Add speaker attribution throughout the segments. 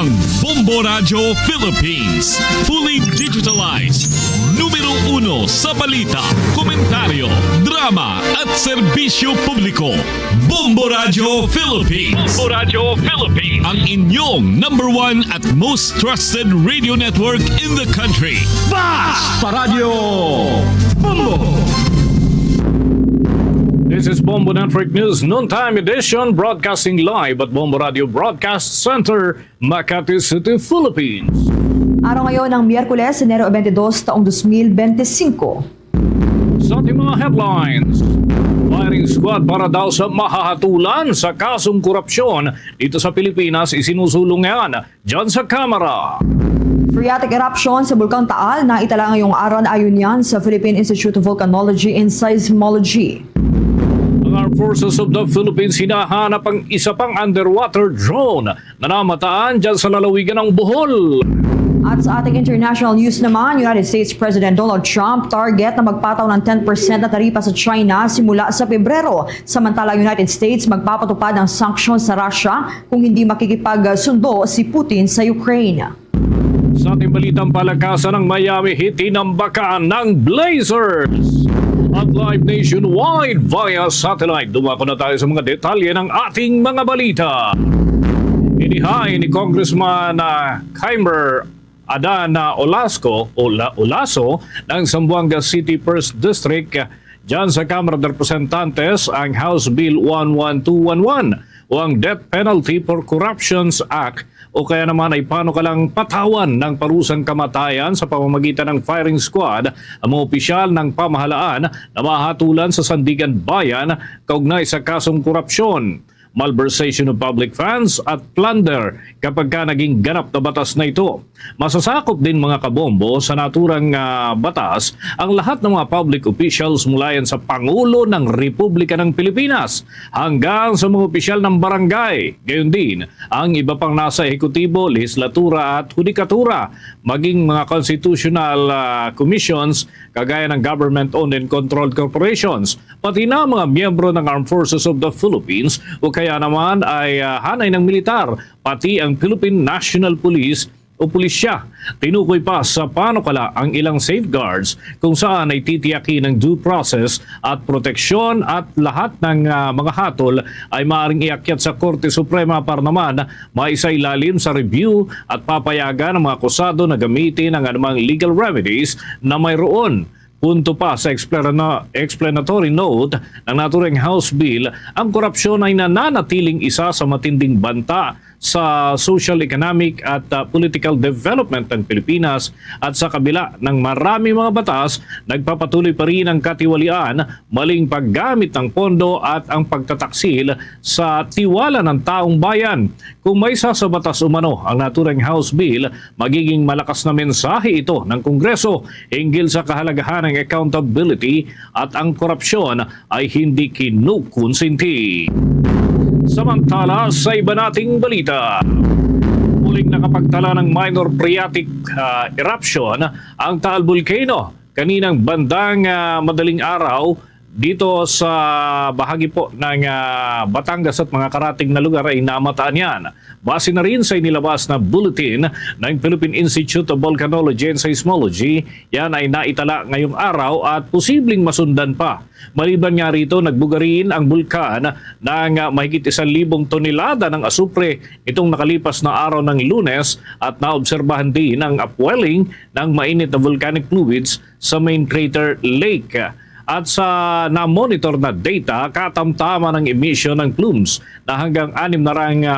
Speaker 1: ang Bombo Radio Philippines. Fully digitalized. Numero 1 sa balita, komentaryo, drama at serbisyo publiko. Bombo Radio Philippines. Bombo Radio Philippines. Ang inyong number 1 at most trusted radio network in the country. Basta Radio Bombo!
Speaker 2: This is Bombo Network News Noontime Edition, broadcasting live at Bombo Radio Broadcast Center, Makati City, Philippines.
Speaker 3: Araw ngayon ng Miyerkules, Enero 22, taong 2025.
Speaker 2: Sa ating mga headlines, firing squad para daw sa mahahatulan sa kasong korupsyon dito sa Pilipinas, isinusulong yan dyan sa Kamara.
Speaker 3: Phreatic eruption sa Bulkang Taal na itala ngayong araw na ayon yan sa Philippine Institute of Volcanology and Seismology.
Speaker 2: Ang Armed Forces of the Philippines hinahanap ang isa pang underwater drone na namataan dyan sa lalawigan ng Bohol.
Speaker 3: At sa ating international news naman, United States President Donald Trump target na magpataw ng 10% na taripa sa China simula sa Pebrero. Samantala, United States magpapatupad ng sanctions sa Russia kung hindi makikipagsundo si Putin sa Ukraine.
Speaker 2: Sa ating balitang palakasan ng Miami Heat, tinambakan ng Blazers. At live nationwide via satellite. Dumako na tayo sa mga detalye ng ating mga balita. Inihain ni Congressman Khaimer Adana Olaso ng Zamboanga City 1st District dyan sa Kamara de Representantes ang House Bill 11211 o ang Death Penalty for Corruptions Act o kaya naman ay panukalang patawan ng parusang kamatayan sa pamamagitan ng firing squad ang mga opisyal ng pamahalaan na mahatulan sa Sandigan Bayan kaugnay sa kasong korupsyon, malversation of public funds at plunder kapag ka naging ganap na batas na ito. Masasakop din mga kabombo sa naturang batas ang lahat ng mga public officials mula yan sa Pangulo ng Republika ng Pilipinas hanggang sa mga opisyal ng barangay. Gayon din ang iba pang nasa ehekutibo, legislatura at hudikatura, maging mga constitutional commissions kagaya ng government-owned and controlled corporations, pati na mga miyembro ng Armed Forces of the Philippines o kaya naman ay hanay ng militar, pati ang Philippine National Police o pulisya. Tinukoy pa sa panukala ang ilang safeguards kung saan ay titiyakin ng due process at proteksyon at lahat ng mga hatol ay maaaring iakyat sa Korte Suprema para naman maisailalim sa review at papayagan ng mga akusado na gamitin ang anumang legal remedies na mayroon. Punto pa sa explanatory note ng naturang House Bill, ang korupsyon ay nananatiling isa sa matinding banta sa social, economic at political development ng Pilipinas at sa kabila ng marami mga batas, nagpapatuloy pa rin ang katiwalian, maling paggamit ng pondo at ang pagtataksil sa tiwala ng taong bayan. Kung may sasabatas umano ang naturang House Bill, magiging malakas na mensahe ito ng Kongreso hinggil sa kahalagahan ng accountability at ang korupsyon ay hindi kinukonsinti. Samantala, sa iba nating balita, muling nakapagtala ng minor phreatic eruption ang Taal Volcano kaninang bandang madaling araw dito sa bahagi po ng Batangas at mga karating na lugar ay namataan yan. Base na rin sa inilabas na bulletin ng Philippine Institute of Volcanology and Seismology, yan ay naitala ngayong araw at posibleng masundan pa. Maliban nga rito, nagbuga rin ang bulkan ng mahigit 1,000 tonelada ng asupre itong nakalipas na araw ng Lunes at naobserbahan din ang upwelling ng mainit na volcanic fluids sa main crater lake. At sa na-monitor na data, katamtama ng emission ng plumes na hanggang 6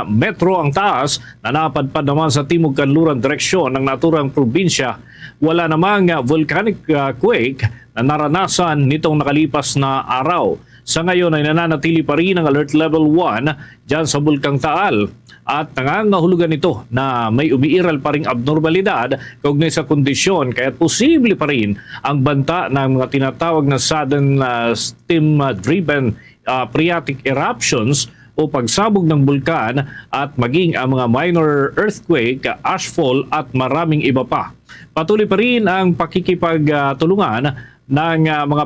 Speaker 2: metro ang taas na napadpad naman sa timog kanluran direksyon ng naturang probinsya. Wala namang volcanic quake na naranasan nitong nakalipas na araw. Sa ngayon ay nananatili pa rin ang alert level 1 dyan sa Bulkang Taal. At nangangahulugan ito na may umiiral pa ring abnormalidad kaugnay sa kondisyon kaya posible pa rin ang banta ng mga tinatawag na sudden steam-driven phreatic eruptions o pagsabog ng bulkan at maging ang mga minor earthquake, ashfall at maraming iba pa. Patuloy pa rin ang pakikipagtulungan ng mga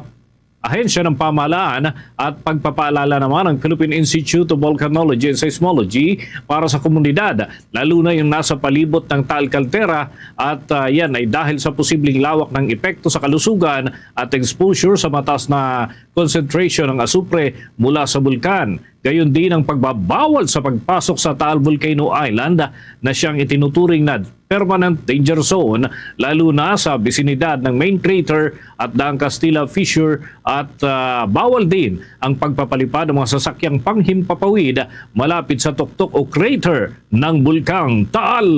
Speaker 2: ahensya ng pamahalaan at pagpapaalala naman ng Philippine Institute of Volcanology and Seismology para sa komunidad, lalo na yung nasa palibot ng Taal Caldera at yan ay dahil sa posibleng lawak ng epekto sa kalusugan at exposure sa mataas na concentration ng asupre mula sa bulkan. Gayon din ang pagbabawal sa pagpasok sa Taal Volcano Island na siyang itinuturing na permanent danger zone lalo na sa bisinidad ng main crater at Daang Castilla Fissure at bawal din ang pagpapalipad ng mga sasakyang panghimpapawid malapit sa tuktok o crater ng bulkang Taal.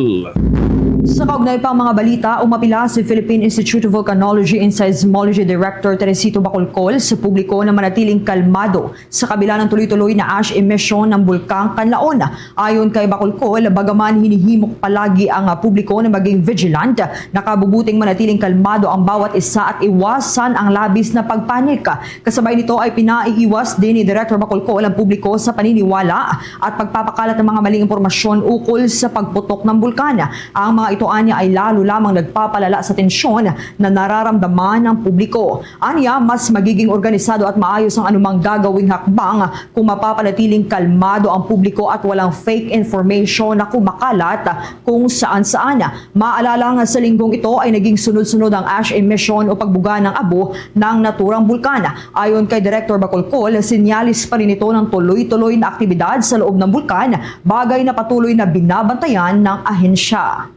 Speaker 3: Sa kaugnay pang mga balita, umapila si Philippine Institute of Volcanology and Seismology Director Teresito Bacolcol sa publiko na manatiling kalmado sa kabila ng tuloy-tuloy na ash emission ng bulkang Canlaon. Ayon kay Bacolcol, bagaman hinihimok palagi ang publiko na maging vigilant, nakabubuting manatiling kalmado ang bawat isa at iwasan ang labis na pagpanik. Kasabay nito ay pinaiiwas din ni Director Bacolcol ang publiko sa paniniwala at pagpapakalat ng mga maling impormasyon ukol sa pagputok ng bulkan. Ang mga ito anya ay lalo lamang nagpapalala sa tensyon na nararamdaman ng publiko. Anya, mas magiging organisado at maayos ang anumang gagawing hakbang kung mapapanatiling kalmado ang publiko at walang fake information na kumakalat kung saan-saan. Maalala nga sa linggong ito ay naging sunod-sunod ang ash emission o pagbuga ng abo ng naturang bulkan. Ayon kay Director Bacolcol, sinyalis pa rin ito ng tuloy-tuloy na aktibidad sa loob ng bulkan, bagay na patuloy na binabantayan ng ahensya.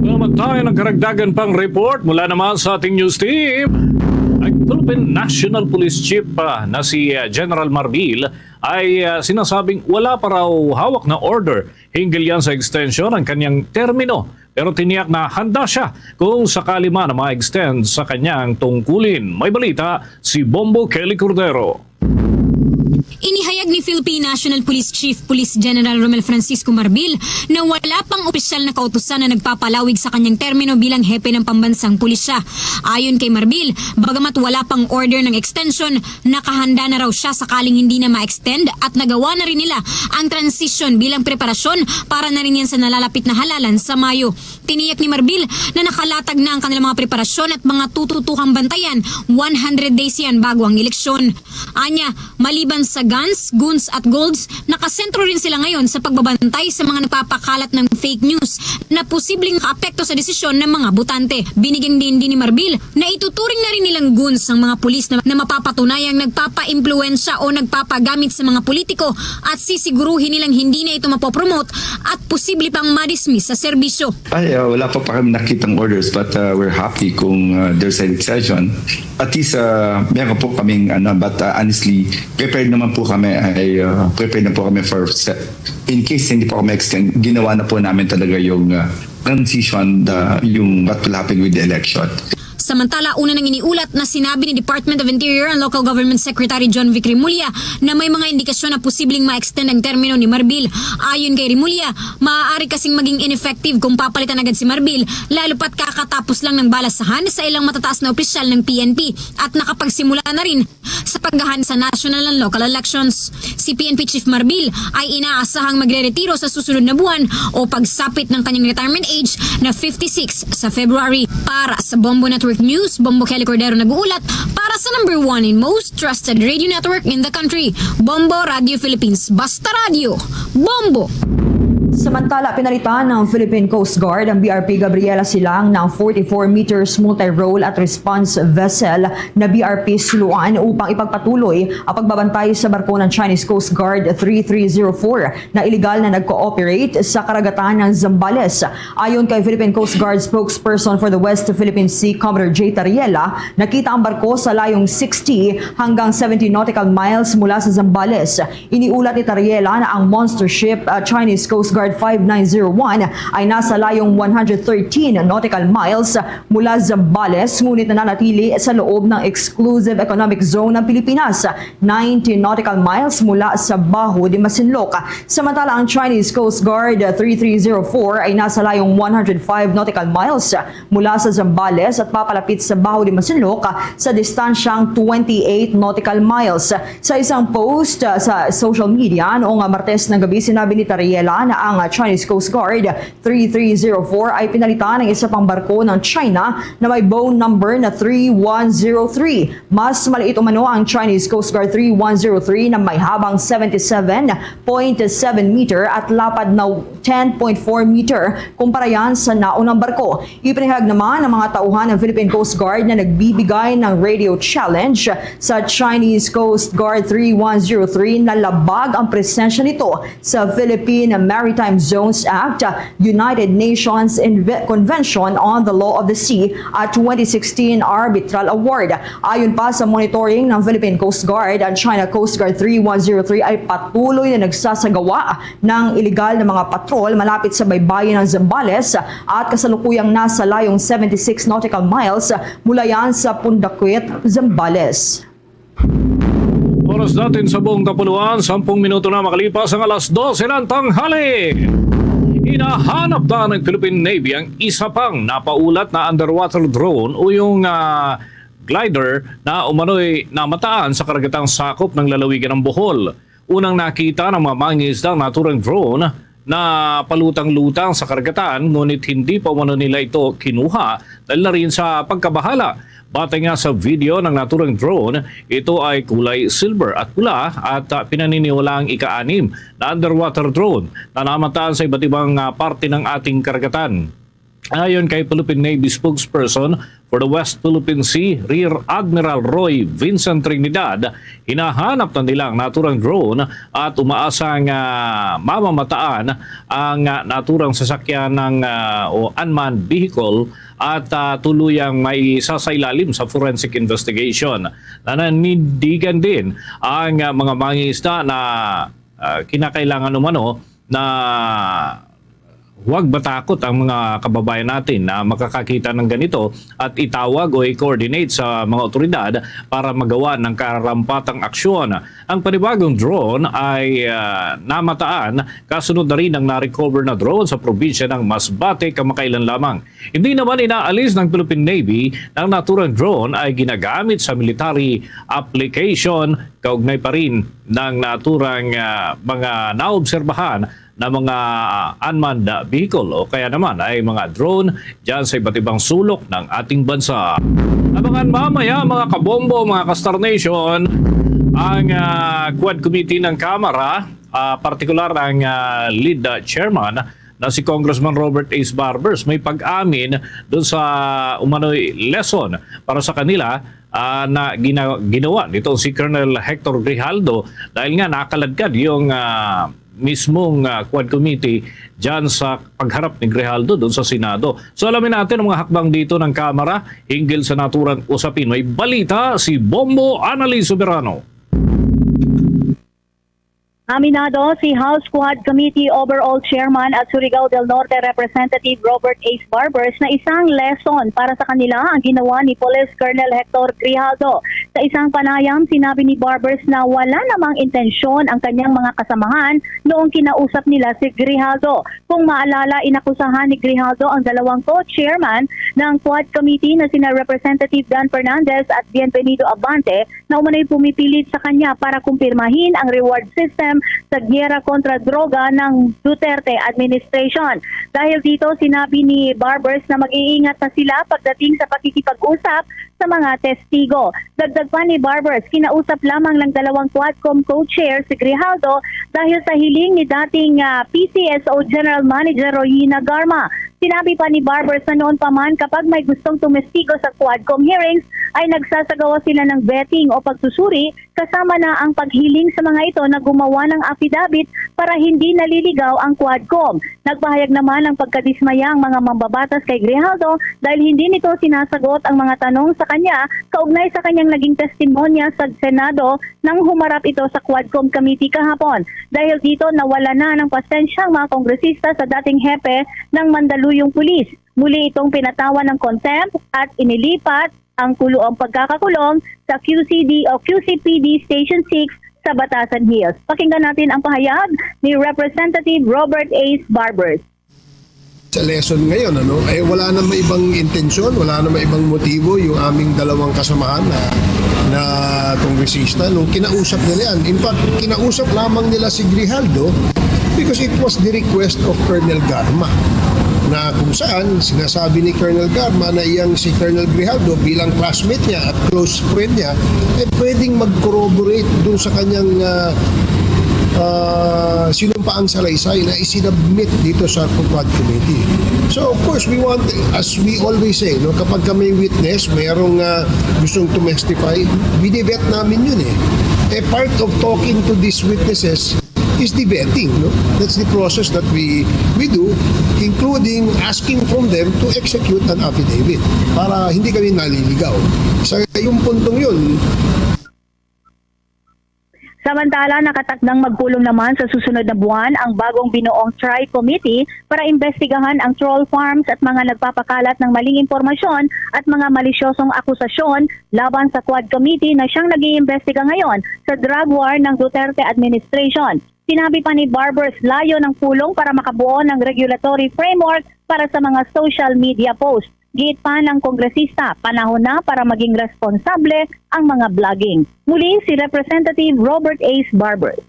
Speaker 2: Naman tayo ng karagdagan pang report mula naman sa ating news team. Ang Philippine National Police Chief na si General Marbil ay sinasabing wala pa raw hawak na order hinggil yan sa extension ng kanyang termino. Pero tiniyak na handa siya kung sakali man na ma-extend sa kanyang tungkulin. May balita si Bombo Kelly Cordero.
Speaker 4: Inihayag ni Philippine National Police Chief Police General Romel Francisco Marbil na wala pang opisyal na kautusan na nagpapalawig sa kanyang termino bilang hepe ng pambansang pulisya. Ayon kay Marbil, bagamat wala pang order ng extension, nakahanda na raw siya sakaling hindi na ma-extend at nagawa na rin nila ang transition bilang preparasyon para na rin yan sa nalalapit na halalan sa Mayo. Tiniyak ni Marbil na nakalatag na ang kanilang mga preparasyon at mga tututukang bantayan 100 days yan bago ang eleksyon. Anya, maliban sa guns, goons at golds, nakasentro rin sila ngayon sa pagbabantay sa mga nagpapakalat ng fake news na posibleng kaapekto sa desisyon ng mga botante. Binigyan din ni Marbil na ituturing na rin nilang goons ang mga pulis na mapapatunayang nagpapa-impluensya o nagpapagamit sa mga politiko at sisiguruhin nilang hindi na ito mapopromote at posible pang madismiss sa serbisyo.
Speaker 5: Wala pa kami nakitang orders but we're happy kung there's an extension. At least meron po kaming but honestly, prepared naman po kami prepared na po kami for in case hindi po kami extend, ginawa na po namin talaga yung transition, yung what will happen with the election.
Speaker 4: Samantala, una nang iniulat na sinabi ni Department of Interior and Local Government Secretary John Vic Rimulya na may mga indikasyon na posibleng ma-extend ang termino ni Marbil. Ayon kay Rimulya, maaari kasing maging ineffective kung papalitan agad si Marbil, lalo pat kakatapos lang ng balasahan sa ilang matataas na opisyal ng PNP at nakapagsimula na rin sa paghahan sa national and local elections. Si PNP Chief Marbil ay inaasahang magre-retiro sa susunod na buwan o pagsapit ng kanyang retirement age na 56 sa February. Para sa Bombo Network News, Bombo Kelly Cordero nag-uulat para sa #1 and most trusted radio network in the country, Bombo Radio Philippines. Basta Radio, Bombo!
Speaker 3: Samantala, pinalitan ng Philippine Coast Guard ang BRP Gabriela Silang ng 44 meters multi-role at response vessel na BRP Suluan upang ipagpatuloy ang pagbabantay sa barko ng Chinese Coast Guard 3304 na iligal na nag-cooperate sa karagatan ng Zambales. Ayon kay Philippine Coast Guard spokesperson for the West Philippine Sea, Commodore J. Tariela, nakita ang barko sa layong 60 hanggang 70 nautical miles mula sa Zambales. Iniulat ni Tariela na ang monster ship Chinese Coast Guard 5901 ay nasa layong 113 nautical miles mula Zambales, ngunit nananatili sa loob ng exclusive economic zone ng Pilipinas, 90 nautical miles mula sa Baho de Masinloc. Samantala, ang Chinese Coast Guard 3304 ay nasa layong 105 nautical miles mula sa Zambales at papalapit sa Baho de Masinloc sa distansyang 28 nautical miles. Sa isang post sa social media noong Martes ng gabi, sinabi ni Tariela na ang ng Chinese Coast Guard 3304 ay pinalitan ng isa pang barko ng China na may bow number na 3103. Mas maliit umano ang Chinese Coast Guard 3103 na may habang 77.7 meter at lapad na 10.4 meter kumpara yan sa naunang barko. Ipinahayag naman ng mga tauhan ng Philippine Coast Guard na nagbibigay ng radio challenge sa Chinese Coast Guard 3103 na labag ang presensya nito sa Philippine Maritime Zones Act, United Nations Convention on the Law of the Sea at 2016 Arbitral Award. Ayon pa sa monitoring ng Philippine Coast Guard, ang China Coast Guard 3103 ay patuloy na nagsasagawa ng iligal na mga patrol malapit sa baybayin ng Zambales at kasalukuyang nasa layong 76 nautical miles mula yan sa Pundaquit, Zambales.
Speaker 2: Oras natin sa buong kapuluan, 10 minuto na makalipas ang alas 12 ng tanghali. Hinahanap na ng Philippine Navy ang isa pang napaulat na underwater drone o yung glider na umano'y namataan sa karagatang sakop ng lalawigan ng Bohol. Unang nakita ng mga mangingisdang naturang drone na palutang-lutang sa karagatan, ngunit hindi pa umano nila ito kinuha dahil na rin sa pagkabahala. Batay nga sa video ng naturang drone, ito ay kulay silver at pula at pinaniniwalaang ika-6 na underwater drone na namataan sa iba't ibang parte ng ating karagatan. Ayon kay Philippine Navy spokesperson for the West Philippine Sea, Rear Admiral Roy Vincent Trinidad, hinahanap na nilang naturang drone at umaasang mamamataan ang naturang sasakyan ng o unmanned vehicle at tuluyang may sasailalim sa forensic investigation. Nananindigan din ang mga mangingisda na kinakailangan umano na huwag batakot ang mga kababayan natin na makakakita ng ganito at itawag o i-coordinate sa mga otoridad para magawa ng karampatang aksyon. Ang panibagong drone ay namataan kasunod na rin ang na-recover na drone sa probinsya ng Masbate kamakailan lamang. Hindi naman inaalis ng Philippine Navy na ang naturang drone ay ginagamit sa military application, kaugnay pa rin ng naturang mga naobserbahan na mga unmanned vehicle o kaya naman ay mga drone dyan sa iba't ibang sulok ng ating bansa. Abangan mamaya mga kabombo, mga ka-Star Nation, ang Quad Committee ng Kamara, partikular ang lead chairman na si Congressman Robert Ace Barbers, may pag-amin doon sa umano'y lesson para sa kanila na ginawa nitong si Colonel Hector Grijaldo dahil nga nakaladkad yung mismong Quad Committee dyan sa pagharap ni Grijaldo doon sa Senado. So alamin natin ang mga hakbang dito ng Kamara hinggil sa naturang usapin. May balita si Bombo Annalise Soberano.
Speaker 6: Aminado si House Quad Committee Overall Chairman at Surigao del Norte Representative Robert Ace Barbers na isang lesson para sa kanila ang ginawa ni Police Colonel Hector Grijaldo. Sa isang panayam, sinabi ni Barbers na wala namang intensyon ang kanyang mga kasamahan noong kinausap nila si Grijaldo. Kung maalala, inakusahan ni Grijaldo ang dalawang co-chairman ng Quad Committee na sina Representative Dan Fernandez at Bienvenido Abante na umano'y pumipilit sa kanya para kumpirmahin ang reward system sa gyera kontra droga ng Duterte administration. Dahil dito, sinabi ni Barbers na mag-iingat na sila pagdating sa pakikipag-usap sa mga testigo. Dagdag pa ni Barbers, kinausap lamang ng dalawang Quadcom co-chair si Grijaldo dahil sa hiling ni dating PCSO General Manager Royina Garma. Sinabi pa ni Barbers na noon pa man kapag may gustong tumestigo sa Quadcom hearings ay nagsasagawa sila ng vetting o pagsusuri kasama na ang paghiling sa mga ito na gumawa ng affidavit para hindi naliligaw ang Quadcom. Nagpahayag naman ng pagkadismaya ang mga mambabatas kay Grijaldo dahil hindi nito sinasagot ang mga tanong sa kanya kaugnay sa kanyang naging testimonya sa Senado nang humarap ito sa Quadcom Committee kahapon. Dahil dito nawala na ng pasensya ang mga kongresista sa dating hepe ng Mandaluyong Pulis. Muli itong pinatawan ng contempt at inilipat ang pagkakakulong sa QCD o QCPD Station 6 sa Batasan Hills. Pakinggan natin ang pahayag ni Representative Robert Ace Barbers.
Speaker 7: Sa lesson ngayon, wala namang ibang intensyon, wala namang ibang motibo yung aming dalawang kasamahan na kongresista nung kinausap nila yan. In fact, kinausap lamang nila si Grijaldo because it was the request of Colonel Garma na kung saan sinasabi ni Colonel Garma na iyang si Colonel Grijaldo bilang classmate niya at close friend niya ay pwedeng mag-corroborate dun sa kanyang sinumpaang salaysay na isinabmit dito sa Quad Committee. So of course we want, as we always say, no, kapag may witness, mayroong gustong to testify, binivet namin yun eh. A part of talking to these witnesses is the vetting. No? That's the process that we do, including asking from them to execute an affidavit para hindi kami naliligaw. Sa yung puntong yun,
Speaker 6: Samantala, nakatakdang magpulong naman sa susunod na buwan ang bagong binuong Tri-Committee para imbestigahan ang troll farms at mga nagpapakalat ng maling impormasyon at mga malisyosong akusasyon laban sa Quad Committee na siyang nag-iimbestiga ngayon sa drug war ng Duterte administration. Sinabi pa ni Barbers layo ng pulong para makabuo ng regulatory framework para sa mga social media posts. Giit pa ng kongresista, panahon na para maging responsable ang mga blogging. Muli si Representative Robert Ace Barbers.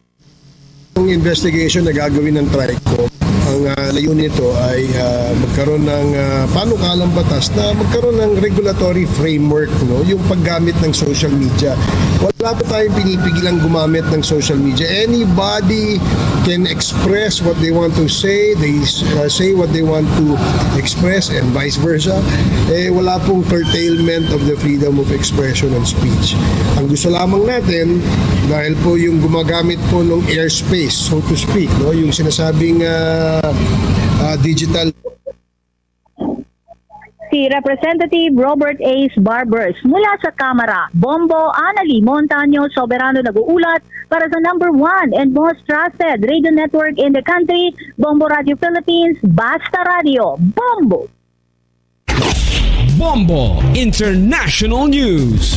Speaker 7: Ang investigation na gagawin ng TRICOM, ang layunin nito ay magkaroon ng panukalang batas na magkaroon ng regulatory framework, no? Yung paggamit ng social media. Wala pa tayong pinipigilang gumamit ng social media. Anybody can express what they want to say. They say what they want to express and vice versa. Wala pong curtailment of the freedom of expression and speech. Ang gusto lamang natin, dahil po yung gumagamit po ng airspace, so to speak, no? Yung sinasabing digital.
Speaker 6: Si Representative Robert Ace Barbers mula sa Kamara. Bombo Anali Montaño Soberano nag-uulat para sa number 1 and most trusted radio network in the country, Bombo Radio Philippines, Basta Radio. Bombo!
Speaker 8: Bombo International News.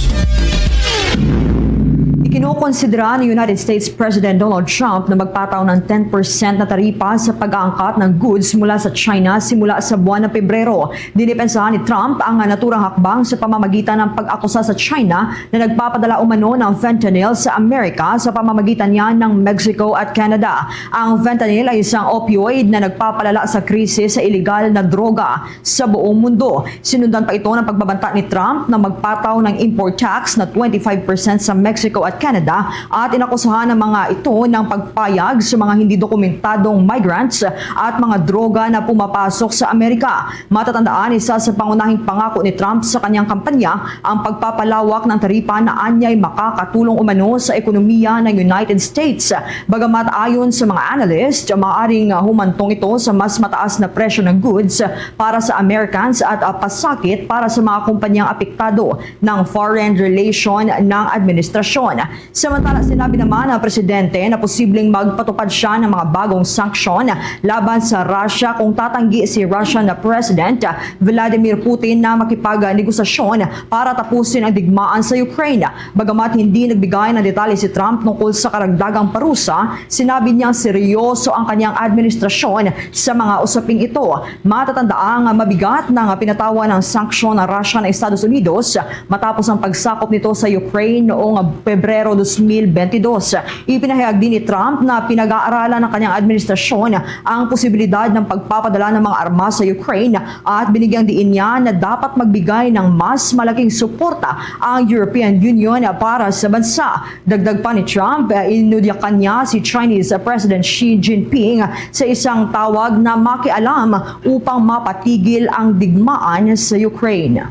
Speaker 3: Kinukonsidera ni United States President Donald Trump na magpataw ng 10% na taripa sa pag-aangkat ng goods mula sa China simula sa buwan ng Pebrero. Dinipensahan ni Trump ang naturang hakbang sa pamamagitan ng pag-akusa sa China na nagpapadala umano ng fentanyl sa Amerika sa pamamagitan niya ng Mexico at Canada. Ang fentanyl ay isang opioid na nagpapalala sa krisis sa iligal na droga sa buong mundo. Sinundan pa ito ng pagbabanta ni Trump na magpataw ng import tax na 25% sa Mexico at Canada at inakusahan ng mga ito ng pagpayag sa mga hindi dokumentadong migrants at mga droga na pumapasok sa Amerika. Matatandaan, isa sa pangunahing pangako ni Trump sa kanyang kampanya ang pagpapalawak ng taripa na anyay makakatulong umano sa ekonomiya ng United States. Bagamat ayon sa mga analyst, maaaring humantong ito sa mas mataas na presyo ng goods para sa Americans at pasakit para sa mga kumpanyang apektado ng foreign relation ng administrasyon. Samantala, sinabi naman ng presidente na posibleng magpatupad siya ng mga bagong sanksyon laban sa Russia kung tatanggi si Russian President Vladimir Putin na makipag-negosasyon para tapusin ang digmaan sa Ukraine. Bagamat hindi nagbigay ng detalye si Trump tungkol sa karagdagang parusa, sinabi niyang seryoso ang kanyang administrasyon sa mga usaping ito. Matatandaang mabigat ng pinatawan ng sanksyon ng Russia ng Estados Unidos matapos ang pagsakop nito sa Ukraine noong Pebrero 2022. Ipinahayag din ni Trump na pinag-aaralan ng kanyang administrasyon ang posibilidad ng pagpapadala ng mga armas sa Ukraine at binigyang diin niya na dapat magbigay ng mas malaking suporta ang European Union para sa bansa. Dagdag pa ni Trump, inudyakan niya si Chinese President Xi Jinping sa isang tawag na makialam upang mapatigil ang digmaan sa Ukraine.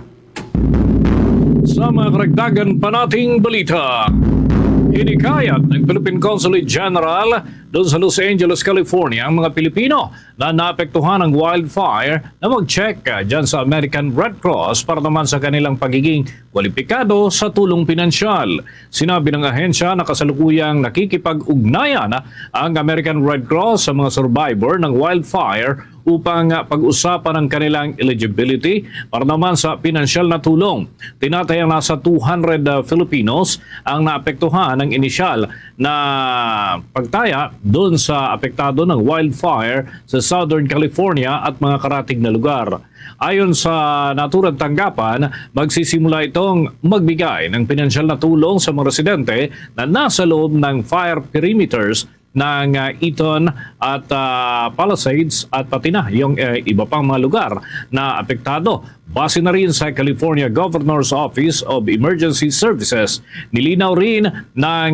Speaker 2: Sa mga karagdagan pa nating balita, hinikayat ng Philippine Consulate General doon sa Los Angeles, California ang mga Pilipino na naapektuhan ng wildfire na mag-check dyan sa American Red Cross para naman sa kanilang pagiging kwalipikado sa tulong pinansyal. Sinabi ng ahensya na kasalukuyang nakikipag-ugnayan ang American Red Cross sa mga survivor ng wildfire upang pag-usapan ang kanilang eligibility para naman sa pinansyal na tulong. Tinatayang nasa 200 Filipinos ang naapektuhan ng inisyal na pagtaya doon sa apektado ng wildfire sa Southern California at mga karatig na lugar. Ayon sa naturang tanggapan, magsisimula itong magbigay ng pinansyal na tulong sa mga residente na nasa loob ng fire perimeters ng Eaton at Palisades at pati na yung iba pang mga lugar na apektado. Base na rin sa California Governor's Office of Emergency Services, nilinaw rin ng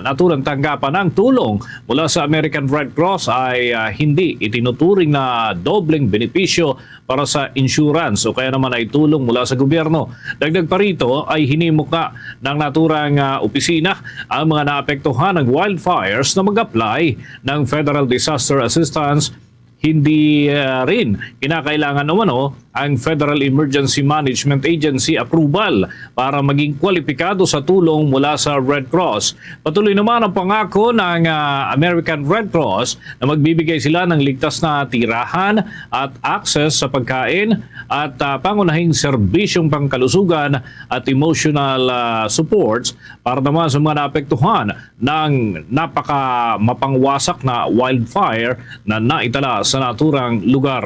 Speaker 2: naturang tanggapan ng tulong mula sa American Red Cross ay hindi itinuturing na dobleng benepisyo para sa insurance o kaya naman ay tulong mula sa gobyerno. Dagdag pa rito ay hinimok na ng naturang opisina ang mga naapektuhan ng wildfires na mag-apply ng Federal Disaster Assistance. Hindi rin kinakailangan umano ang Federal Emergency Management Agency approval para maging kwalipikado sa tulong mula sa Red Cross. Patuloy naman ang pangako ng American Red Cross na magbibigay sila ng ligtas na tirahan at access sa pagkain at pangunahing serbisyong pangkalusugan at emotional supports para naman sa mga naapektuhan ng napaka mapangwasak na wildfire na naitala sa naturang lugar.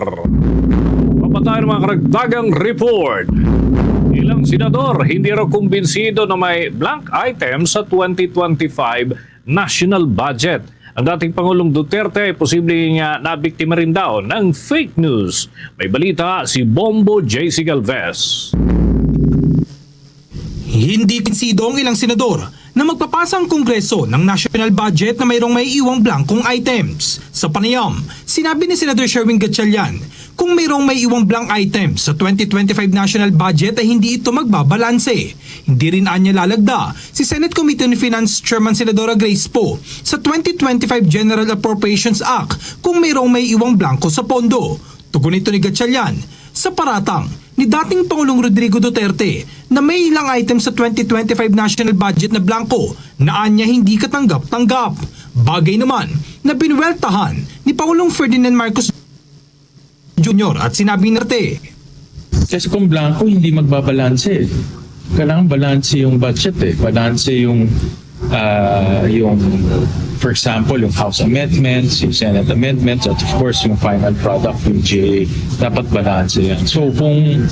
Speaker 2: Papatayan ng mga karagdagang report. Ilang senador hindi raw kumbinsido na may blank item sa 2025 national budget. Ang dating Pangulong Duterte ay posibleng nabiktima rin daw ng fake news. May balita si Bombo J.C. Galvez.
Speaker 9: Hindi kinsido ang ilang senador na magpapasa ang Kongreso ng national budget na mayroong may iwang blankong items. Sa panayam, sinabi ni Senator Sherwin Gatchalian, kung mayroong may iwang blank items sa 2025 national budget ay hindi ito magbabalanse. Hindi rin anya lalagda si Senate Committee on Finance Chairman Senadora Grace Poe sa 2025 General Appropriations Act kung mayroong may iwang blanko sa pondo. Tugon ito ni Gatchalian sa paratang ni dating Pangulong Rodrigo Duterte na may ilang items sa 2025 national budget na blanko na anya hindi katanggap-tanggap. Bagay naman na binuweltahan ni Pangulong Ferdinand Marcos Jr. at sinabing narte.
Speaker 10: Kasi kung blanco, hindi magbabalanse. Kailangan balanse yung budget eh. Balanse yung for example, yung House amendments, yung Senate amendments, at of course, yung final product, yung GA, dapat balanse yan. So kung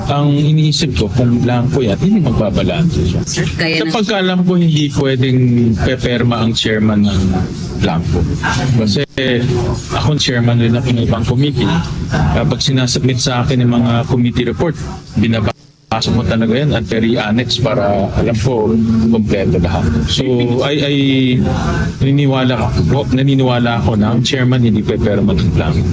Speaker 10: ang iniisip ko, kung blanco yan, hindi magbabalanse siya. Sa pagkaalam ko, hindi pwedeng peperma ang chairman ng blanco. Kasi ako chairman rin ako ng ibang committee. Kapag sinasubmit sa akin ng mga committee report, binabasa mo talaga yan at very annex para alam ko kompleto lahat. So naniniwala ako na ang chairman hindi peperma ng blanco.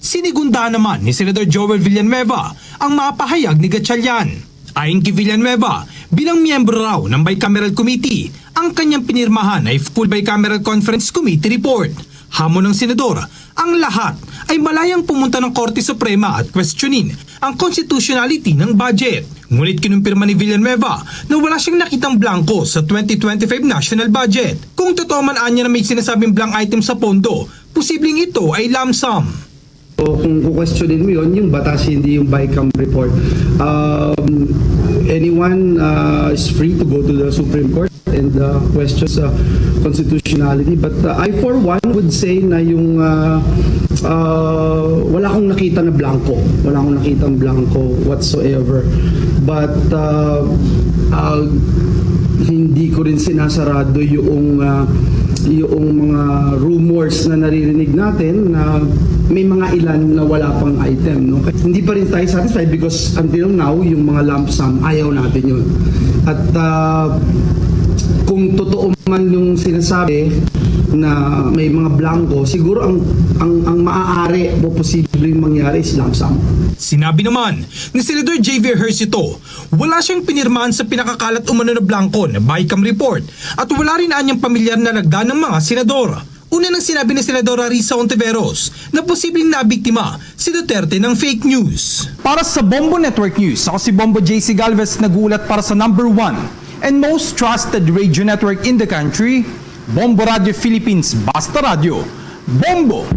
Speaker 9: Sinigunda naman ni Senator Joel Villanueva ang mapahayag ni Gatchalian. Ayon kay Villanueva, bilang miyembro raw ng Bicameral Committee, ang kanyang pinirmahan ay full Bicameral Conference Committee report. Hamon ng senador, ang lahat ay malayang pumunta ng Korte Suprema at questionin ang constitutionality ng budget. Ngunit kinumpirma ni Villanueva na wala siyang nakitang blanco sa 2025 national budget. Kung totoo man anya na may sinasabing blank item sa pondo, posibleng ito ay lump sum.
Speaker 11: So, kung kukwestiyonin mo yun, yung batas, hindi yung BICAM report. Anyone is free to go to the Supreme Court and question constitutionality. But I for one would say na yung wala akong nakita na blanco. Wala akong nakita ng blanco whatsoever. But hindi ko rin sinasarado yung mga rumors na naririnig natin na may mga ilan na wala pang item. No? Hindi pa rin tayo satisfied because until now, yung mga lump sum, ayaw natin yun. At kung totoo man yung sinasabi na may mga blanco, siguro ang maaari o posibleng mangyari is lump sum.
Speaker 9: Sinabi naman ni Senator J.V. Ejercito, wala siyang pinirmahan sa pinakakalat umano na blanco na BICAM report at wala rin anyang pamilyar na lagda ng mga senador. Una nang sinabi ni Senadora Risa Ontiveros na posibleng nabiktima si Duterte ng fake news.
Speaker 12: Para sa Bombo Network News, ako si Bombo J.C. Galvez nagulat para sa number 1 and most trusted radio network in the country, Bombo Radio Philippines, Basta Radio. Bombo!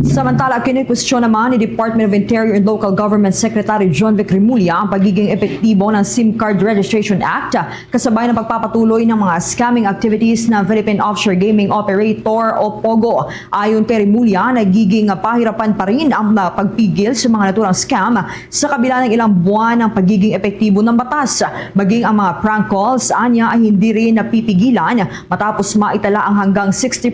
Speaker 3: Samantala, kinikwestiyon naman ni Department of Interior and Local Government Secretary John Vic Remulla ang pagiging epektibo ng SIM Card Registration Act kasabay ng pagpapatuloy ng mga scamming activities ng Philippine Offshore Gaming Operator o POGO. Ayon kay Remulla, nagiging pahirapan pa rin ang pagpigil sa mga naturang scam sa kabila ng ilang buwan ng pagiging epektibo ng batas. Maging ang mga prank calls, anya ay hindi rin napipigilan matapos maitala ang hanggang 60%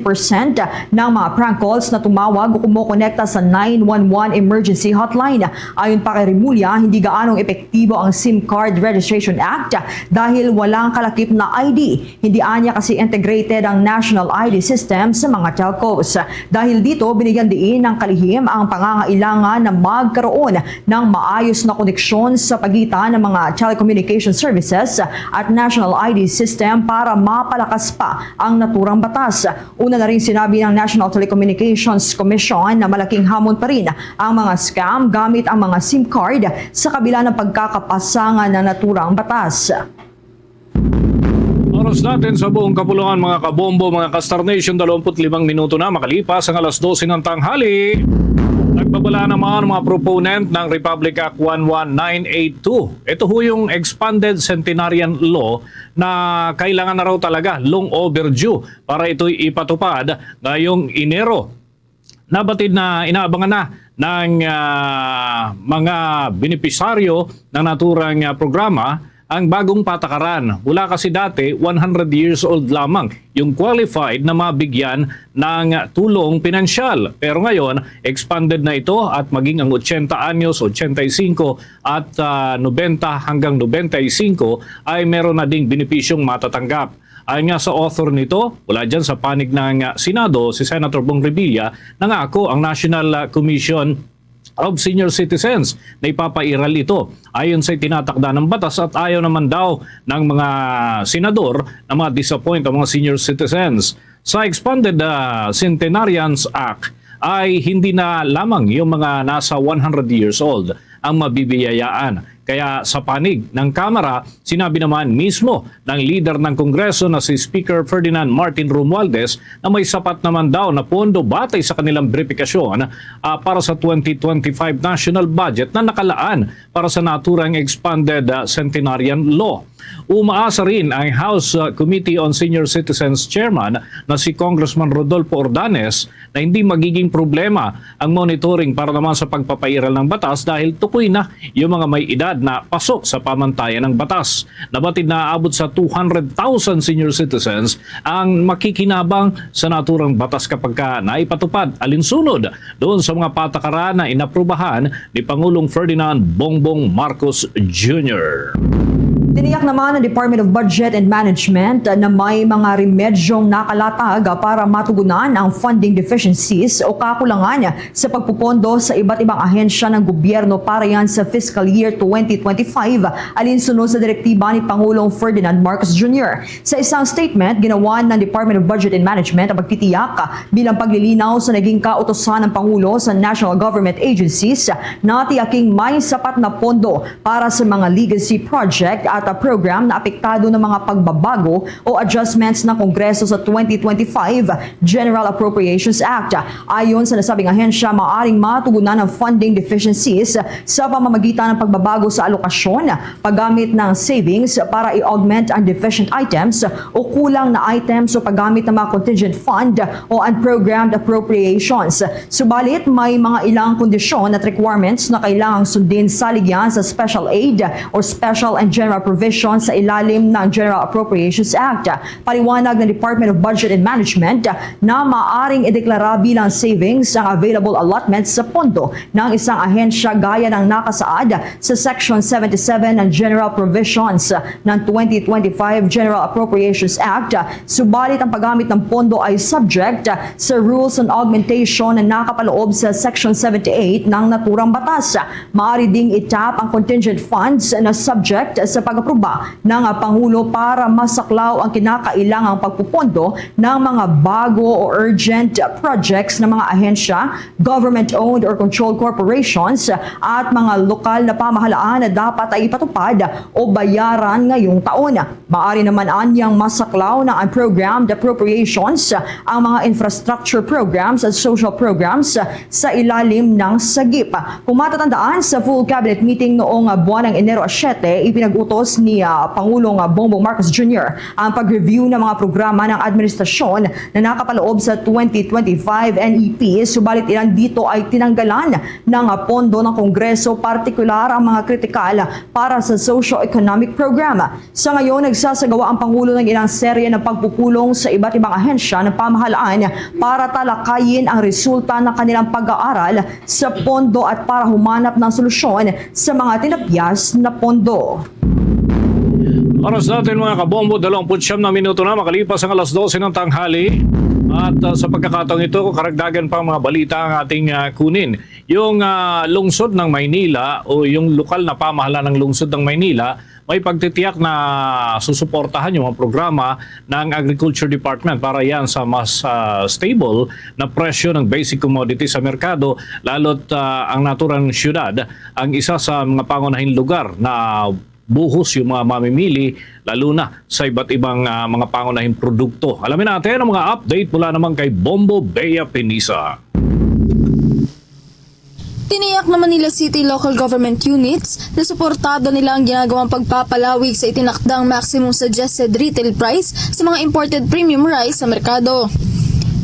Speaker 3: ng mga prank calls na tumawag o kumukonekta sa 911 emergency hotline. Ayon pa kay Remulla, hindi gaanong epektibo ang SIM Card Registration Act dahil walang kalakip na ID. Hindi anya kasi integrated ang national ID system sa mga telcos. Dahil dito, binigyan diin ng kalihim ang pangangailangan na magkaroon ng maayos na koneksyon sa pagitan ng mga telecommunication services at national ID system para mapalakas pa ang naturang batas. Una na rin sinabi ng National Telecommunications Commission na malaking hamon pa rin ang mga scam gamit ang mga SIM card sa kabila ng pagkakapasangan ng naturang batas.
Speaker 2: Oras natin sa buong kapuluan mga kabombo, mga Kastar Nation, 25 minuto na makalipas ang alas 12 ng tanghali. Nagbabala naman mga proponent ng Republic Act 11982. Ito ho yung expanded centenarian law na kailangan na raw talaga, long overdue, para ito'y ipatupad ngayong Enero. Nabatid na inaabangan na ng mga benepisaryo ng naturang programa ang bagong patakaran. Mula kasi dati, 100 years old lamang yung qualified na mabigyan ng tulong pinansyal. Pero ngayon, expanded na ito at maging ang 80 anyos, 85 at 90 hanggang 95 ay meron na ding benepisyong matatanggap. Ayon nga sa author nito, wala dyan sa panig ng Senado, si Senator Bong Revilla, nangako ang National Commission of Senior Citizens na ipapairal ito. Ayon sa tinatakda ng batas at ayaw naman daw ng mga senador na disappoint ang mga senior citizens. Sa Expanded Centenarians Act ay hindi na lamang yung mga nasa 100 years old ang mabibiyayaan. Kaya sa panig ng Kamara, sinabi naman mismo ng leader ng Kongreso na si Speaker Ferdinand Martin Romualdez na may sapat naman daw na pondo batay sa kanilang verifikasyon para sa 2025 national budget na nakalaan para sa naturang expanded centenarian law. Umaasa rin ang House Committee on Senior Citizens Chairman na si Congressman Rodolfo Ordanes na hindi magiging problema ang monitoring para naman sa pagpapairal ng batas dahil tukoy na yung mga may edad na pasok sa pamantayan ng batas. Nabatid na aabot sa 200,000 senior citizens ang makikinabang sa naturang batas kapag naipatupad alinsunod doon sa mga patakaran na inaprubahan ni Pangulong Ferdinand Bongbong Marcos Jr.
Speaker 3: Tiniyak naman ng Department of Budget and Management na may mga remedyong nakalatag para matugunan ang funding deficiencies o kakulangan sa pagpupondo sa iba't ibang ahensya ng gobyerno para yan sa fiscal year 2025 alinsunod sa direktiba ni Pangulong Ferdinand Marcos Jr. Sa isang statement, ginawa ng Department of Budget and Management ang pagtitiyak bilang paglilinaw sa naging kautusan ng Pangulo sa national government agencies na tiyaking may sapat na pondo para sa mga legacy project at program na apektado ng mga pagbabago o adjustments ng Kongreso sa 2025 General Appropriations Act. Ayon sa nasabing ahensya, maaaring matugunan ang funding deficiencies sa pamamagitan ng pagbabago sa alokasyon, paggamit ng savings para i-augment ang deficient items o kulang na items o paggamit ng mga contingent fund o unprogrammed appropriations. Subalit, may mga ilang kondisyon at requirements na kailangang sundin sa ligyan sa special aid or special and general provision sa ilalim ng General Appropriations Act. Paliwanag ng Department of Budget and Management na maaaring ideklara bilang savings ang available allotments sa pondo ng isang ahensya gaya ng nakasaad sa Section 77 ng General Provisions ng 2025 General Appropriations Act. Subalit ang paggamit ng pondo ay subject sa rules on augmentation na nakapaloob sa Section 78 ng naturang batas. Maaari ding itap ang contingent funds na subject sa pag pag-aproba ng Pangulo para masaklaw ang kinakailangang pagpupondo ng mga bago o urgent projects ng mga ahensya, government-owned or controlled corporations at mga lokal na pamahalaan na dapat ay ipatupad o bayaran ngayong taon. Maaari naman anyang masaklaw ng unprogrammed appropriations ang mga infrastructure programs at social programs sa ilalim ng sagip. Kung matatandaan, sa full cabinet meeting noong buwan ng Enero 7, ipinag-utos ni Pangulong Bongbong Marcos Jr. ang pag-review ng mga programa ng administrasyon na nakapaloob sa 2025 NEP, subalit ilan dito ay tinanggalan ng pondo ng Kongreso, partikular ang mga kritikal para sa socio-economic program. Sa ngayon, nagsasagawa ang Pangulo ng ilang serye ng pagpupulong sa iba't ibang ahensya ng pamahalaan para talakayin ang resulta ng kanilang pag-aaral sa pondo at para humanap ng solusyon sa mga tinapyas na pondo.
Speaker 2: Oras natin mga kabombo, 29 na minuto na makalipas ang alas 12 ng tanghali. At sa pagkakataong ito, karagdagan pang mga balita ang ating kunin. Yung lungsod ng Maynila o yung lokal na pamahalaan ng lungsod ng Maynila, may pagtitiyak na susuportahan yung mga programa ng Agriculture Department para yan sa mas stable na presyo ng basic commodity sa merkado, lalo't ang naturang syudad ang isa sa mga pangunahing lugar na buhos yung mga mamimili, lalo na sa iba't ibang mga pangunahing produkto. Alamin natin ang mga update mula naman kay Bombo Bea Pinisa.
Speaker 13: Tiniyak ng Manila City Local Government Units na suportado nila ang ginagawang pagpapalawig sa itinakdang maximum suggested retail price sa mga imported premium rice sa merkado.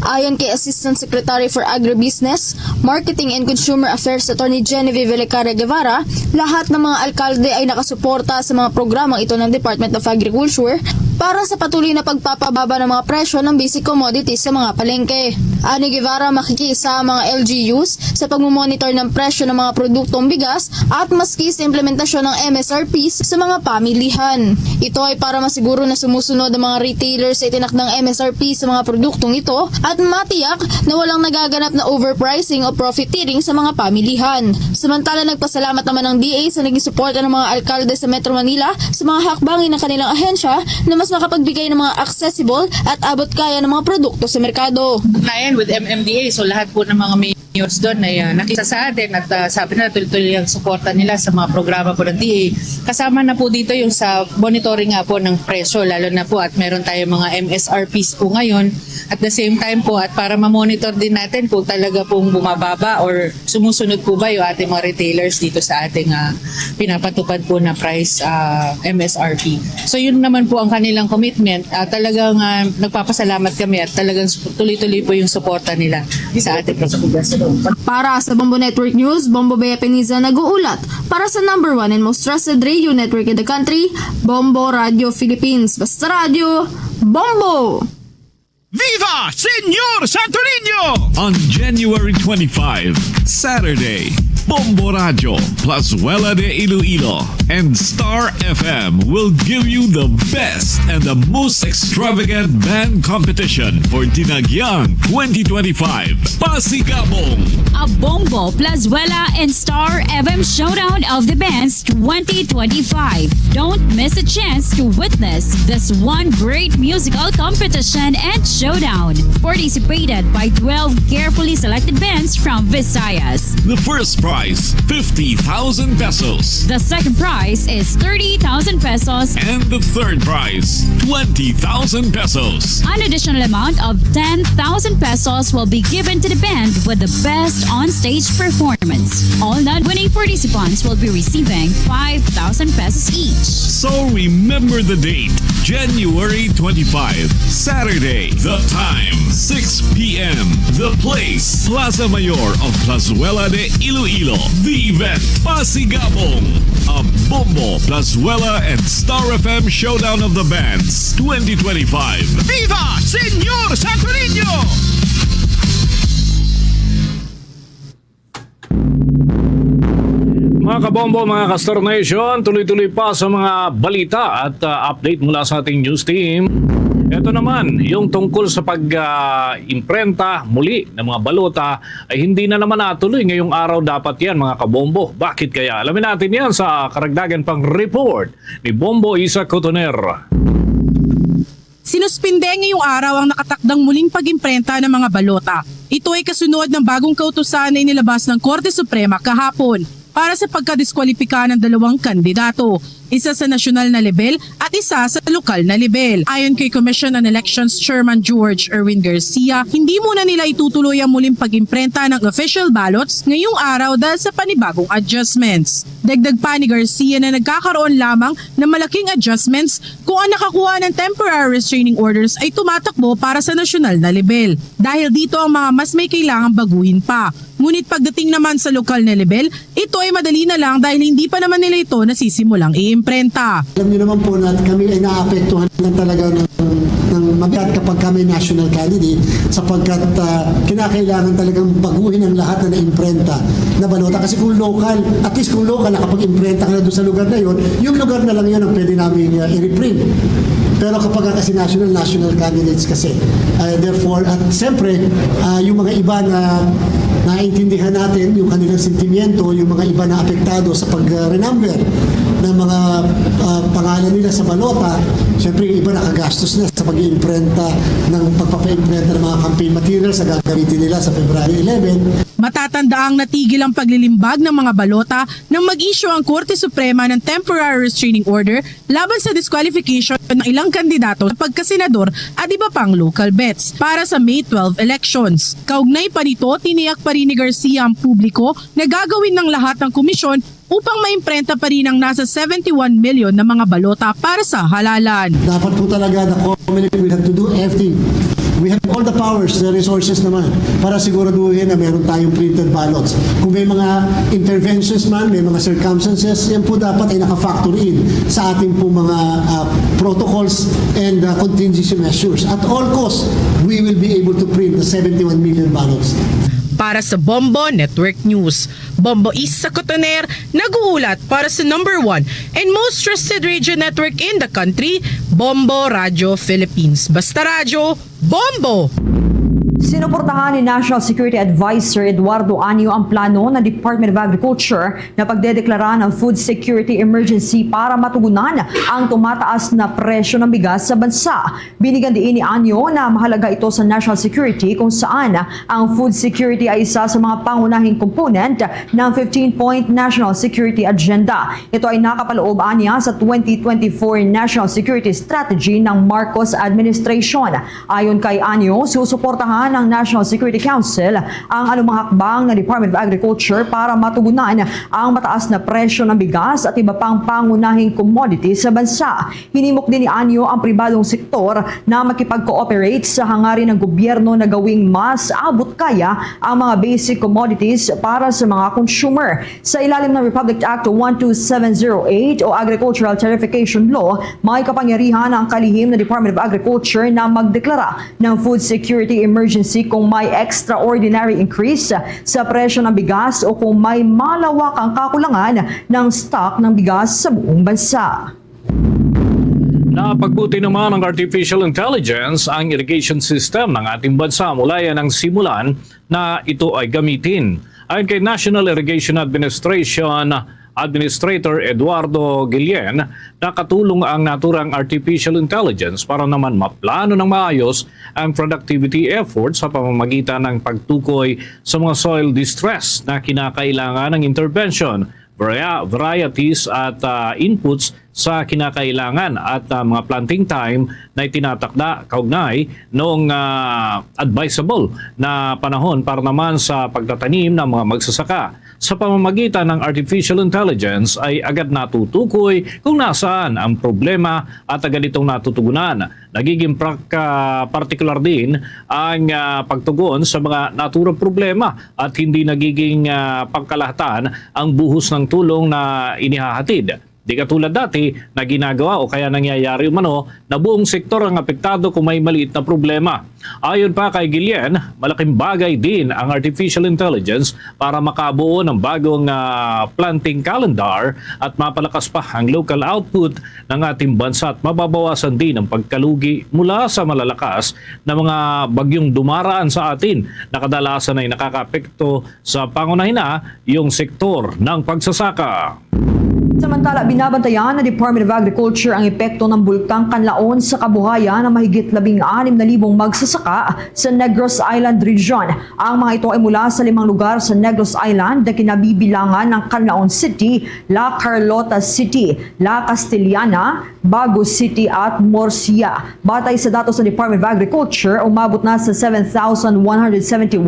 Speaker 13: Ayon kay Assistant Secretary for Agribusiness, Marketing and Consumer Affairs Attorney Genevieve Velicara Guevara, lahat ng mga alkalde ay nakasuporta sa mga programang ito ng Department of Agriculture para sa patuloy na pagpapababa ng mga presyo ng basic commodities sa mga palengke. Ani Guevara, makikiisa ang mga LGUs sa pagmumonitor ng presyo ng mga produktong bigas at maski sa implementasyon ng MSRPs sa mga pamilihan. Ito ay para masiguro na sumusunod ang mga retailers sa itinakdang MSRP sa mga produktong ito at matiyak na walang nagaganap na overpricing o profiteering sa mga pamilihan. Samantala, nagpasalamat naman ng DA sa naging suporta ng mga alkalde sa Metro Manila sa mga hakbangin ng kanilang ahensya na mas makapagbigay ng mga accessible at abot kaya ng mga produkto sa merkado.
Speaker 14: With MMDA, so lahat po ng mga mayors doon ay nakita sa atin at sabi na tuloy-tuloy ang suporta nila sa mga programa po ng DA. Kasama na po dito yung sa monitoring nga po ng presyo, lalo na po at meron tayong mga MSRPs po ngayon at the same time po at para ma-monitor din natin kung talaga pong bumababa or sumusunod po ba yung ating mga retailers dito sa ating pinapatupad po na price MSRP. So yun naman po ang kanilang commitment. Talagang nagpapasalamat kami at talagang tuloy-tuloy po yung suporta nila sa ating programa.
Speaker 13: Para sa Bombo Network News, Bombo Bea Peniza nag-uulat. Para sa number 1 and most trusted radio network in the country, Bombo Radio Philippines. Basta Radio, Bombo!
Speaker 1: Viva Señor Santo Niño! On January 25, Saturday, Bombo Radio, Plazuela de Iloilo, and Star FM will give you the best and the most extravagant band competition for Dinagyang 2025. Pasigabong!
Speaker 4: A Bombo, Plazuela, and Star FM Showdown of the Bands 2025. Don't miss a chance to witness this one great musical competition and showdown. Participated by 12 carefully selected bands from Visayas.
Speaker 1: The first prize, 50,000 pesos.
Speaker 4: The second prize is 30,000 pesos.
Speaker 1: And the third prize, 20,000 pesos.
Speaker 4: An additional amount of 10,000 pesos will be given to the band with the best on-stage performance. All non-winning participants will be receiving 5,000 pesos each.
Speaker 1: So remember the date, January 25, Saturday. The time, 6 p.m. The place, Plaza Mayor of Plazuela de Iloilo. The event, Pasigabong. A Bombo, Plazuela, and Star FM Showdown of the Bands 2025. Viva Señor Santo Niño!
Speaker 2: Mga kabombo, mga Castor Nation, tuloy-tuloy pa sa mga balita at update mula sa ating news team. Ito naman, yung tungkol sa pag-imprenta muli ng mga balota ay hindi na naman natuloy ngayong araw dapat yan mga kabombo. Bakit kaya? Alamin natin yan sa karagdagan pang report ni Bombo Isa Cotoner.
Speaker 15: Sinuspinde ngayong araw ang nakatakdang muling pag-imprenta ng mga balota. Ito ay kasunod ng bagong kautusan na inilabas ng Korte Suprema kahapon para sa pagkadiskwalipika ng dalawang kandidato, isa sa nasyonal na level at isa sa lokal na level. Ayon kay Commission on Elections Chairman George Erwin Garcia, hindi muna nila itutuloy ang muling pag-imprenta ng official ballots ngayong araw dahil sa panibagong adjustments. Dagdag pa ni Garcia na nagkakaroon lamang ng malaking adjustments kung ang nakakuha ng temporary restraining orders ay tumatakbo para sa nasyonal na level. Dahil dito ang mga mas may kailangang baguhin pa. Ngunit pagdating naman sa lokal na level, ito ay madali na lang dahil hindi pa naman nila ito nasisimulang iimprenta.
Speaker 16: Alam niyo naman po na kami ay naapektuhan lang talaga ng mabigat kapag kami national candidate sapagkat kinakailangan talagang baguhin ang lahat na imprenta na balota. Kasi kung local, at least kung local nakapag-imprenta ka na doon sa lugar na yun, yung lugar na lang yun ang pwede namin i-reprint. Pero kapag kasi national candidates kasi, therefore, at siyempre, yung mga iba na naiintindihan natin yung kanilang sentimiento, yung mga iba na apektado sa pag-renumber ng mga pangalan nila sa balota, siyempre yung iba nakagastos na sa pag-iimprenta ng pagpapa-imprenta ng mga campaign materials na gagamitin nila sa February 11.
Speaker 15: Matatandaang natigil ang paglilimbag ng mga balota nang mag-issue ang Korte Suprema ng temporary restraining order laban sa disqualification ng ilang kandidato sa pagkasenador at iba pang local bets para sa May 12 elections. Kaugnay pa nito, tiniyak pa rin ni Garcia ang publiko na gagawin ng lahat ng komisyon upang maimprenta pa rin ang nasa 71 million na mga balota para sa halalan.
Speaker 16: Dapat po talaga the Comelec will have to do everything. We have all the powers, the resources naman para siguraduhin na meron tayong printed ballots. Kung may mga interventions man, may mga circumstances, yan po dapat ay naka-factor in sa ating po mga protocols and contingency measures. At all costs, we will be able to print the 71 million ballots.
Speaker 15: Para sa Bombo Network News, Bombo Isa Cotoner, nag-uulat para sa number 1 and most trusted radio network in the country, Bombo Radio Philippines. Basta Radyo, Bombo!
Speaker 3: Sinuportahan ni National Security Advisor Eduardo Anyo ang plano ng Department of Agriculture na pagdedeklara ng food security emergency para matugunan ang tumataas na presyo ng bigas sa bansa. Binigyan din ni Anyo na mahalaga ito sa national security kung saan ang food security ay isa sa mga pangunahing component ng 15-point National Security Agenda. Ito ay nakapaloob aniya sa 2024 National Security Strategy ng Marcos Administration. Ayon kay Anyo, susuportahan ng National Security Council ang anumang hakbang ng Department of Agriculture para matugunan ang mataas na presyo ng bigas at iba pang pangunahing commodities sa bansa. Hinimok din ni Anyo ang pribadong sektor na makipag-cooperate sa hangarin ng gobyerno na gawing mas abot kaya ang mga basic commodities para sa mga consumer. Sa ilalim ng Republic Act 12708 o Agricultural Tarification Law, may kapangyarihan ang kalihim ng Department of Agriculture na magdeklara ng food security emergency kung may extraordinary increase sa presyo ng bigas o kung may malawak ang kakulangan ng stock ng bigas sa buong bansa.
Speaker 2: Napagbuti naman ng artificial intelligence ang irrigation system ng ating bansa mula yan ang simulan na ito ay gamitin. Ayon kay National Irrigation Administrator Eduardo Guillen, nakatulong ang naturang artificial intelligence para naman maplano ng maayos ang productivity efforts sa pamamagitan ng pagtukoy sa mga soil distress na kinakailangan ng intervention, varieties at inputs sa kinakailangan at mga planting time na itinatakda kaugnay noong advisable na panahon para naman sa pagtatanim ng mga magsasaka. Sa pamamagitan ng artificial intelligence ay agad natutukoy kung nasaan ang problema at agad itong natutugunan. Nagiging particular din ang pagtugon sa mga naturang problema at hindi nagiging pangkalahatan ang buhos ng tulong na inihahatid. Di katulad dati na ginagawa o kaya nangyayari umano na buong sektor ang apektado kung may maliit na problema. Ayon pa kay Guillen, malaking bagay din ang artificial intelligence para makabuo ng bagong planting calendar at mapalakas pa ang local output ng ating bansa at mababawasan din ang pagkalugi mula sa malalakas na mga bagyong dumaraan sa atin na kadalasan ay nakakaapekto sa pangunahina yung sektor ng pagsasaka.
Speaker 3: Samantala, binabantayan ng Department of Agriculture ang epekto ng Bulkang Kanlaon sa kabuhayan ng mahigit 16,000 magsasaka sa Negros Island Region. Ang mga ito ay mula sa 5 lugar sa Negros Island na kinabibilangan ng Canlaon City, La Carlota City, La Castellana, Bago City at Murcia. Batay sa datos sa Department of Agriculture, umabot na sa 7,171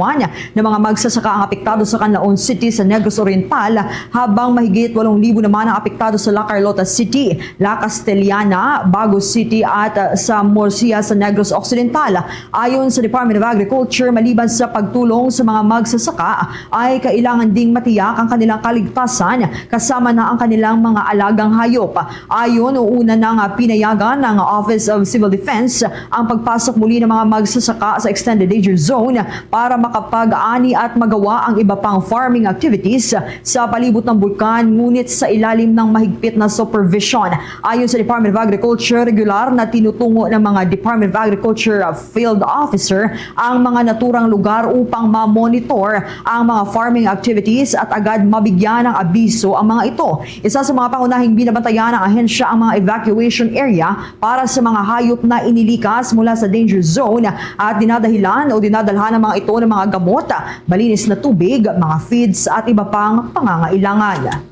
Speaker 3: na mga magsasaka ang apektado sa Canlaon City sa Negros Oriental, habang mahigit 8,000 naman ang apektado sa La Carlota City, La Castellana, Bago City at sa Murcia sa Negros Occidental. Ayon sa Department of Agriculture, maliban sa pagtulong sa mga magsasaka, ay kailangan ding matiyak ang kanilang kaligtasan kasama na ang kanilang mga alagang hayop. Ayon, una nang pinayagan ng Office of Civil Defense ang pagpasok muli ng mga magsasaka sa Extended Danger Zone para makapag-ani at magawa ang iba pang farming activities sa palibot ng bulkan, ngunit sa ilalim ng mahigpit na supervision. Ayon sa Department of Agriculture, regular na tinutungo ng mga Department of Agriculture Field Officer ang mga naturang lugar upang ma-monitor ang mga farming activities at agad mabigyan ng abiso ang mga ito. Isa sa mga pangunahing binabantayan ng ahensya ang mga evacuation area para sa mga hayop na inilikas mula sa danger zone at dinadalhan ng mga ito ng mga gamot, malinis na tubig, mga feeds at iba pang pangangailangan.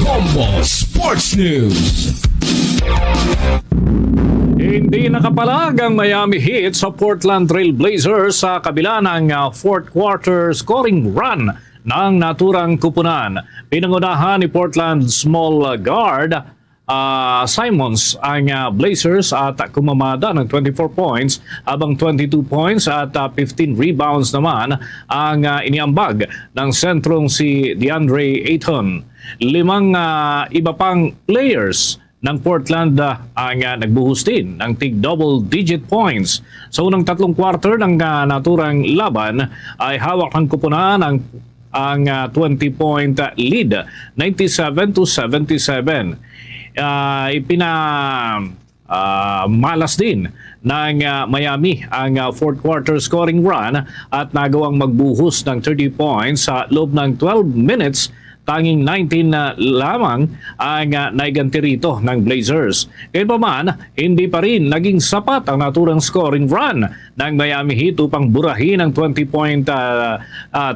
Speaker 8: Bombo Sports News.
Speaker 2: Hindi nakapalag ang Miami Heat sa Portland Trail Blazers sa kabila ng fourth quarter scoring run ng naturang kupunan. Pinangunahan ni Portland small guard Simons ang Blazers at kumamada ng 24 points habang 22 points at 15 rebounds naman ang iniambag ng sentrong si DeAndre Ayton. 5 iba pang players ng Portland ang nagbuhos din ng tig-double-digit points. Sa unang 3 quarter ng naturang laban ay hawak ng kupunan ang 20-point lead, 97-77. Malas din ng Miami ang fourth quarter scoring run at nagawang magbuhos ng 30 points sa loob ng 12 minutes. Tanging 19 lamang ang naiganti rito ng Blazers. Kaya hindi pa rin naging sapat ang naturang scoring run ng Miami Heat upang burahin ang 20-point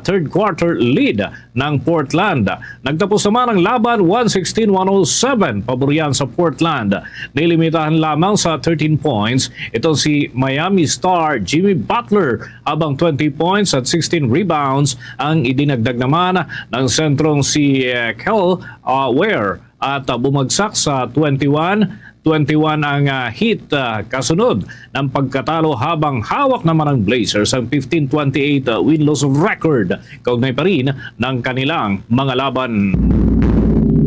Speaker 2: third quarter lead ng Portland. Nagtapos naman ang laban 116-107, pabor yan sa Portland. Nilimitahan lamang sa 13 points ito si Miami star Jimmy Butler, habang 20 points at 16 rebounds ang idinagdag naman ng sentrong si Kel Ware at bumagsak sa 21 ang Heat kasunod ng pagkatalo, habang hawak naman ng Blazers ang 15-28 win-loss record kaugnay pa rin ng kanilang mga laban.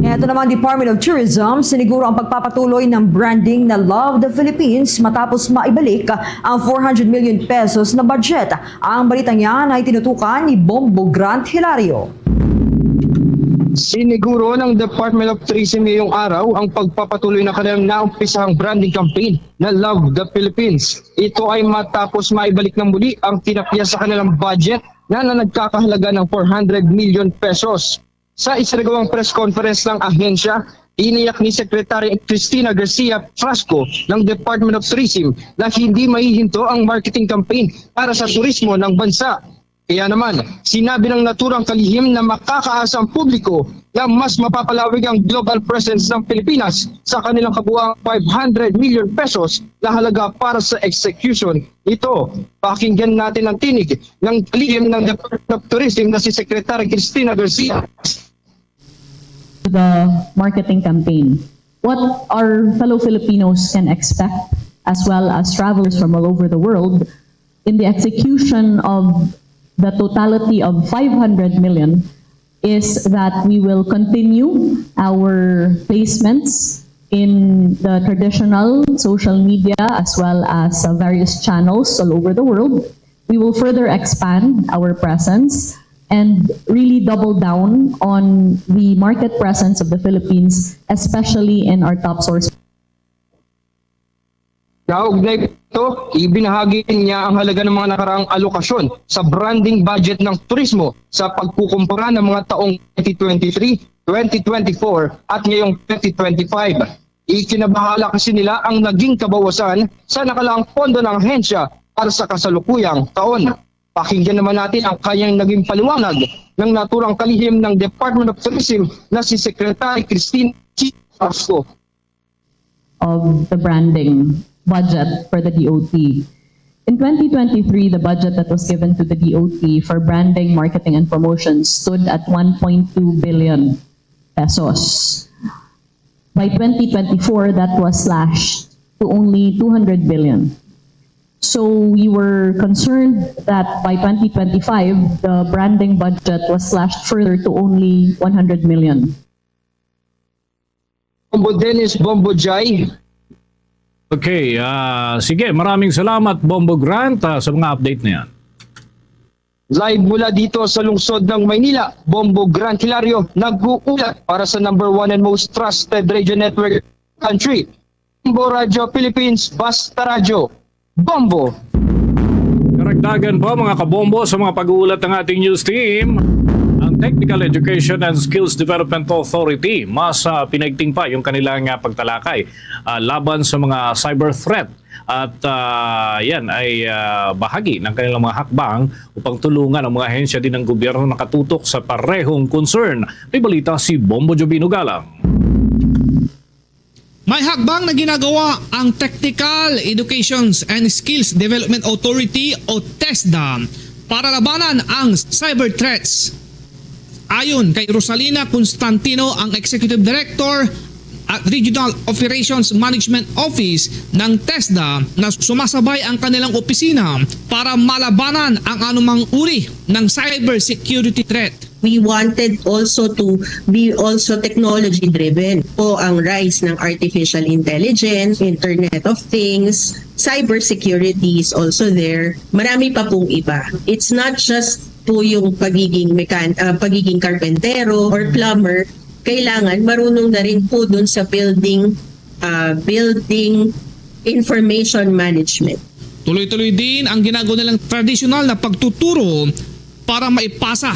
Speaker 3: Ito naman, Department of Tourism, siniguro ang pagpapatuloy ng branding na Love the Philippines matapos maibalik ang 400 million pesos na budget. Ang balitang yan ay tinutukan ni Bombo Grant Hilario.
Speaker 17: Siniguro ng Department of Tourism ngayong araw ang pagpapatuloy na kanilang naumpisahang branding campaign na Love the Philippines. Ito ay matapos maibalik ng muli ang tinapya sa kanilang budget na nagkakahalaga ng 400 million pesos. Sa isinagawang press conference ng ahensya, iniyak ni Secretary Cristina Garcia Frasco ng Department of Tourism na hindi mahihinto ang marketing campaign para sa turismo ng bansa. Kaya naman, sinabi ng naturang kalihim na makakaasa ang publiko na mas mapapalawig ang global presence ng Pilipinas sa kanilang kabuuang 500 million pesos na halaga para sa execution. Ito, pakinggan natin ang tinig ng kalihim ng Department of Tourism na si Secretary Cristina Garcia.
Speaker 18: The marketing campaign, what our fellow Filipinos can expect, as well as travelers from all over the world, in the execution of the totality of 500 million is that we will continue our placements in the traditional social media as well as various channels all over the world. We will further expand our presence and really double down on the market presence of the Philippines, especially in our top source.
Speaker 17: Kaugnay ito, ibinahagi niya ang halaga ng mga nakaraang alokasyon sa branding budget ng turismo sa pagkukumpara ng mga taong 2023, 2024 at ngayong 2025. Ikinabahala kasi nila ang naging kabawasan sa nakalaang pondo ng ahensya para sa kasalukuyang taon. Pakinggan naman natin ang kanyang naging paliwanag ng naturang kalihim ng Department of Tourism na si Secretary Christine Castro.
Speaker 18: Of the branding budget for the DOT. In 2023, the budget that was given to the DOT for branding, marketing, and promotion stood at 1.2 billion pesos. By 2024, that was slashed to only 200 billion. So we were concerned that by 2025, the branding budget was slashed further to only 100 million.
Speaker 17: Bombo Dennis, Bombo Jai.
Speaker 2: Okay, sige, maraming salamat Bombo Grant sa mga update na yan.
Speaker 17: Live mula dito sa lungsod ng Maynila, Bombo Grant Hilario nag-uulat para sa #1 and most trusted radio network country. Bombo Radio Philippines, Basta Radio. Bombo!
Speaker 2: Karagdagan po mga kabombo sa mga pag-uulat ng ating news team. Ang Technical Education and Skills Development Authority, mas pinaigting pa yung kanilang pagtalakay laban sa mga cyber threat. At yan ay bahagi ng kanilang mga hakbang upang tulungan ang mga ahensya din ng gobyerno nakatutok sa parehong concern. May balita si Bombo Jobino Galang.
Speaker 19: May hakbang na ginagawa ang Technical Education and Skills Development Authority o TESDA para labanan ang cyber threats. Ayon kay Rosalina Constantino, ang Executive Director at Regional Operations Management Office ng TESDA, na sumasabay ang kanilang opisina para malabanan ang anumang uri ng cyber security threat.
Speaker 20: We wanted also to be also technology driven po ang rise ng artificial intelligence, Internet of Things, cyber security is also there. Marami pa pong iba. It's not just po yung pagiging karpentero or plumber. Kailangan marunong na rin po dun sa building information management.
Speaker 19: Tuloy-tuloy din ang ginagawa nilang tradisyonal na pagtuturo para maipasa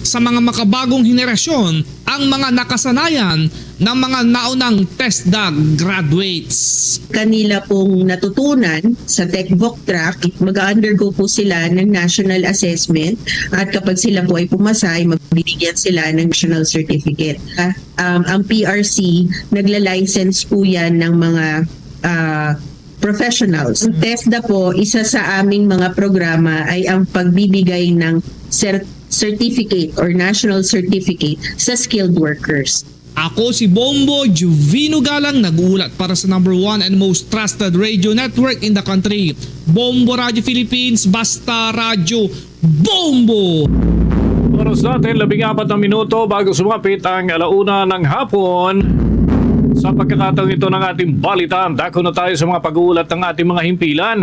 Speaker 19: sa mga makabagong henerasyon ang mga nakasanayan ng mga naunang TESDA graduates.
Speaker 20: Kanila pong natutunan sa TechVoc track, mag-undergo po sila ng national assessment at kapag sila po ay pumasa ay magbibigyan sila ng national certificate. Ang PRC, nagla-license po yan ng mga professionals. Ang TESDA po, isa sa aming mga programa ay ang pagbibigay ng certificate or national certificate sa skilled workers.
Speaker 19: Ako si Bombo Jovino Galang, nag-uulat para sa #1 and most trusted radio network in the country, Bombo Radio Philippines, Basta Radio. Bombo!
Speaker 2: Oras natin, 14 na minuto bago sumapit ang 1:00 ng hapon. Sa pagkakataong ito ng ating balitaan, dako na tayo sa mga pag-uulat ng ating mga himpilan.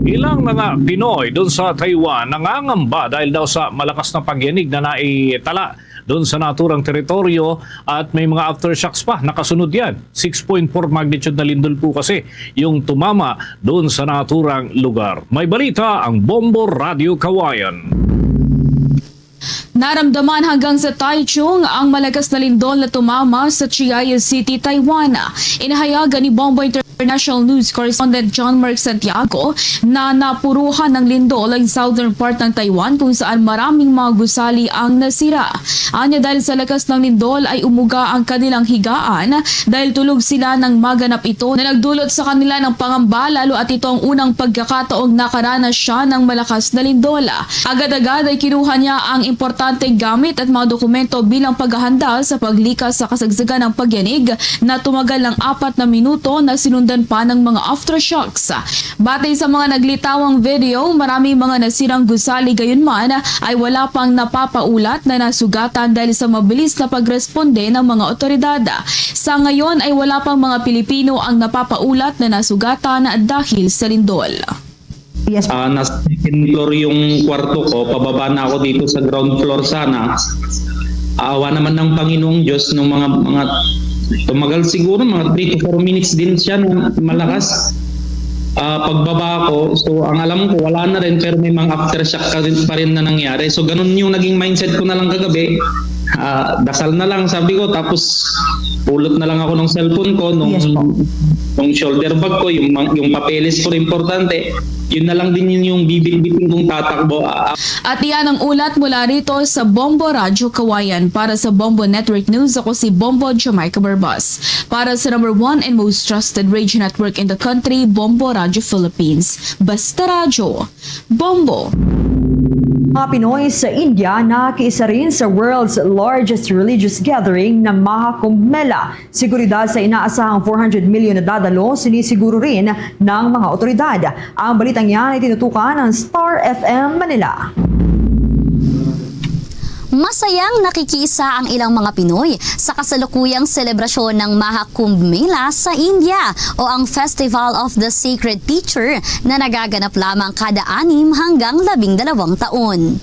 Speaker 2: Ilang mga Pinoy doon sa Taiwan nangangamba dahil daw sa malakas na pagyanig na naitala doon sa naturang teritoryo at may mga aftershocks pa nakasunod yan. 6.4 magnitude na lindol po kasi yung tumama doon sa naturang lugar. May balita ang Bombo Radio Kawayan.
Speaker 21: Naramdaman hanggang sa Taichung ang malakas na lindol na tumama sa Chiayi City, Taiwan. Inahayagan ni Bombo International News Correspondent John Mark Santiago na napuruhan ng lindol ang southern part ng Taiwan kung saan maraming mga gusali ang nasira. Anya dahil sa lakas ng lindol ay umuga ang kanilang higaan dahil tulog sila ng maganap ito na nagdulot sa kanila ng pangamba, lalo at ito ang unang pagkakataong nakaranas siya ng malakas na lindol. Agad-agad ay kinuha niya ang importanteng gamit at mga dokumento bilang paghahanda sa paglikas sa kasagsagan ng pagyanig na tumagal ng 4 na minuto na sinundo sundan pa ng mga aftershocks. Batay sa mga naglitawang video, maraming mga nasirang gusali gayunman ay wala pang napapaulat na nasugatan dahil sa mabilis na pagresponde ng mga otoridad. Sa ngayon ay wala pang mga Pilipino ang napapaulat na nasugatan dahil sa lindol.
Speaker 5: Nasa second floor yung kwarto ko, pababa na ako dito sa ground floor sana. Awa naman ng Panginoong Diyos nung mga tumagal siguro mga 3 to 4 minutes din siya nung malakas. Pagbaba ko, so ang alam ko wala na rin pero may mga aftershock pa rin na nangyari. So ganun yung naging mindset ko na lang kagabi. Dasal na lang sabi ko, tapos pulot na lang ako ng cellphone ko nung shoulder bag ko, yung papeles ko importante. Yun na lang din yung bibit-biting kong tatakbo.
Speaker 21: At iyan ang ulat mula rito sa Bombo Radyo Kawayan. Para sa Bombo Network News, ako si Bombo Jamaica Barbas. Para sa number 1 and most trusted radio network in the country, Bombo Radyo Philippines. Basta Radyo, Bombo.
Speaker 3: Mga Pinoy sa India nakiisa rin sa world's largest religious gathering na Maha Kumbh Mela. Seguridad sa inaasahang 400 million na dadalo, sinisiguro rin ng mga otoridad. Ang balitang yan ay tinutukan ng Star FM Manila.
Speaker 22: Masayang nakikisa ang ilang mga Pinoy sa kasalukuyang selebrasyon ng Maha Kumbh Mela sa India o ang Festival of the Sacred Teacher na nagaganap lamang kada 6 hanggang 12 taon.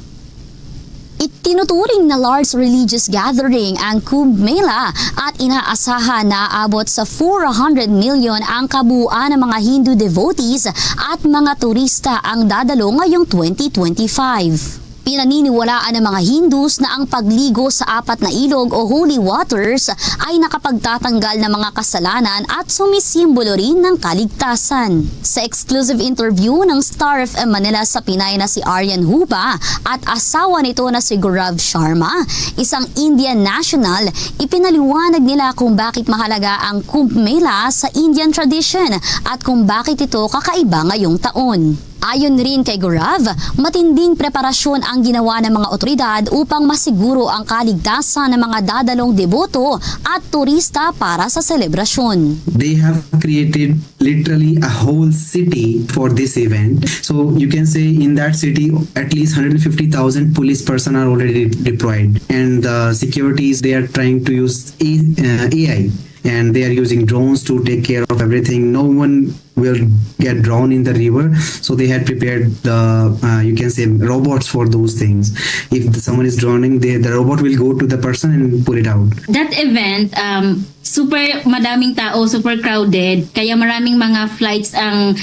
Speaker 22: Itinuturing na large religious gathering ang Kumbh Mela at inaasahan na aabot sa 400 million ang kabuuan ng mga Hindu devotees at mga turista ang dadalo ngayong 2025. Pinaniniwalaan ng mga Hindus na ang pagligo sa 4 na ilog o holy waters ay nakapagtatanggal ng mga kasalanan at sumisimbolo rin ng kaligtasan. Sa exclusive interview ng Star FM Manila sa Pinay na si Aryan Huba at asawa nito na si Gaurav Sharma, isang Indian national, ipinaliwanag nila kung bakit mahalaga ang Kumbh Mela sa Indian tradition at kung bakit ito kakaiba ngayong taon. Ayon rin kay Gaurav, matinding preparasyon ang ginawa ng mga otoridad upang masiguro ang kaligtasan ng mga dadalong deboto at turista para sa selebrasyon.
Speaker 23: They have created literally a whole city for this event. So you can say in that city at least 150,000 police personnel are already deployed, and the securities they are trying to use AI. And they are using drones to take care of everything. No one will get drowned in the river, so they had prepared the you can say robots for those things. If someone is drowning, the robot will go to the person and pull it out.
Speaker 24: That event, super madaming tao, super crowded, kaya maraming mga flights ang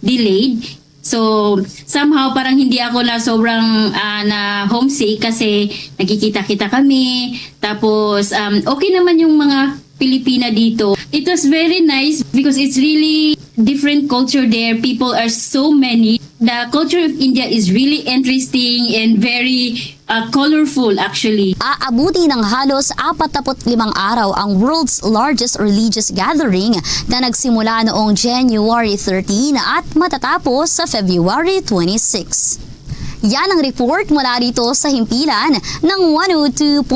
Speaker 24: delayed. So, somehow parang hindi ako na sobrang na homesick kasi nagkikita-kita kami. Tapos, okay naman yung mga Pilipina dito. It was very nice because it's really different culture there. People are so many. The culture of India is really interesting and very colorful actually.
Speaker 22: Aabuti ng halos 45 araw ang world's largest religious gathering na nagsimula noong January 13 at matatapos sa February 26. Yan ang report mula dito sa himpilan ng 102.7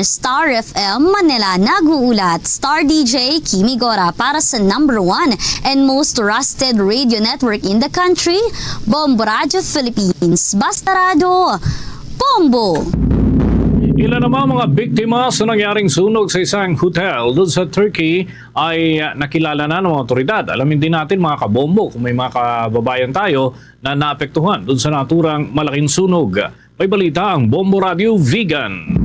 Speaker 22: Star FM Manila. Nag-uulat Star DJ Kimi Gora para sa number 1 and most trusted radio network in the country, Bombo Radio Philippines. Basta Radio, Bombo!
Speaker 2: Ilan naman mga biktima sa nangyaring sunog sa isang hotel doon sa Turkey ay nakilala na ng mga otoridad. Alamin din natin mga kabombo kung may mga kababayan tayo na naapektuhan doon sa naturang malaking sunog. May balita ang Bombo Radio Vegan.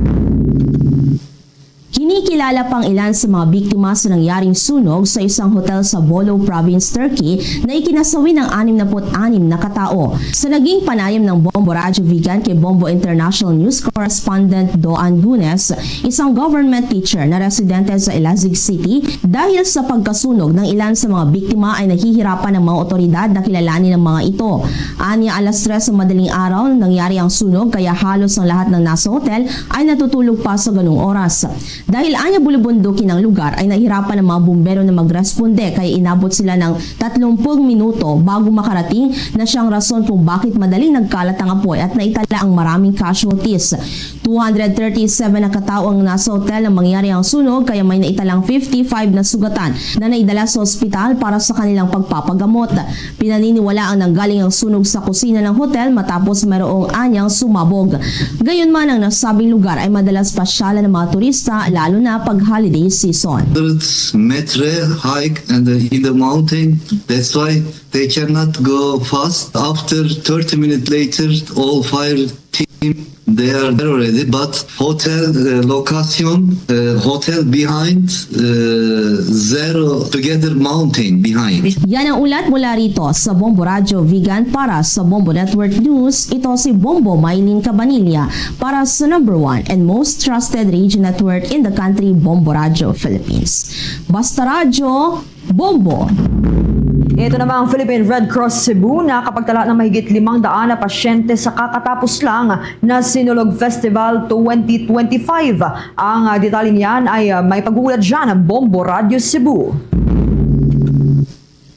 Speaker 25: Kinikilala pang ilan sa mga biktima sa nangyaring sunog sa isang hotel sa Bolu Province, Turkey na ikinasawi ng 66 na katao. Sa naging panayam ng Bombo Radio Vegan kay Bombo International News Correspondent Doan Gunes, isang government teacher na residente sa Elazig City, dahil sa pagkasunog ng ilan sa mga biktima ay naghihirapan ng mga otoridad na kilalanin ng mga ito. Anya alas 3 sa madaling araw nang nangyari ang sunog kaya halos ang lahat ng nasa hotel ay natutulog pa sa ganung oras. Dahil anya bulubundukin ang lugar ay nahirapan ng mga bumbero na magresponde kaya inabot sila ng 30 minuto bago makarating na siyang rason kung bakit madaling nagkalat ang apoy at naitala ang maraming casualties. 237 na katao ang nasa hotel nang mangyari ang sunog kaya may naitalang 55 na sugatan na naidala sa ospital para sa kanilang pagpapagamot. Pinaniniwalaang nanggaling ang sunog sa kusina ng hotel matapos mayroong anyang sumabog. Gayunman ang nasabing lugar ay madalas pasyalan ng mga turista lalo na pag holiday season.
Speaker 6: Metre hike and in the mountain, that's why they cannot go fast. After 30 minutes later, all fire team they are there already, but hotel location, hotel behind, zero together mountain behind.
Speaker 25: Yan ang ulat mula rito sa Bombo Radio Vegan para sa Bombo Network News. Ito si Bombo Maylin Cabanilla para sa #1 and most trusted radio network in the country, Bombo Radio Philippines. Basta Radio, Bombo!
Speaker 3: Ito naman ang Philippine Red Cross Cebu na kapagtala ng mahigit 500 na pasyente sa kakatapos lang na Sinulog Festival 2025. Ang detalye niyan ay may pag-uulat dyan ng Bombo Radio Cebu.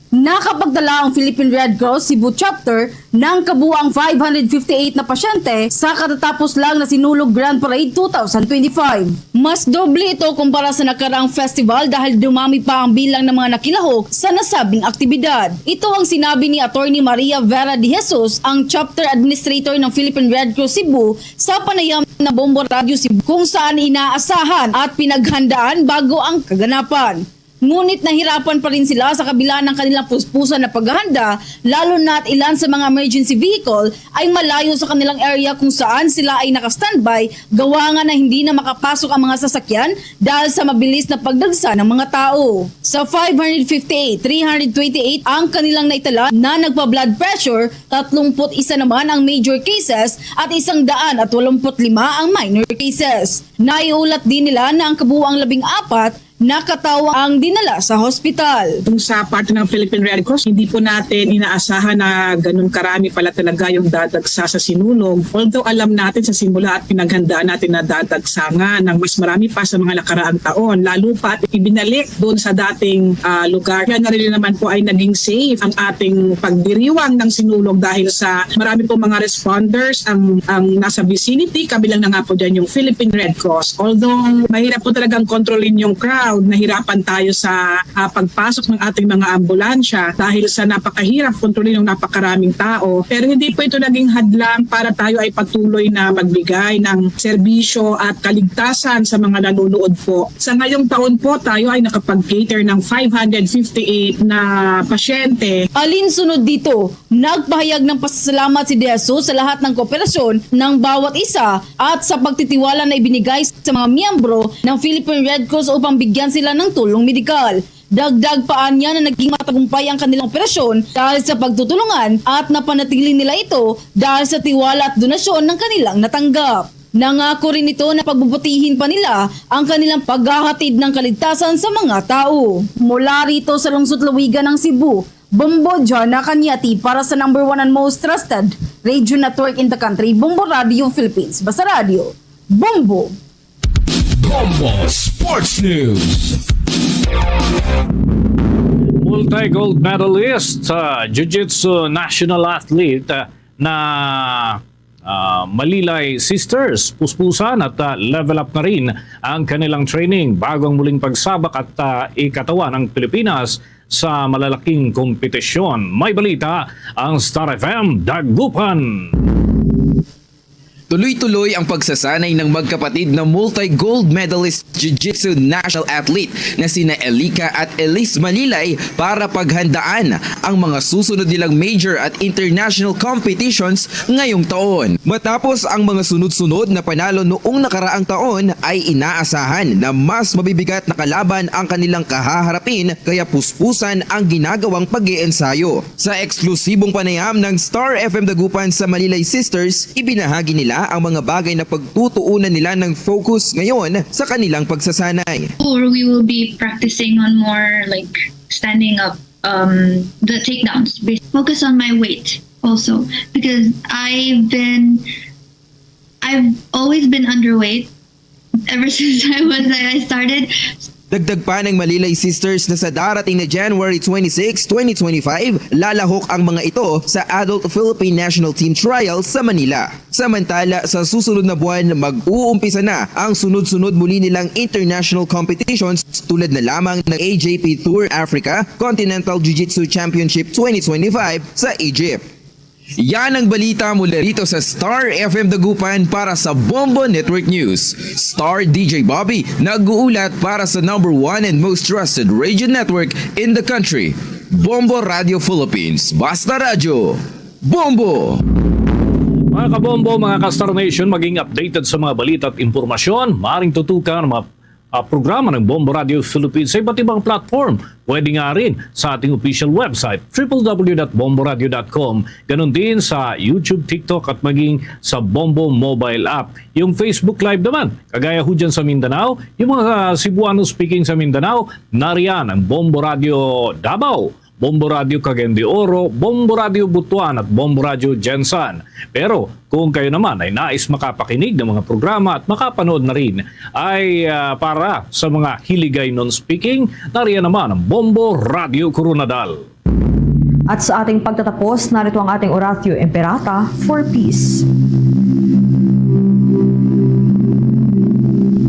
Speaker 7: Nakapagdala ang Philippine Red Cross Cebu Chapter ng kabuang 558 na pasyente sa katatapos lang na Sinulog Grand Parade 2025. Mas doble ito kumpara sa nakaraang festival dahil dumami pa ang bilang ng mga nakilahok sa nasabing aktibidad. Ito ang sinabi ni Attorney Maria Vera de Jesus, ang Chapter Administrator ng Philippine Red Cross Cebu sa panayam na Bombo Radio Cebu kung saan inaasahan at pinaghandaan bago ang kaganapan. Ngunit nahirapan pa rin sila sa kabila ng kanilang puspusan na paghahanda, lalo na at ilan sa mga emergency vehicle ay malayo sa kanilang area kung saan sila ay nakastandby, gawa nga na hindi na makapasok ang mga sasakyan dahil sa mabilis na pagdagsa ng mga tao. Sa 558, 328 ang kanilang naitala na nagpa-blood pressure, 31 naman ang major cases at 185 ang minor cases. Naiulat din nila na ang kabuuang 14 nakatawa ang dinala sa hospital.
Speaker 9: Kung sa parte ng Philippine Red Cross, hindi po natin inaasahan na ganun karami pala talaga yung dadagsa sa Sinulog. Although alam natin sa simula at pinaghandaan natin na dadagsa nga ng mas marami pa sa mga nakaraang taon, lalo pa at ibinalik doon sa dating lugar. Kaya na rin naman po ay naging safe ang ating pagdiriwang ng Sinulog dahil sa marami po mga responders ang nasa vicinity, kabilang na nga po dyan yung Philippine Red Cross. Although mahirap po talagang kontrolin yung crowd, nahirapan tayo sa pagpasok ng ating mga ambulansya dahil sa napakahirap kontrolin ng napakaraming tao. Pero hindi po ito naging hadlang para tayo ay patuloy na magbigay ng serbisyo at kaligtasan sa mga nanonood po. Sa ngayong taon po tayo ay nakapag-cater ng 558 na pasyente.
Speaker 7: Alinsunod dito, nagpahayag ng pasasalamat si De Jesus sa lahat ng kooperasyon ng bawat isa at sa pagtitiwala na ibinigay sa mga miyembro ng Philippine Red Cross upang bigyan sila ng tulong medikal. Dagdag paan niya na naging matagumpay ang kanilang operasyon dahil sa pagtutulungan at napanatili nila ito dahil sa tiwala at donasyon ng kanilang natanggap. Nangako rin ito na pagbubutihin pa nila ang kanilang paghahatid ng kaligtasan sa mga tao. Mula rito sa lungsod Lawigan ng Cebu, Bombo Jana Kanyati para sa #1 and most trusted radio network in the country, Bombo Radio Philippines. Basta Radio, Bombo!
Speaker 8: Bombo Sports News.
Speaker 2: Multi-gold medalist, Jiu-Jitsu national athlete na Malilay Sisters, puspusan at level up na rin ang kanilang training bago ang muling pagsabak at ikatawan ng Pilipinas sa malalaking kompetisyon. May balita ang Star FM Dagupan.
Speaker 10: Tuloy-tuloy ang pagsasanay ng magkapatid na multi-gold medalist Jiu-Jitsu national athlete na sina Elika at Elise Malilay para paghandaan ang mga susunod nilang major at international competitions ngayong taon. Matapos ang mga sunod-sunod na panalo noong nakaraang taon ay inaasahan na mas mabibigat na kalaban ang kanilang kahaharapin kaya puspusan ang ginagawang pag-iensayo. Sa eksklusibong panayam ng Star FM Dagupan sa Malilay Sisters, ibinahagi nila ang mga bagay na pagtutuunan nila ng focus ngayon sa kanilang pagsasanay.
Speaker 11: Or we will be practicing on more like standing up, the takedowns. Focus on my weight also because I've always been underweight ever since I started
Speaker 10: Dagdag pa ng Malilay Sisters na sa darating na January 26, 2025, lalahok ang mga ito sa Adult Philippine National Team Trial sa Manila. Samantala, sa susunod na buwan, mag-uumpisa na ang sunod-sunod muli nilang international competitions tulad na lamang ng AJP Tour Africa Continental Jiu-Jitsu Championship 2025 sa Egypt. Yan ang balita mula rito sa Star FM Dagupan para sa Bombo Network News. Star DJ Bobby nag-uulat para sa #1 and most trusted radio network in the country. Bombo Radio Philippines. Basta Radio. Bombo!
Speaker 2: Mga kabombo, mga ka-Star Nation, maging updated sa mga balita at impormasyon. Maring tutukan ang mga programa ng Bombo Radio Philippines sa iba't ibang platform. Pwede nga rin sa ating official website www.bomboradio.com. Ganon din sa YouTube, TikTok at maging sa Bombo mobile app. Yung Facebook Live naman, kagaya ho dyan sa Mindanao, yung mga Cebuano speaking sa Mindanao, nariyan ang Bombo Radio Davao, Bombo Radio Cagayan de Oro, Bombo Radio Butuan at Bombo Radio Jensan. Pero kung kayo naman ay nais makapakinig ng mga programa at makapanood na rin ay para sa mga hiligay non-speaking, nariyan naman ang Bombo Radio Coronadal.
Speaker 3: At sa ating pagtatapos, narito ang ating Oratio Imperata for Peace.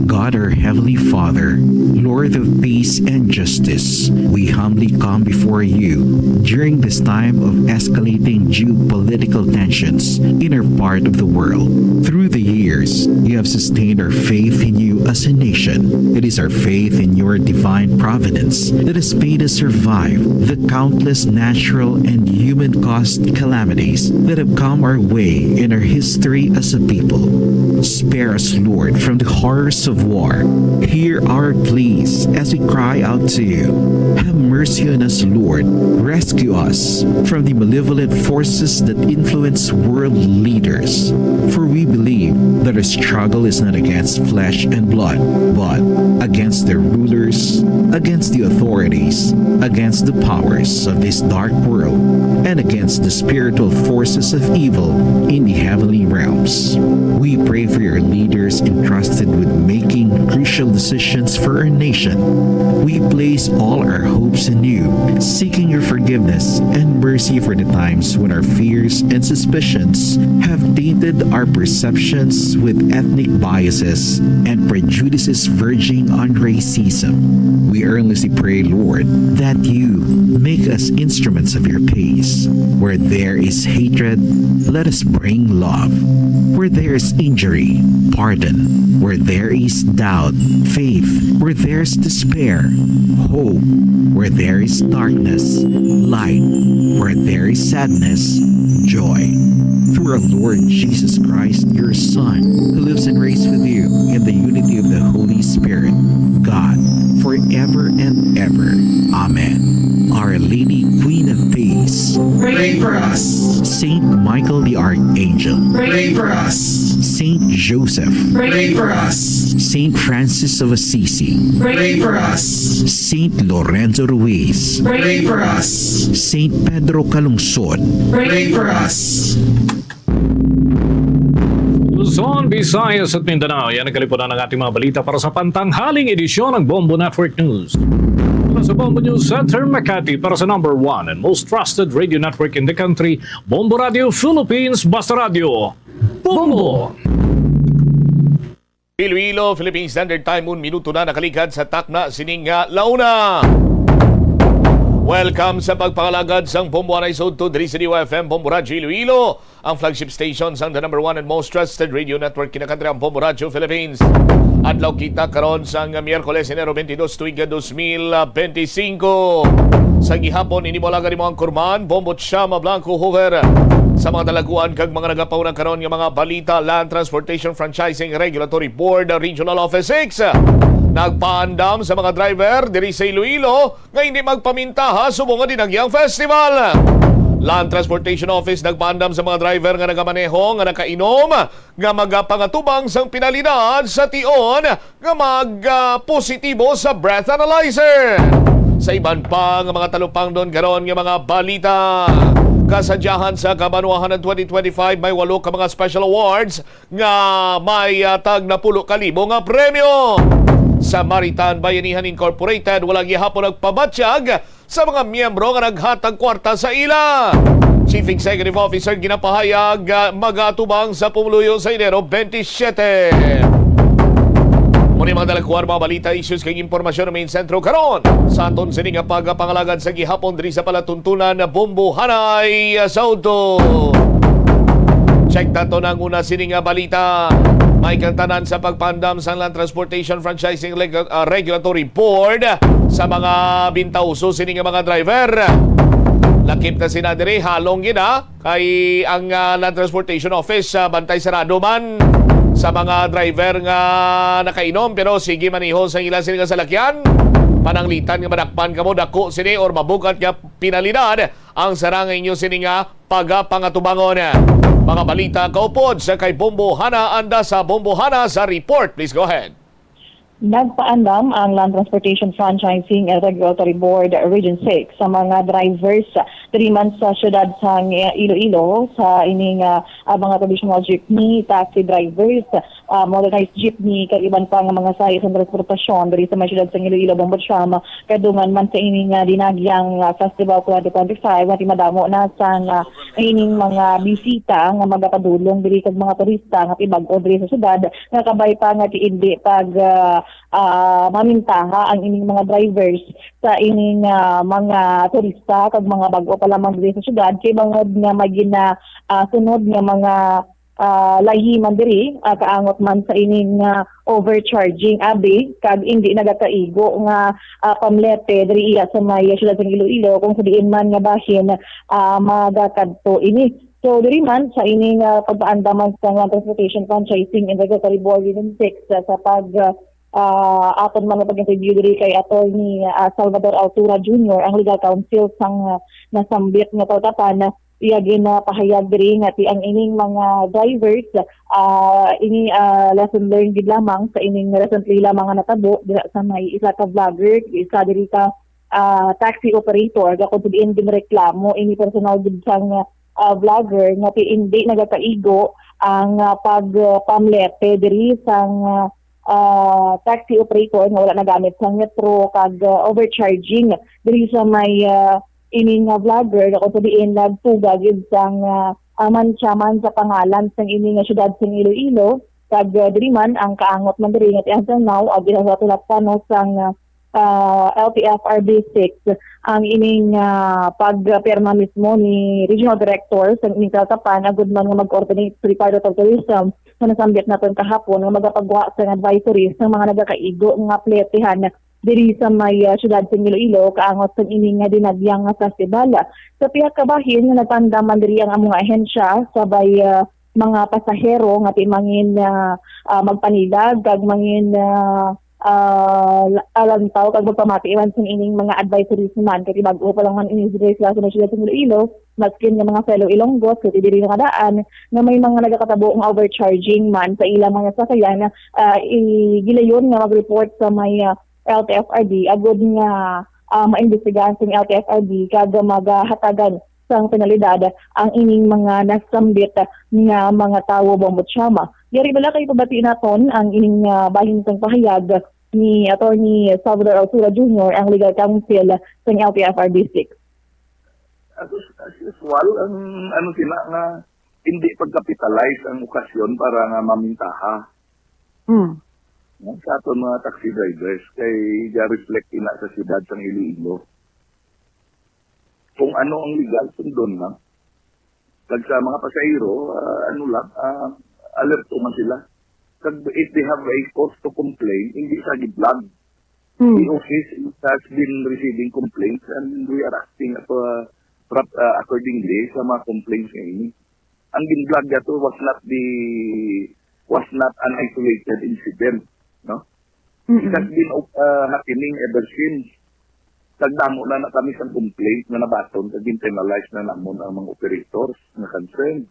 Speaker 1: God, our Heavenly Father, Lord of peace and justice, we humbly come before you during this time of escalating geopolitical tensions in our part of the world. Through the years, you have sustained our faith in you as a nation. It is our faith in your divine providence that has made us survive the countless natural and human-caused calamities that have come our way in our history as a people. Spare us, Lord, from the horrors of war. Hear our pleas as we cry out to you. Have mercy on us, Lord. Rescue us from the malevolent forces that influence world leaders. For we believe that our struggle is not against flesh and blood, but against the rulers, against the authorities, against the powers of this dark world, and against the spiritual forces of evil in the heavenly realms. We pray for your leaders entrusted with making crucial decisions for our nation. We place all our hopes in you, seeking your forgiveness and mercy for the times when our fears and suspicions have tainted our perceptions with ethnic biases and prejudices verging on racism. We earnestly pray, Lord, that you make us instruments of your peace. Where there is hatred, let us bring love. Where there is injury, pardon. Where there is doubt, faith. Where there is despair, hope. Where there is darkness, light. Where there is sadness, joy. Through our Lord Jesus Christ, your Son, who lives and reigns with you in the unity of the Holy Spirit, God, forever and ever. Amen. Our Lady, Queen of Peace,
Speaker 8: Pray for us.
Speaker 1: Saint Michael the Archangel,
Speaker 8: Pray for us.
Speaker 1: Saint Joseph,
Speaker 8: Pray for us.
Speaker 1: Saint Francis of Assisi,
Speaker 8: Pray for us.
Speaker 1: Saint Lorenzo Ruiz,
Speaker 8: Pray for us.
Speaker 1: Saint Pedro Calungsod,
Speaker 8: Pray for us.
Speaker 2: Luzon, Visayas at Mindanao. Yan ang kalipunan ng ating mga balita para sa pantanghaling edisyon ng Bombo Network News. Para sa Bombo News Center, Makati, para sa #1 and most trusted radio network in the country, Bombo Radio Philippines, Basta Radio. Bombo!
Speaker 4: Iloilo, Philippine Standard Time, 1 minuto na nakaligad sa takna sining launa. Welcome sa pagpangalagad sang Bombo Anisod to Dri City FM, Bombo Radio Iloilo, ang flagship station sang the #1 and most trusted radio network kinakantri ang Bombo Radio Philippines. Adlaw kita karon sang Miyerkules, Enero 22, tuiga 2025. Sa gihapon, inimolagan mo ang kurman, Bombo Chama Blanco Hoover. Sa mga dalaguan kag mga nagapaunang karon nga mga balita, Land Transportation Franchising Regulatory Board Regional Office 6. Nagpaandam sa mga driver diri sa Iloilo nga hindi magpaminta subong nga dinagyang festival. Land Transportation Office nagpaandam sa mga driver nga nagamaneho nga nakainom nga magapangatubang sang pinalidad sa tion nga magpositibo sa breath analyzer. Sa iban pa nga mga talupang doon karon nga mga balita, kasadyahan sa Kabanwahan ng 2025 may 8 ka mga special awards nga may tag na 10,000 nga premyo. sa Maritan Bayanihan Incorporated walang gihapon nagpabatsyag sa mga miyembro nga naghatag kwarta sa ila. Chief Executive Officer ginapahayag magatubang sa pumuluyo sa Enero 27. Muna mga dalakuan, mga balita, issues kay informasyon na main sentro karon. Sa aton sining nga pagpangalagan sa gihapon diri sa palatuntunan na Bombohanay sa Auto. Check nato ng una sining nga balita. May kantanan sa pagpandam sa Land Transportation Franchising Regulatory Board sa mga bintauso sining nga mga driver. Lakip na sinadiri, halong gina kay ang Land Transportation Office bantay sarado man sa mga driver nga nakainom pero sige maniho sa ilang sila salakyan. Pananglitan nga madakpan kamo dako sini or mabukat nga pinalidad ang sarangay inyo sini nga pagapangatubangon. Mga balita kaupod sa kay Bombohana anda sa Bombohana sa report. Please go ahead.
Speaker 12: Nagpaandam ang Land Transportation Franchising and Regulatory Board Region 6 sa mga drivers 3 months sa syudad sa Iloilo sa ining mga traditional jeepney, taxi drivers, modernized jeepney, kaiban pa nga mga sayos ng transportasyon diri sa mga syudad sa Iloilo, Bombotsama, kadungan man sa ining dinagyang Festival 2025 at madamo na sa ining mga bisita nga magapadulong diri kag mga turista nga tibag-o diri sa syudad nga kabay pa nga tiindi pag mamintaha ang ining mga drivers sa ining mga turista kag mga bag-o pa lamang diri sa syudad kay bangod nga magina sunod nga mga lahi man diri kaangot man sa ining overcharging abi kag hindi nagakaigo nga pamlete diri iya sa may syudad sa Iloilo kung sa diin man nga bahin magakadto ini. So diri man sa ining pagpaandaman sa Transportation Franchising and Regulatory Board Region 6 sa pag aton man pag-interview diri kay Attorney Salvador Altura Jr. ang legal counsel sang nasambit nga tawtapan iya ginapahayag diri nga ti ang ining mga drivers ini lesson learned gid lamang sa ining recently lamang nga natabo dira sa may isa ka vlogger isa diri ka taxi operator ga kun diin reklamo ini personal gid sang vlogger nga ti hindi nagakaigo ang pagpamlete diri sang taxi operator nga wala nagamit sa metro kag overcharging diri sa may ining vlogger nga kung diin nagtuga gid sang manchaman sa pangalan sang ining syudad sa Iloilo kag diri man ang kaangot man diri nga until now abi sa tulad panos sang LTFRB 6 ang ining pagpirma mismo ni Regional Director sa ining Kaltapan agud man nga mag-coordinate sa Department of Tourism na nasambit natin kahapon nga magapagawa sa advisories ng mga nagakaigo nga pletehan diri sa may syudad sa Iloilo kaangot sa ining nga dinagyang festival. Sa pihak kabahin nga nagpandaman diri ang among ahensya sabay mga pasahero nga timangin magpanilag kag mangin alantaw kag magpamatiwan sa ining mga advisories naman kay bag-o pa lang man ini sila sa syudad sa Iloilo maskin nga mga fellow Ilonggot sa diri nga daan nga may mga nagakatabo nga overcharging man sa ilang mga sasakyan gilayon nga mag-report sa may LTFRB agud nga maimbestigahan sa LTFRB kag maghatagan sang penalidad ang ining mga nasambit nga mga tawo Bombotsama. Yari bala kay pabati naton ang ining bahin sang pahayag ni Attorney Salvador Altura Jr. ang legal counsel sa LTFRB 6.
Speaker 13: As usual, ang sila nga hindi pagkapitalize ang okasyon para nga mamintaha. Sa aton mga taxi drivers kay reflect ina sa siyudad sang Iloilo. Kung ano ang legal sundon na. Kag sa mga pasahero, alert man sila. Kag if they have a cause to complain, hindi sa giblag. The office has been receiving complaints and we are acting accordingly sa mga complaints ngayon. Ang ginblag dato was not an isolated incident, no? It has been happening ever since. Tagdamo na kami sa complaint na nabaton, kaging penalize na namon ang mga operators na concerned.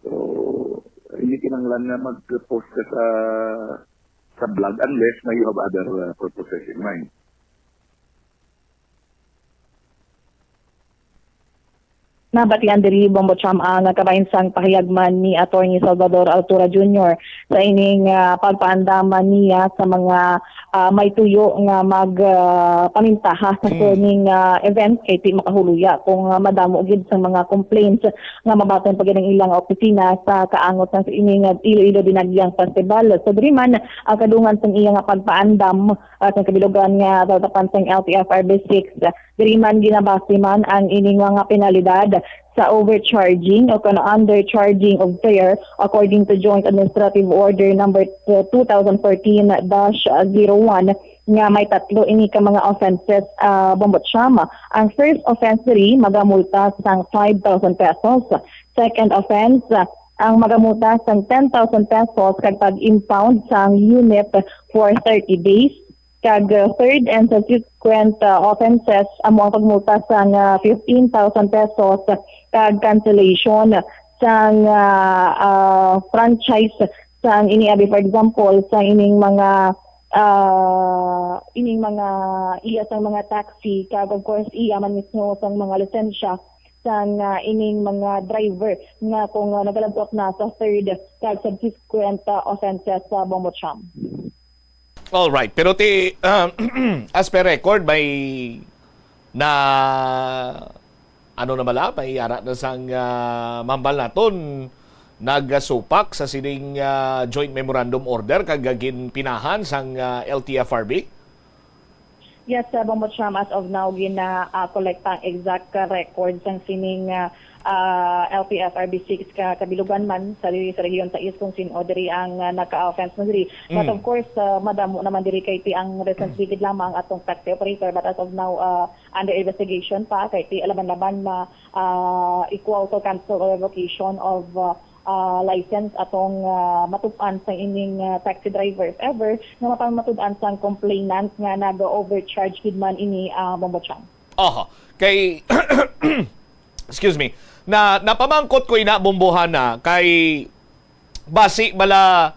Speaker 13: So, hindi kinanglan na mag-post ka sa blog unless na you have other purposes in mind.
Speaker 12: nabatian diri Bombo Cham ang kabahinsang pahayagman ni Attorney Salvador Altura Jr. sa ining pagpaandaman niya sa mga may tuyo nga pamintaha sa kuning event kay ti makahuluya kung madamo gid sa mga complaints nga mabaton pag ng ilang opisina sa kaangot ng ining Iloilo Dinagyang Festival. So diri man ang kadungan sa iya nga pagpaandam sa kabilugan nga tatapan sa LTFRB 6 diri man ginabase man ang ining mga penalidad sa overcharging o undercharging of fare according to Joint Administrative Order number 2014-01 nga may tatlo ini ka mga offenses Bombo Cham. Ang first offense diri magamulta sang 5,000 pesos. Second offense ang magamuta sang 10,000 pesos kag pag-impound sang unit for 30 days. Kag third and subsequent offenses amo ang pagmulta sang 15,000 pesos kag cancellation sang franchise sang ini abi for example sang ining mga iya sang mga taxi kag of course iya man mismo sang mga lisensya sang ining mga driver nga kung nagalagok na sa third kag subsequent offenses sa Bombo Cham.
Speaker 4: All right, pero as per record may na ano na bala may ara na sang mambal naton nagsupak sa sining joint memorandum order kagagin pinahan sang LTFRB.
Speaker 12: Yes, Bombo Cham, as of now gina-collect ang exact records ang sining LTFRB 6 kabilugan man sa rehiyon sa East kung sino diri ang naka-offense mo diri. But of course, madamo naman diri kay ti ang responsibility lamang atong taxi operator, but as of now under investigation pa kay ti alaban-laban na equal to cancel or revocation of license atong matupan sa ining taxi driver if ever nga mapamatud-an sang complainant nga nag-overcharge gid man ini Bombo Cham.
Speaker 4: Aha. Kay excuse me. Na napamangkot ko ina Bombohana kay basi bala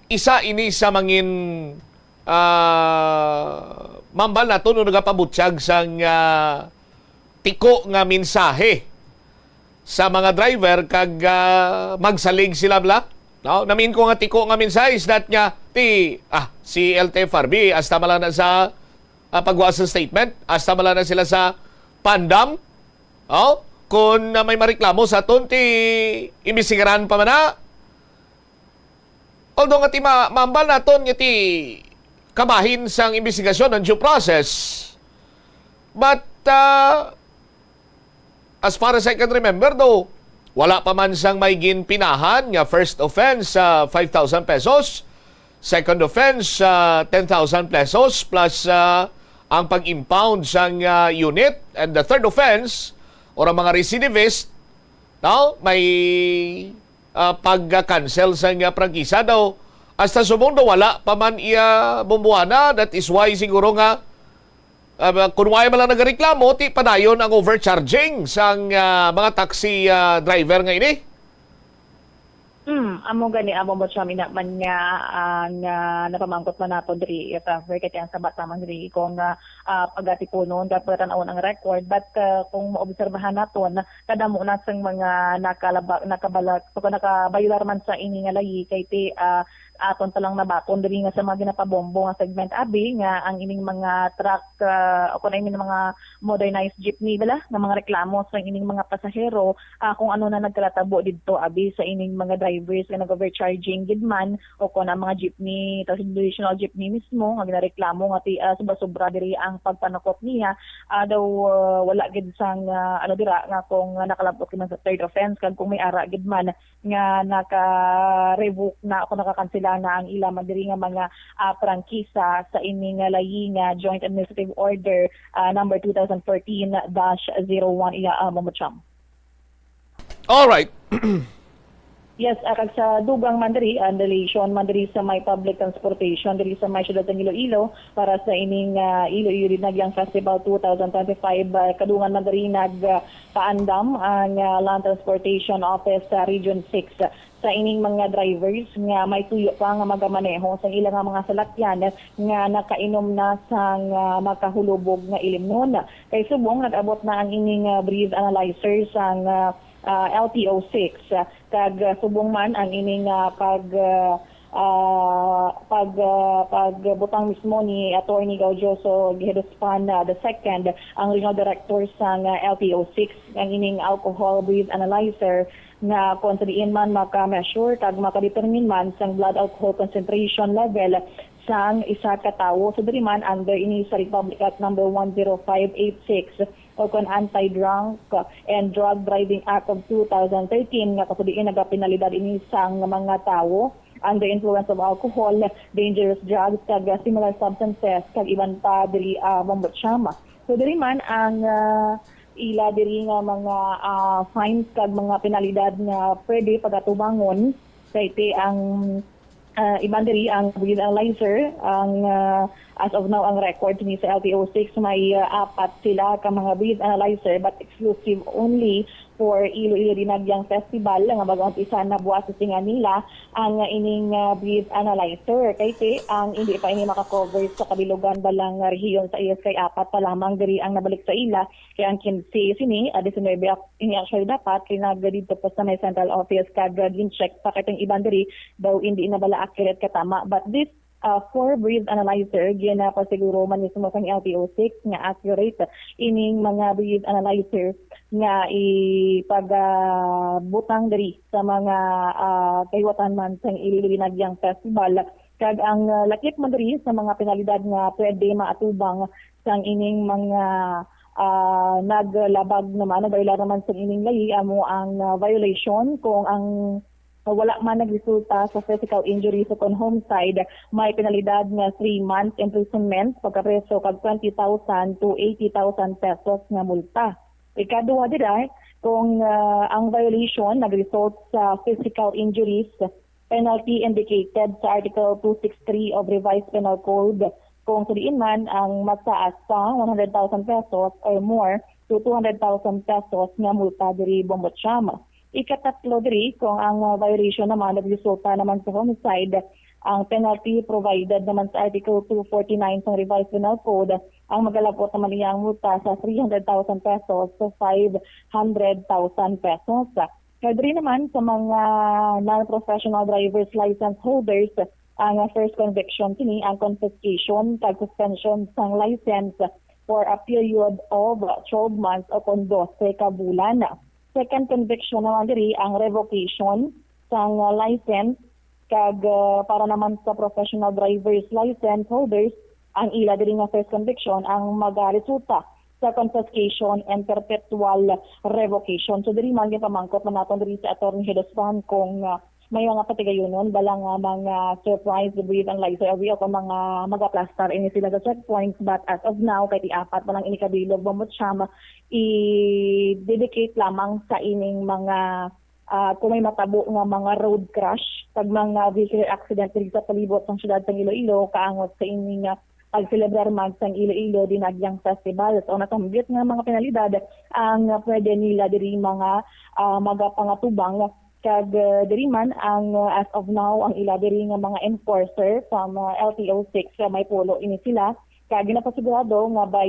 Speaker 4: isa ini sa mangin mambal nato no nagapabutyag sang tiko nga mensahe sa mga driver kag magsalig sila bla. No, namin ko nga tiko nga mensahe is that nya si LTFRB hasta mala na sa pagwa sa statement, hasta mala na sila sa pandam. Oh, kung may mareklamo sa aton ti imbisigaran pa man na. Although nga ti mambal naton nga ti kamahin sang imbestigasyon ng due process. But as far as I can remember though, wala pa man sang may ginpinahan nga first offense 5,000 pesos, second offense 10,000 pesos plus ang pag-impound sang unit, and the third offense or ang mga recidivist, no, may pag-cancel sa prangkisa daw. Hasta sumundo, wala pa man iya Bombohana. That is why siguro nga, kung wala man lang nagreklamo, ti padayon ang overcharging sa mga taxi driver nga ini.
Speaker 12: Amo gani Bombo Cham ina man nga napamangkot man nato diri if ever kay ang sabat naman diri kung pagati po noon dapat tan-awon ang record, but kung maobserbahan naton kadamo na sang mga nakabayular man sa ini nga layi kay ti aton talang nabaton diri nga sa mga ginapabombo nga segment abi nga ang ining mga truck o kun ining mga modernized jeepney bala nga mga reklamo sa ining mga pasahero kung ano na nagkalatabo didto abi sa ining mga drivers nga nag-overcharging gid man o kun ang mga jeepney traditional jeepney mismo nga ginareklamo nga ti sobra diri ang pagpanakop niya daw wala gid sang dira nga kung nakalabot man sa third offense kag kung may ara gid man nga naka-revoke na o nakakansela na ang ila man diri nga mga prangkisa sa ining layi nga Joint Administrative Order number 2014-01 Bombo Cham.
Speaker 4: All right.
Speaker 12: Yes, kag sa dugang mandiri ang relation mandiri sa may public transportation diri sa may siyudad ng Iloilo para sa ining Iloilo Dinagyang Festival 2025 kadungan mandiri nagpaandam ang Land Transportation Office sa Region 6 sa ining mga drivers nga may tuyo pa nga magamaneho sa ilang nga mga salakyan nga nakainom na sa makahulubog nga ilimnon. Kay subong nag-abot na ang ining breath analyzer sa LTO6 kag subong man ang ining pagbutang mismo ni Attorney Gaudioso Gihedospan II, ang Regional Director sa LTO6, ang ining alcohol breath analyzer nga kung sa diin man maka-measure kag makadetermine man sang blood alcohol concentration level sang isa ka tawo. So diri man under ini sa Republic Act number 10586 o kon Anti-Drunk and Drug Driving Act of 2013 nga kasadiin nagapinalidad ini sang mga tawo under influence of alcohol, dangerous drugs, kag similar substances, kag iban pa diri Bombotsama. So diri man ang ila diri nga mga fines kag mga penalidad nga pwede pagatubangon kay ang iban diri ang breath analyzer ang as of now ang record ni sa LTO6 may 4 sila ka mga breath analyzer but exclusive only for Iloilo Dinagyang Festival nga bagong isa na buwas sa singa nila ang ining breath analyzer kay ang hindi pa ini maka-cover sa kabilugan balang rehiyon sa IS kay 4 pa lamang diri ang nabalik sa ila kaya ang 15 sini 19 ini actually dapat kinagad dito pa sa may central office kag gin-check pa katong iban diri daw hindi na bala accurate katama but this for breath analyzer ginapa siguro man mismo kang LTO6 nga accurate ining mga breath analyzer nga ipag-butang diri sa mga kayutan man sa Iloilo Dinagyang Festival kag ang lakip man diri sa mga penalidad nga pwede maatubang sang ining mga naglabag naman nagbayla naman sa ining lahi amo ang violation kung ang wala man nagresulta sa physical injury sa kon homicide may penalidad nga 3 months imprisonment pagkapreso kag 20,000 to 80,000 pesos nga multa. Ikaduha dira kung ang violation nagresult sa physical injuries penalty indicated sa Article 263 of Revised Penal Code kung sa diin man ang magtaas sa 100,000 pesos or more to 200,000 pesos nga multa diri Bombotsama. Ikatatlo diri kung ang violation naman nagresulta naman sa homicide ang penalty provided naman sa Article 249 sa Revised Penal Code ang magalabot naman niya ang multa sa 300,000 pesos to 500,000 pesos. Kaya diri naman sa mga non-professional driver's license holders ang first conviction kini ang confiscation kag suspension sang license for a period of 12 months o kon 12 ka bulan. Second conviction naman diri ang revocation sang license kag para naman sa professional driver's license holders ang ila diri nga first conviction ang magaresulta sa confiscation and perpetual revocation. So diri man pamangkot man naton diri sa Attorney Gihedospan kung may mga patigayonon balang mga surprise breath analyzer we ako mga magaplastar ini sila sa checkpoints but as of now kay ti-apat pa lang ini kabilog Bombotsama i-dedicate lamang sa ining mga kung may matabo nga mga road crash pag mga vehicular accident diri sa palibot ng syudad ng Iloilo kaangot sa ining pag-celebrar man sang Iloilo Dinagyang Festival. So natanggit nga mga penalidad ang pwede nila diri mga magapangatubang kag diri man ang as of now ang ila diri nga mga enforcer from LTO6 may polo ini sila kag ginapasigurado nga by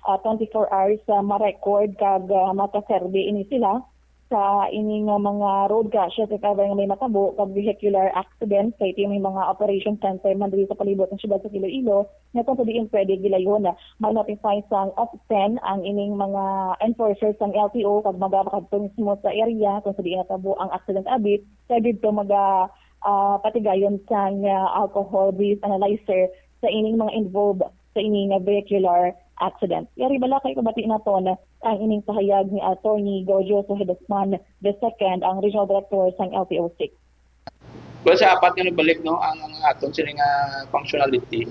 Speaker 12: 24 hours ma-record kag makaserbe ini sila sa ining mga road crashes if ever nga may matabo kag vehicular accident kay may mga operation center man diri sa palibot ng syudad sa Iloilo nga kung diin pwede gilayon ma-notify sang of 10 ang ining mga enforcers sang LTO kag magapakadto mismo sa area kung diin natabo ang accident abit kag dito patigayon sang alcohol breath analyzer sa ining mga involved sa ining vehicular accident. Yari bala kay kabati naton ang ining pahayag ni Attorney Gaudioso Gihedospan II, ang Regional Director sang LTO6.
Speaker 5: Well, sa apat nga nabalik no ang aton sila nga functionality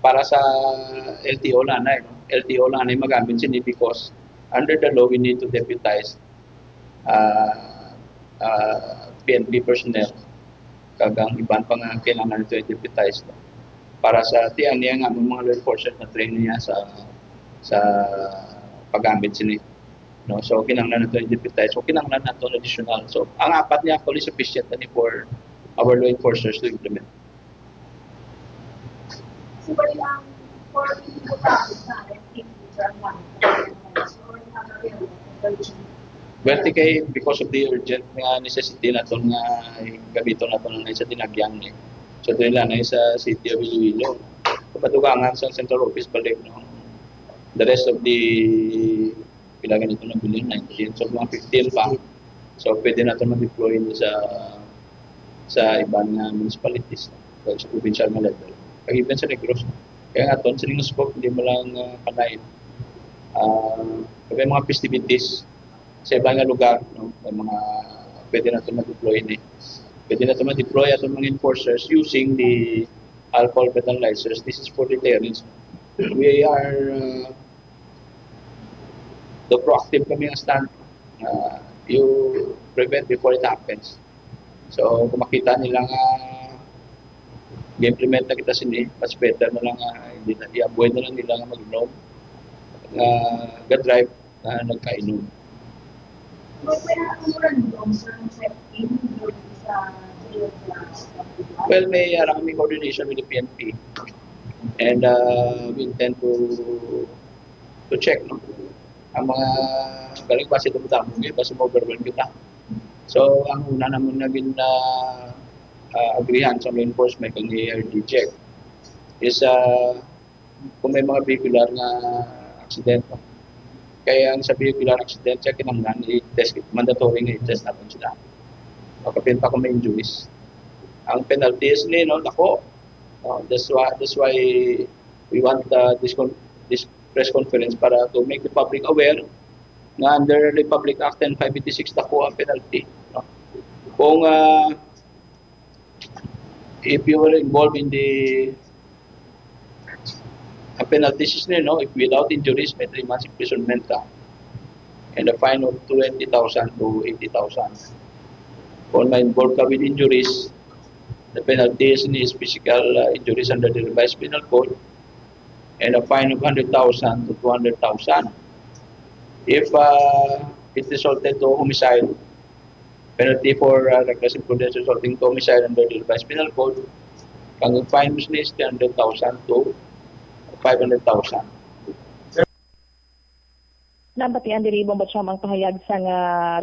Speaker 5: para sa LTO lanay. LTO lanay magamit sini because under the law we need to deputize PNP personnel kagang iban pa nga kailangan ito i-deputize para sa tiyan niya nga mga law enforcement na train niya sa paggamit sini No, so kinahanglan nato i-deputize. So kinahanglan nato additional. So ang apat niya actually sufficient na for our law enforcers to implement. Well, kay because of the urgent nga necessity nato nga gamiton nato na sa tinagyang ni. So dili na sa City of Iloilo. Kapatugangan sa central office balik no. The rest of the pilagan ito ng billion 19 so mga 15 pa. So pwede nato ma-deploy sa ibang municipalities sa provincial na level. Pag even sa Negros. Kaya nga ton sa scope hindi mo lang kanain. May mga festivities sa ibang lugar, no? May mga pwede na ito ma-deploy ni. Pwede na ito ma-deploy at mga enforcers using the alcohol fertilizers. This is for deterrence. We are the proactive kami ang stand. You prevent before it happens. So kung makita nila nga i-implement na kita sini, mas better na lang hindi na i-avoid na lang nila nga mag-inom. Ga-drive na nagkainom. Well, may kami coordination with the PNP and we intend to check no? Ang mga galing pa si tumutambong basta ma-overwhelm kita. So, ang una naman naging agreehan sa law enforcement kung i-reject is kung may mga vehicular na accident. No? Kaya ang sa vehicular accident, siya kinanglan, i-test, mandatory nga i-test natin sila. Kapin pa kung may injuries. Ang penalty is nako. That's why we want this press conference para to make the public aware na under Republic Act 586 nako ang penalty. No? Kung if you were involved in the penalty is if without injuries, may 3 months imprisonment ka and a fine of 20,000 to 80,000. Kung may involved ka with injuries, the penalty is physical injuries under the revised penal code and a fine of 100,000 to 200,000. If it resulted to homicide, penalty for reckless imprudence resulting to homicide under the revised penal code, ang fine is 100,000 to 500,000.
Speaker 12: Nabatian diri Bombo Cham ang pahayag sa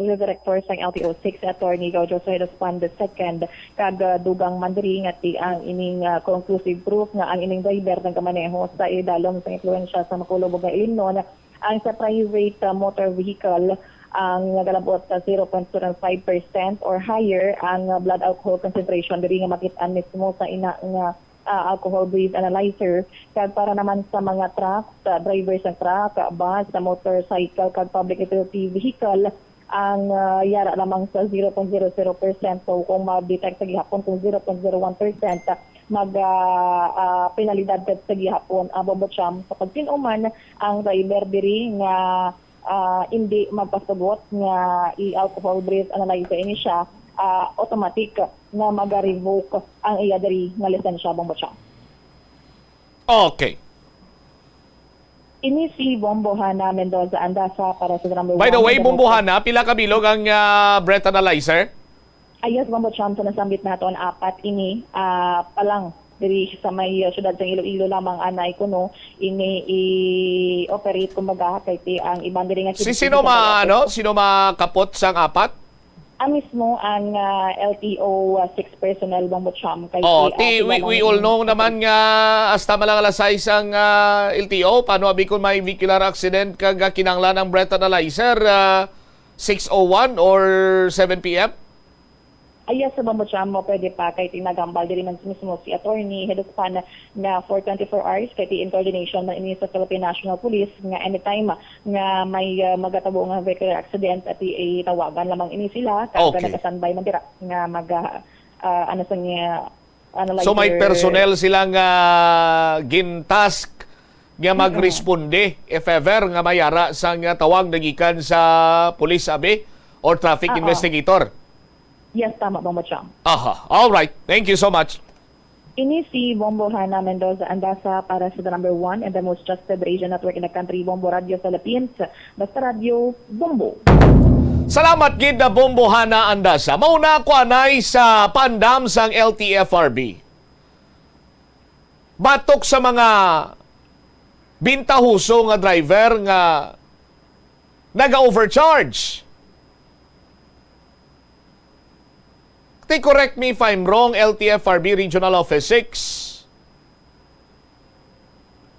Speaker 12: Real Director sa LTO 6 Attorney Gaudio Sohedos-Pan II kag dugang mandiri nga ang ining conclusive proof nga ang ining driver ng kamaneho sa idalom sa influensya sa makulubog nga Illinois ang sa private motor vehicle ang nagalabot sa 0.05% or higher ang blood alcohol concentration diri nga makit-an mismo sa ina nga alcohol breath analyzer kag para naman sa mga truck, drivers ng truck, bus, motorcycle kag public utility vehicle ang yara lamang sa 0.00%. So kung ma-detect sa gihapon kung 0.01% penalidad sa gihapon Bombo Cham sa pagtinuman ang driver diri nga hindi magpasugot nga i-alcohol breath analyzer ini siya automatic na mag-revoke ang iya diri nga lisensya Bombo Cham.
Speaker 4: Okay.
Speaker 12: Ini si Bombohana Mendoza Andasa para sa number 1.
Speaker 4: By the way, Bombohana, pila ka bilog ang breath analyzer?
Speaker 12: Ayos Bombo Cham sa nasambit nato ang apat ini palang diri sa may syudad sa Iloilo lamang anay kuno ini i-operate kumbaga kay ang ibang diri nga
Speaker 4: sino makapot sang apat?
Speaker 12: Mismo ang LTO 6 personnel Bombo Cham kay
Speaker 4: we all know naman nga hasta malalasays ang LTO paano abi kung may vehicular accident kag kinanglan ang breath analyzer 6:01 or 7 PM?
Speaker 12: Ayos sa Bombo Cham mo pwede pa kay tinagambal diri man mismo si Attorney Hedos-Pan na for 24 hours kay in coordination man ini sa Philippine National Police nga anytime nga may magatabo nga vehicular accident at tawagan lamang ini sila kag naka-standby man dira nga mag analyzer.
Speaker 4: So may personnel silang gintask nga magresponde if ever nga mayara sang tawag nagikan sa police abi or traffic investigator.
Speaker 12: Yes, tama Bombo Cham.
Speaker 4: All right. Thank you so much.
Speaker 12: Ini si Bombo Hana Mendoza Andasa para sa the number 1 and the most trusted radio network in the country, Bombo Radio Philippines. Basta Radio Bombo.
Speaker 4: Salamat gid na Bombo Hana Andasa. Mauna ko anay sa pandam sang LTFRB. Batok sa mga bintahuso nga driver nga naga-overcharge. Correct me if I'm wrong, LTFRB Regional Office 6.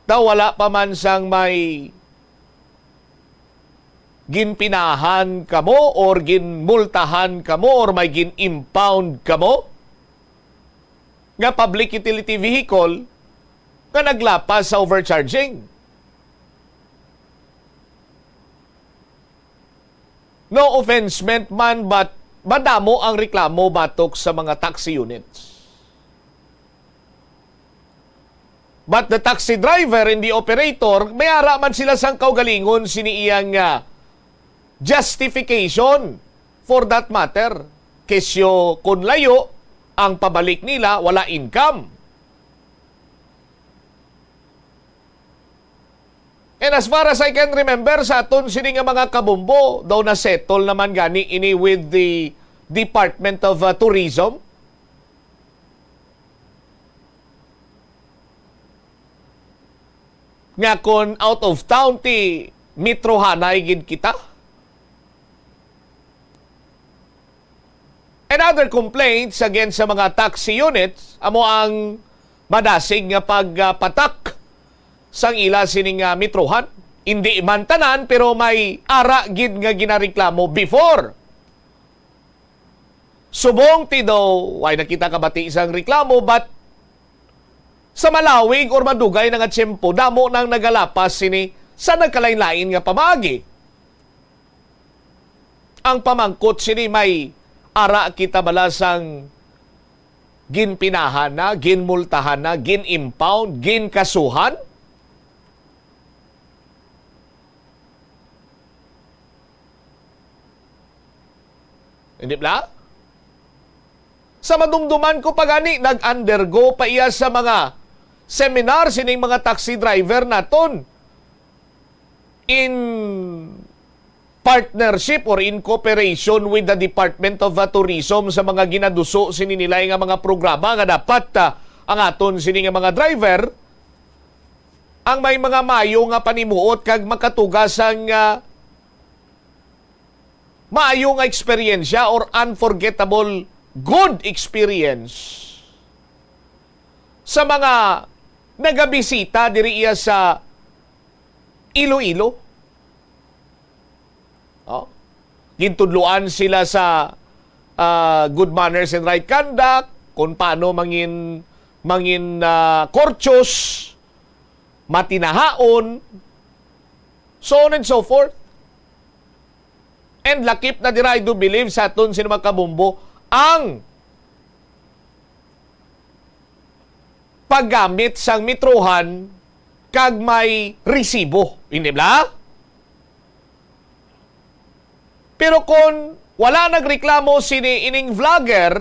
Speaker 4: Daw wala pa man sang may ginpinahan kamo or ginmultahan kamo or may gin-impound kamo nga public utility vehicle nga naglapas sa overcharging. No offense meant man, but madamo ang reklamo batok sa mga taxi units. But the taxi driver and the operator, may ara man sila sang kaugalingon siniiyang justification for that matter. Kesyo kun layo, ang pabalik nila wala income. And as far as I can remember, sa aton sini nga mga kabumbo, daw na settle naman gani ini with the Department of Tourism. Nga kon out of town ti Metro Hanay gid kita. And other complaints against sa mga taxi units, amo ang madasig nga pagpatak sang ila sining metrohan. Hindi man tanan, pero may ara gid nga ginareklamo before. Subong ti daw, way nakita ka bati isang reklamo, but sa malawig or madugay nga tiyempo, damo nang nagalapas sini sa nagkalain-lain nga pamagi. Ang pamangkot sini may ara kita balasang ginpinahan na, ginmultahan na, gin-impound, ginkasuhan. Hindi ba? Sa madumduman ko pagani, nag-undergo pa iya sa mga seminar sining mga taxi driver naton in partnership or in cooperation with the Department of Tourism sa mga ginaduso sini nila nga mga programa nga dapat ang aton sini nga mga driver ang may mga mayo nga panimuot kag makatugas ang maayo nga eksperyensya or unforgettable good experience sa mga nagabisita diri iya sa Iloilo. Oh. Gintudluan sila sa good manners and right conduct, kung paano mangin kortyos, matinahaon, so on and so forth. And lakip na dira, I do believe sa aton sino makabumbo ang paggamit sang metrohan kag may resibo. Hindi ba? Pero kung wala nagreklamo sini ining vlogger,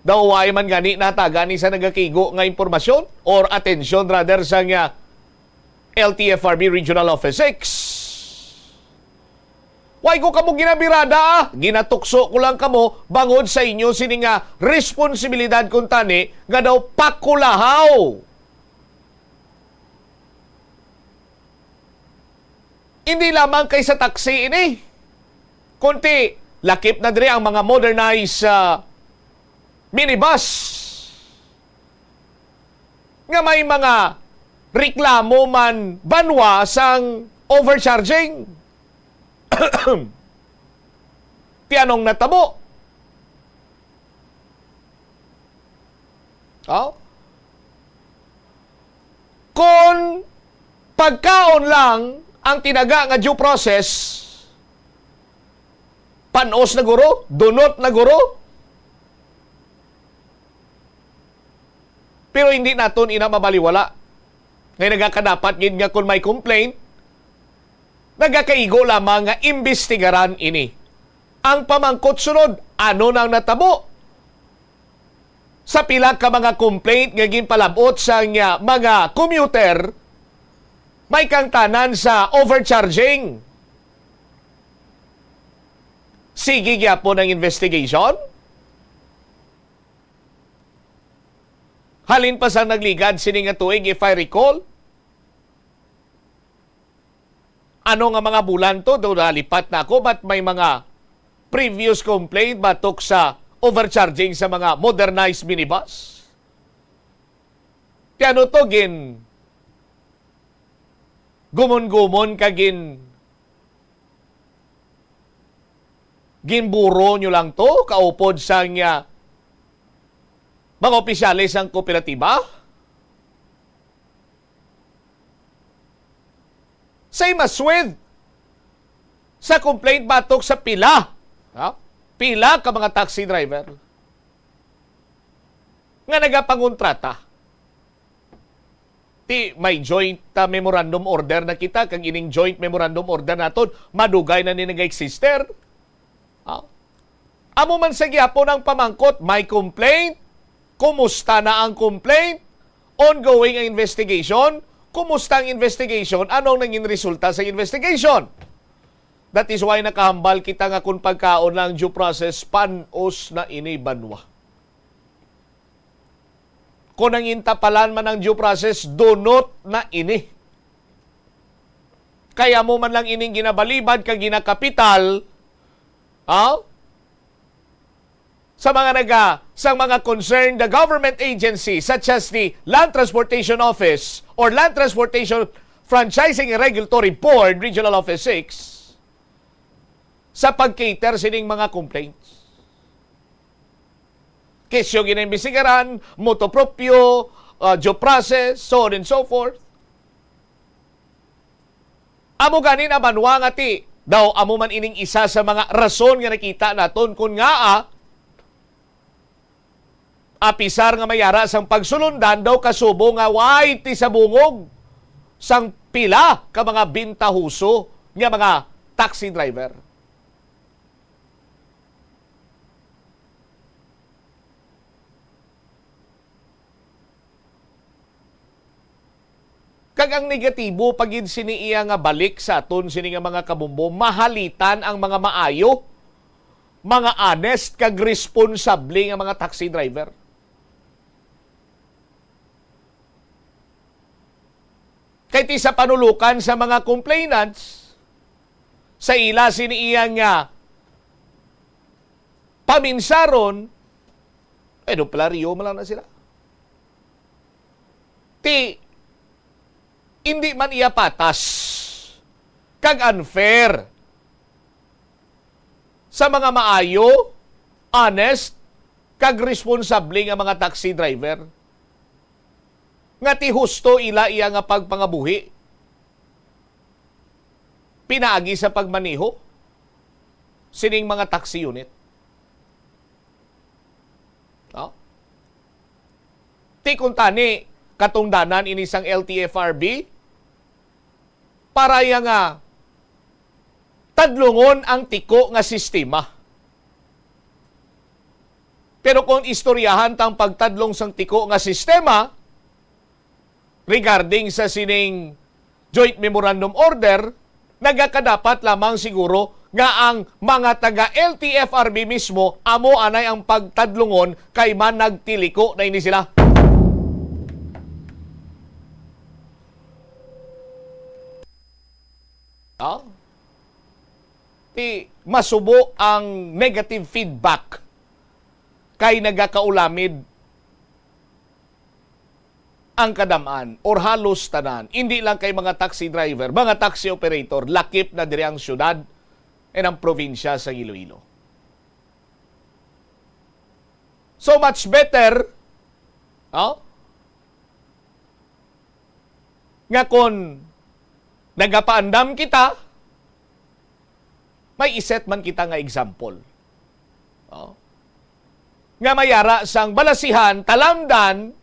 Speaker 4: daw ay man gani natagani sa nagakigo nga impormasyon or atensyon rather sa nga LTFRB Regional Office 6. Why ko kamo ginabirada? Ginatukso ko lang kamo bangod sa inyo sini nga responsibilidad kung tani nga daw pakulahaw. Hindi lamang kay sa taxi ini. Kunti, lakip na diri ang mga modernized minibus nga may mga reklamo man banwa sang overcharging. Tianong natabo. Oh? Kung pagkaon lang ang tinaga nga due process, panos na guro, dunot na guro, pero hindi naton ina mabaliwala. Ngayon nagkakadapat gid nga kung may complaint, nagakaigo lamang nga imbestigaran ini. Ang pamangkot sunod, ano nang natabo sa pila ka mga complaint nga ginpalabot sa mga commuter, may kang tanan sa overcharging. Sige gyapon ang investigation. Halin pa sa nagligad sini nga tuig, if I recall. Ano nga mga bulan to? Doon nalipat na ako, but may mga previous complaint batok sa overcharging sa mga modernized minibus. Kaya ano to, gumon-gumon ka ginburo nyo lang to, kaupod sa mga opisyalis ang kooperatiba. Same as with sa complaint batok sa pila. Pila ka mga taxi driver nga nagapangontrata. May joint memorandum order na kita, kag ining joint memorandum order naton madugay na ni nag-exister. Amo man sa gyapon ang pamangkot, may complaint, kumusta na ang complaint, ongoing ang investigation, kumusta ang investigation, anong naging resulta sa investigation. That is why nakahambal kita nga kung pagkaon lang due process, panos na ini banwa. Kung ang intapalan man ang due process, donot na ini. Kaya mo man lang ining ginabalibad kag ginakapital, sa mga concerned the government agency such as the Land Transportation Office or Land Transportation Franchising and Regulatory Board, Regional Office 6, sa pag-cater sining mga complaints. Kesyo ginaimbestigaran, motopropyo, due process, so on and so forth. Amo ganin abanwa nga ti, daw amo man ining isa sa mga rason nga nakita naton kung nga apisar nga mayara sang pagsulundan daw kasubo nga why ti sa bungog sang pila ka mga bintahuso nga mga taxi driver. Kag ang negatibo pagid siniiya nga balik sa aton sini nga mga kabumbo, mahalitan ang mga maayo, mga honest kag responsable nga mga taxi driver. Kay ti sa panulukan sa mga complainants, sa ila siniiya nga paminsaron, duplaryo man lang na sila. Hindi man iya patas kag unfair sa mga maayo, honest, kag responsable nga mga taxi driver nga ti husto ila iya nga pagpangabuhi pinaagi sa pagmaneho sining mga taxi unit. Ti kuntani katungdanan ini sang LTFRB para nga tadlungon ang tiko nga sistema. Pero kung istoryahan tang pagtadlong sang tiko nga sistema regarding sa sining joint memorandum order, nagakadapat lamang siguro nga ang mga taga LTFRB mismo amo anay ang pagtadlungon kay man nagtiliko na ini sila. Masubo ang negative feedback kay nagakaulamid ang kadamaan or halos tanan. Hindi lang kay mga taxi driver, mga taxi operator, lakip na diri ang syudad e ang probinsya sa Iloilo. So much better nga kung nagapaandam kita, may iset man kita nga example. Nga mayara sang balasihan, talamdan,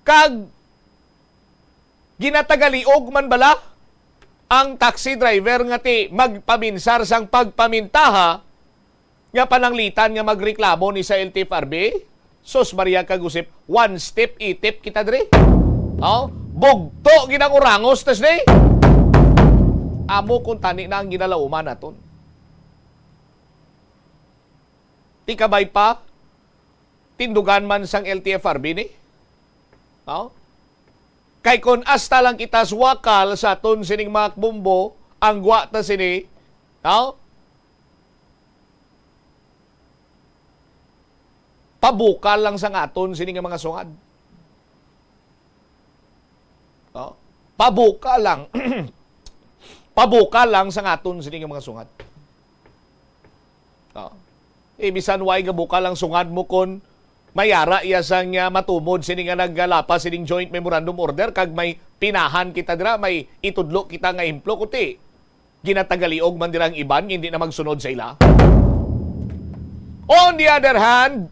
Speaker 4: kag ginatagaliog man bala ang taxi driver nga ti magpaminsar sang pagpamintaha nga pananglitan nga magreklamo ni sa LTFRB Sus Maria kagusip, one step itip kita dre. Oh, bugto ginang urangos tas dre. Amo kung tani na ang ginalauman naton. Ti kabay pa tindugan man sang LTFRB ni. Oh? Kay kon asta lang kita swakal sa aton sining mga bumbo, ang gwa ta sini, oh? Pabukal lang sa aton sining mga sungad. Oh? Pabukal lang. Pabukal lang sa aton sining mga sungad. Oh? Bisan way nga bukal lang sungad mo kon mayara iya sang matumod sini nga naggalapas sining joint memorandum order kag may pinahan kita dira, may itudlo kita nga implo kuti ginatagaliog man dirang iban hindi na magsunod sa ila. On the other hand,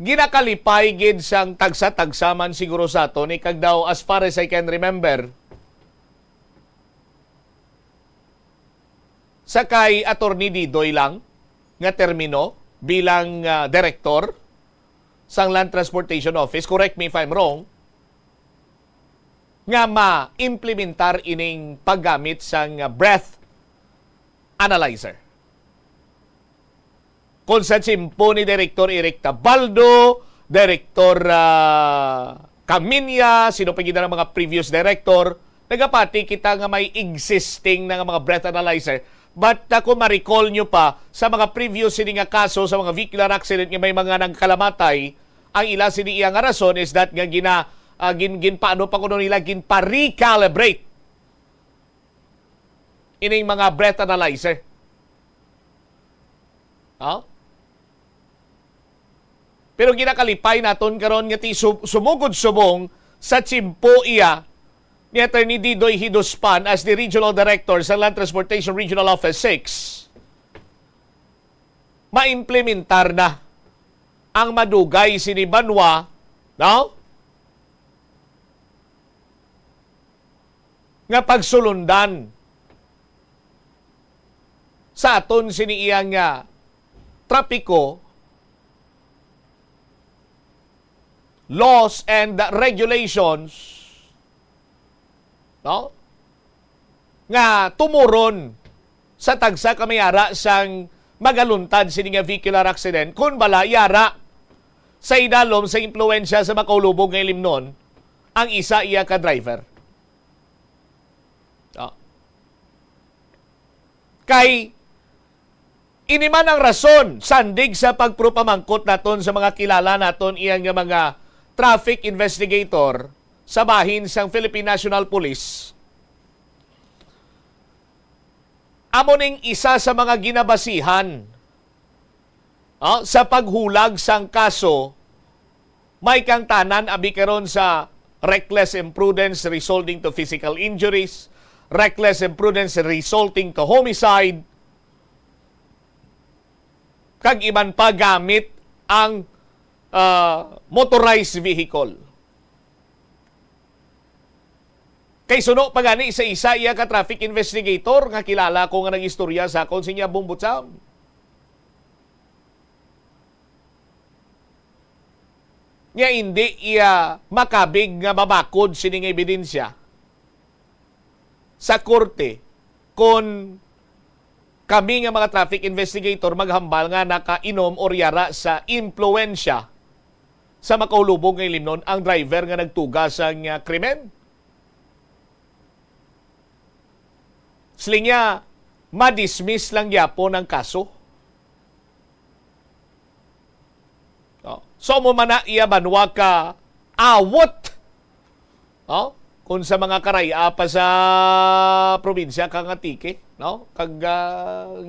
Speaker 4: ginakalipay gid sang tagsa-tagsa man siguro sa ato ni kag daw as far as I can remember sakay Attorney Didoy lang nga termino bilang director sang Land Transportation Office, correct me if I'm wrong, nga ma-implementar ining paggamit sang breath analyzer. Kung sa tsimpo ni Director Eric Tabaldo, Director Caminia, sino pa gina ng mga previous director, nagapati kita nga may existing na mga breath analyzer. But kung ma-recall nyo pa, sa mga previous sini nga kaso, sa mga vehicular accident nga may mga nagkalamatay, ang ila sini iya nga rason is that nga paano pa kuno nila ginpa-recalibrate ining mga breath analyzer. Oh? Pero ginakalipay naton karon nga ti sumugod-subong sa tsimpo iya ni Attorney Didoy Hidospan as the Regional Director sa Land Transportation Regional Office 6, maimplementar na ang madugay sini Banwa, no? Nga pagsulundan sa aton sini iyang trapiko, laws and regulations, no? Nga tumuron sa tagsa kamayara sang magaluntad sini nga vehicular accident kun bala yara sa idalom sa impluensya sa makaulubog nga ilimnon ang isa iya ka driver. No? Kay iniman ang rason sandig sa pagpropamangkot naton sa mga kilala naton iyang nga mga traffic investigator sa bahin sang Philippine National Police. Amo ning isa sa mga ginabasihan sa paghulag sang kaso, may kang tanan abi karon sa reckless imprudence resulting to physical injuries, reckless imprudence resulting to homicide, kag iban pa gamit ang motorized vehicle. Kay suno pagani sa isa iya ka traffic investigator nga kilala ko nga nag-istorya sa akon sinya Bumbutsaon. Nga hindi iya makabig nga mabakod sining ebidensya sa korte kung kami nga mga traffic investigator maghambal nga nakainom or yara sa impluensya sa makaulubog nga ilimnon ang driver nga nagtuga sa krimen. Slinya, ma-dismiss lang yapon ang kaso. So mo man na iya banwa ka awot. Kung sa mga karaya pa sa probinsya kang atike, no? Kag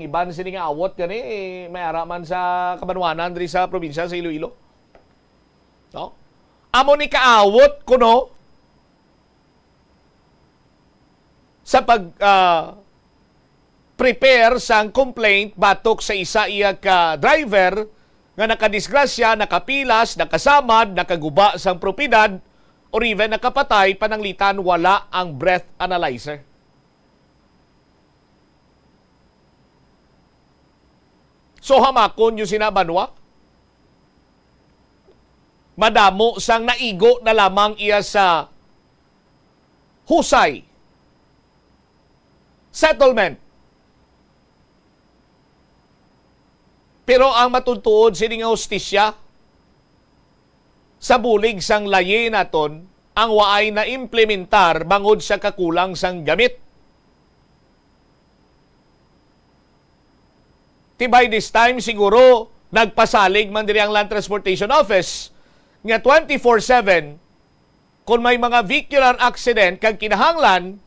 Speaker 4: iban sini nga awot gani may araman sa kabanwanan diri sa probinsya sa Iloilo. No? Amo ni kaawot kuno sa pag prepare sang complaint batok sa isa iya ka driver nga nakadisgrasya, nakapilas, nakasamad, nakaguba sang propiedad or even nakapatay pananglitan wala ang breath analyzer. So hamakon yung sinabanwa. Madamo sang naigo na lamang iya sa husay. Settlement. Pero ang matuntuod sini nga hustisya sa bulig sang layi naton ang waay na implementar bangod sa kakulang sang gamit. By this time siguro nagpasalig man diri ang Land Transportation Office nga 24/7 kung may mga vehicular accident kag kinahanglan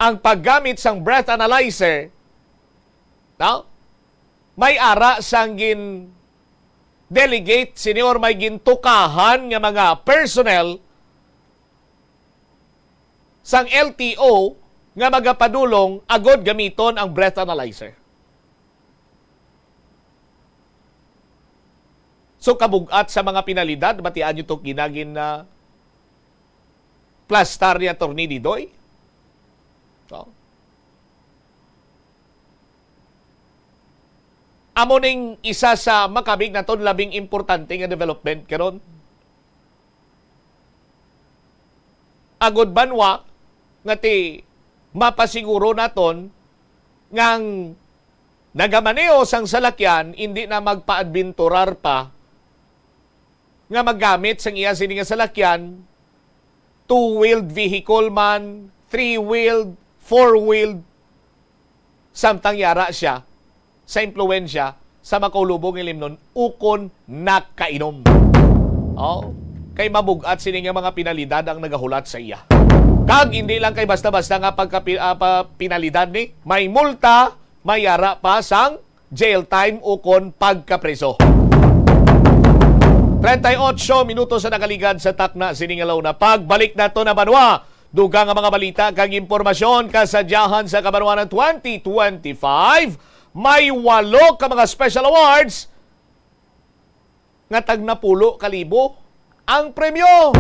Speaker 4: ang paggamit sang breath analyzer, no? May ara sang gin delegate senior may gintukahan nga mga personnel sang LTO nga magapadulong agod gamiton ang breath analyzer. So kabugat sa mga penalidad, batian nyo ito ginagin na plastar ni Atty. Didoy. So, amo ning isa sa makabig na ton labing importante nga development karon. Agod banwa nga ti mapasiguro naton ngang nagamaneo sang salakyan hindi na magpaadventurar pa nga maggamit sang iya sini nga salakyan, 2-wheeled vehicle man, 3-wheeled, 4-wheeled, samtang yara siya sa impluensya sa makaulubong ilimnon, ukon nakainom. Oh, kay mabugat sini nga mga pinalidad ang nagahulat sa iya. Kag hindi lang kay basta-basta nga pinalidad ni, may multa, may yara pa sang jail time ukon pagkapreso. 38 minutos sa nakaligad sa takna siningalaw na pagbalik nato na banwa. Dugang nga mga balita kag impormasyon kasadyahan sa kabanwa ng 2025. May 8 ka mga special awards nga tag napulo kalibo ang premyo.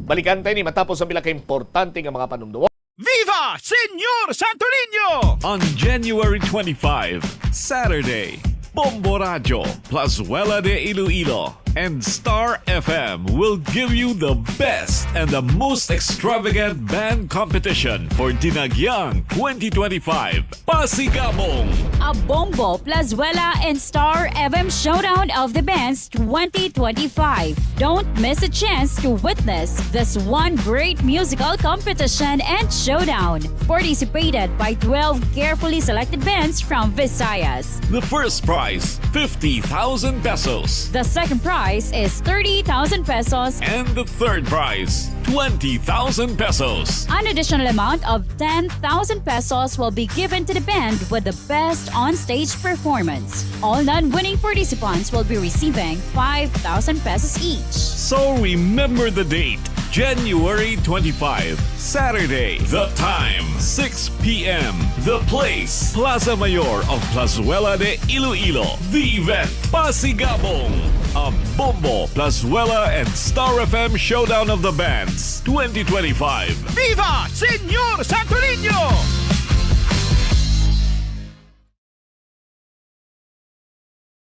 Speaker 4: Balikan tayo ni matapos ang pila ka importante nga mga panumduwa.
Speaker 14: Viva Senyor Santo Niño! On January 25, Saturday, Bombo Radio, Plazuela de Iloilo, and Star FM will give you the best and the most extravagant band competition for Dinagyang 2025. Pasigabong!
Speaker 15: A Bombo, Plazuela, and Star FM Showdown of the Bands 2025. Don't miss a chance to witness this one great musical competition and showdown. Participated by 12 carefully selected bands from Visayas.
Speaker 14: The first prize, 50,000 pesos.
Speaker 15: The second prize is 30,000 pesos.
Speaker 14: And the third prize, 20,000 pesos.
Speaker 15: An additional amount of 10,000 pesos will be given to the band with the best on-stage performance. All non-winning participants will be receiving 5,000 pesos each.
Speaker 14: So remember the date, January 25, Saturday. The time, 6 p.m. The place, Plaza Mayor of Plazuela de Iloilo. The event, Pasigabong. A Bombo, Plazuela, and Star FM Showdown of the Bands 2025. Viva Senyor Santo Niño!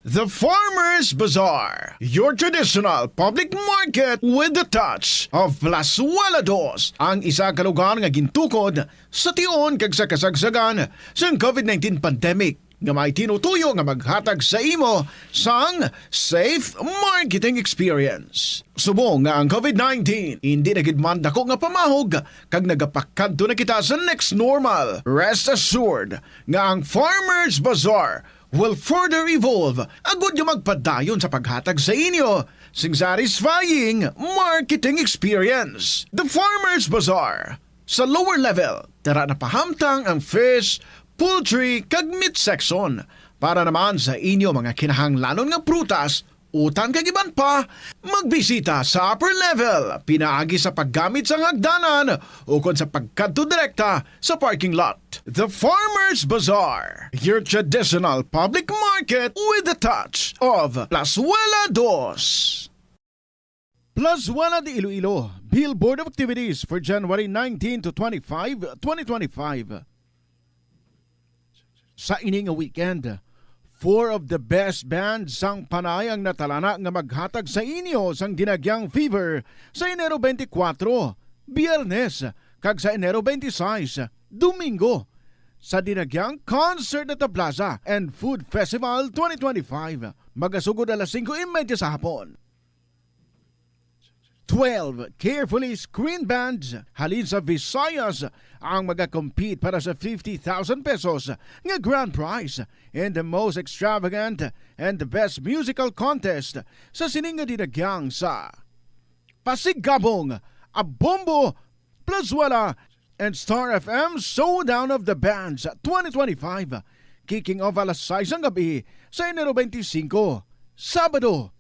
Speaker 16: The Farmers Bazaar, your traditional public market with the touch of Plazuela Dos, ang isa ka lugar nga gintukod sa tion kag sa kasagsagan sa COVID-19 pandemic nga may tinutuyo nga maghatag sa imo sang safe marketing experience. Subong nga ang COVID-19 hindi na gid man dako nga pamahog kag nagapakadto na kita sa next normal. Rest assured nga ang Farmers Bazaar will further evolve agud yung magpadayon sa paghatag sa inyo sing satisfying marketing experience. The Farmers Bazaar. Sa lower level, tara na pahamtang ang fish, poultry, kag meat section para naman sa inyo mga kinahanglanon nga prutas, utan kag iban pa, magbisita sa upper level, pinaagi sa paggamit sa hagdanan o kon sa pagkadto direkta sa parking lot. The Farmers Bazaar, your traditional public market with a touch of Plazuela Dos. Plazuela de Iloilo, Billboard of Activities for January 19 to 25, 2025. Sa ining weekend, 4 of the best bands sang panay ang natalana nga maghatag sa inyo sang Dinagyang Fever sa Enero 24, Biyernes, kag sa Enero 26, Domingo, sa Dinagyang Concert at the Plaza and Food Festival 2025. Magasugod alas 5:30 sa hapon. 12 carefully screened bands halin sa Visayas ang magakompete para sa 50,000 pesos nga grand prize in the most extravagant and the best musical contest sa sininga dinagyang sa Pasigabong, Abombo, Plazuela, and Star FM Showdown of the Bands 2025. Kicking off alas 6 ang gabi sa Enero 25, Sabado.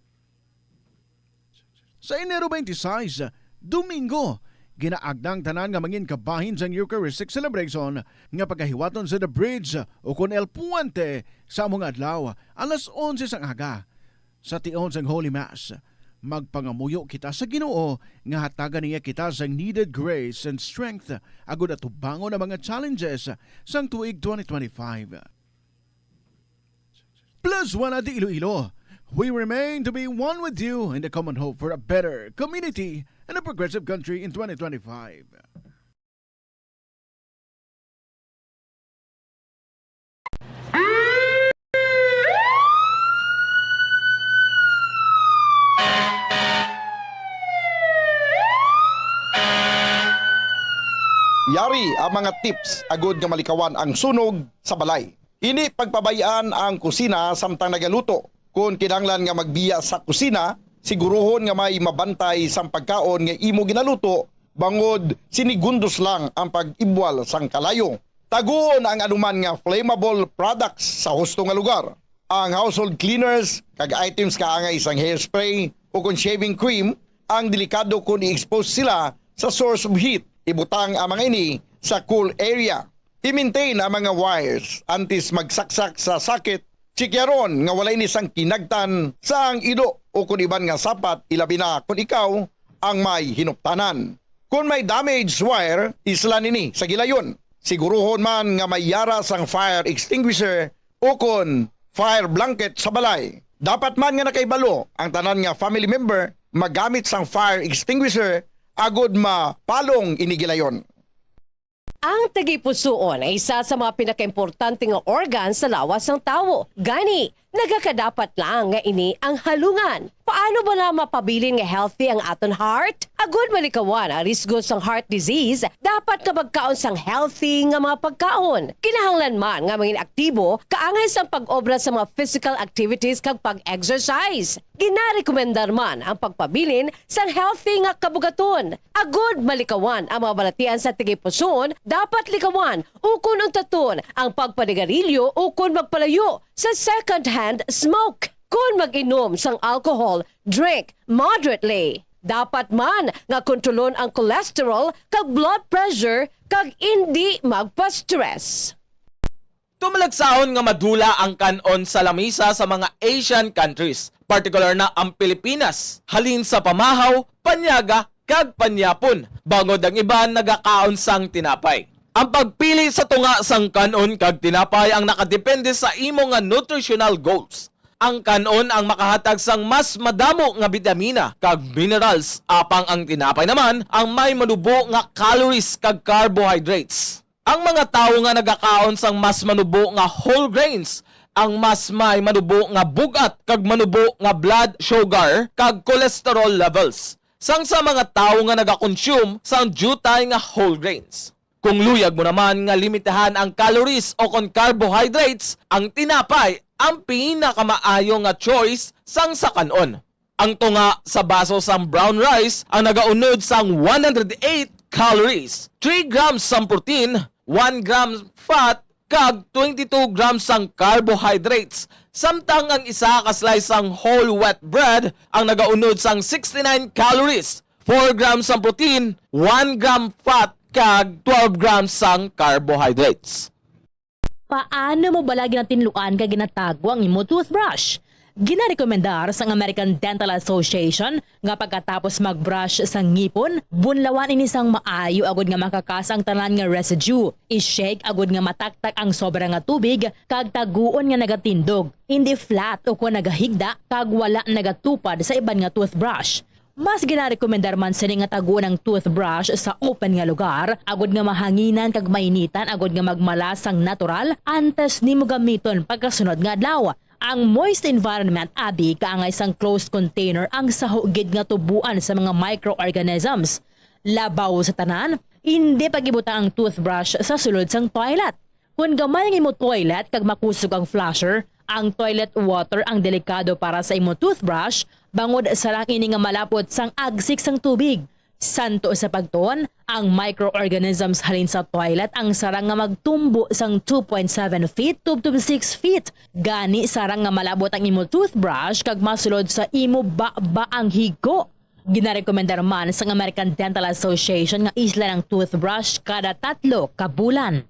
Speaker 16: Sa Enero 26, Domingo, ginaagnang tanan nga mangin kabahin sa Eucharistic celebration nga pagkahiwaton sa The Bridge o kon El Puente sa among adlaw alas 11 sang aga. Sa tion sang Holy Mass, magpangamuyo kita sa Ginoo nga hatagan niya kita sa needed grace and strength agud atubangon ang mga challenges sang tuig 2025. Plus wala di Iloilo. We remain to be one with you in the common hope for a better community and a progressive country in 2025.
Speaker 17: Yari ang mga tips agud nga malikawan ang sunog sa balay. Ini pagpabayaan ang kusina samtang nagaluto. Kung kinahanglan nga magbiya sa kusina, siguruhon nga may mabantay sang pagkaon nga imo ginaluto bangod sinigundos lang ang pag-ibwal sang kalayo. Taguon ang anuman nga flammable products sa husto nga lugar. Ang household cleaners, kag items kaangay isang hairspray o kung shaving cream, ang delikado kung i-expose sila sa source of heat. Ibutang ang mga ini sa cool area. I-maintain ang mga wires antes magsaksak sa sakit. Sikyaron nga walay ni sang kinagtan sa ang ido o kung iban nga sapat ilabi na kung ikaw ang may hinuptanan. Kung may damaged wire, isla nini sa gilayon. Siguruhon man nga may yara sang fire extinguisher o kung fire blanket sa balay. Dapat man nga nakaibalo ang tanan nga family member magamit sang fire extinguisher agud mapalong inigilayon.
Speaker 18: Ang tagipusoon ay isa sa mga pinakaimportante nga organ sa lawas ng tao. Gani, nagakadapat lang nga ini ang halungan. Paano ba na mapabilin nga healthy ang aton heart? Agud malikawan ang risgo sang heart disease, dapat ka magkaon sang healthy nga mga pagkaon. Kinahanglan man nga maging aktibo, kaangay sang pag-obra sa mga physical activities kag pag-exercise. Ginarekomendar man ang pagpabilin sang healthy nga kabugaton. Agud malikawan ang mga balatian sa tigipuson, dapat likawan ukon ang taton ang pagpanigarilyo ukon magpalayo sa second-hand smoke. Kung mag-inom sang alcohol, drink moderately. Dapat man nga kontrolon ang cholesterol kag blood pressure kag hindi magpa-stress.
Speaker 19: Tumalagsahon nga madula ang kanon sa lamisa sa mga Asian countries, particular na ang Pilipinas, halin sa pamahaw, panyaga, kag panyapon, bangod ang iban nagakaon sang tinapay. Ang pagpili sa tunga sang kanon kag tinapay ang nakadepende sa imo nga nutritional goals. Ang kanon ang makahatag sang mas madamo nga bitamina kag minerals, apang ang tinapay naman ang may manubo nga calories kag carbohydrates. Ang mga tawo nga nagakaon sang mas manubo nga whole grains ang mas may manubo nga bugat kag manubo nga blood sugar kag cholesterol levels. Sang sa mga tawo nga nagakonsume sang jutay nga whole grains. Kung luyag mo naman nga limitahan ang calories o kon carbohydrates, ang tinapay ang pinakamaayo nga choice sang sa kanon. Ang tunga sa baso sang brown rice ang nagaunod sang 108 calories, 3 grams sang protein, 1 gram fat, kag 22 grams sang carbohydrates. Samtang ang isa ka slice sang whole wheat bread ang nagaunod sang 69 calories, 4 grams sang protein, 1 gram fat, kag 12 grams sang carbohydrates.
Speaker 20: Paano mo balagi na tinluan kag ginatago ang imo toothbrush? Ginarekomendar sang American Dental Association nga pagkatapos magbrush sang ngipon, bunlawan ini sang maayo agud nga makakasang tanan nga residue. I-shake agud nga mataktak ang sobra nga tubig kag taguon nga nagatindog. Hindi flat o kung nagahigda kag wala nagatupad sa iban nga toothbrush. Mas ginarekomendar man sini nga taguon ang toothbrush sa open nga lugar, agud nga mahanginan kag mainitan agud nga magmalas sang natural antes nimo gamiton pagkasunod nga adlaw. Ang moist environment abi kaangay sang closed container ang sahugid nga tubuan sa mga microorganisms. Labaw sa tanan, hindi pagibuta ang toothbrush sa sulod sang toilet. Kung gamay ng imo toilet kag makusog ang flusher, ang toilet water ang delikado para sa imo toothbrush bangod sa lang ini nga malapot sang agsik sang tubig. Santo sa pagtuon, ang microorganisms halin sa toilet ang sarang nga magtumbo sang 2.7 feet to 6 feet. Gani sarang nga malabot ang imo toothbrush kag masulod sa imo ba ang higo. Ginarekomendar man sa American Dental Association nga isla ng toothbrush kada 3 ka bulan.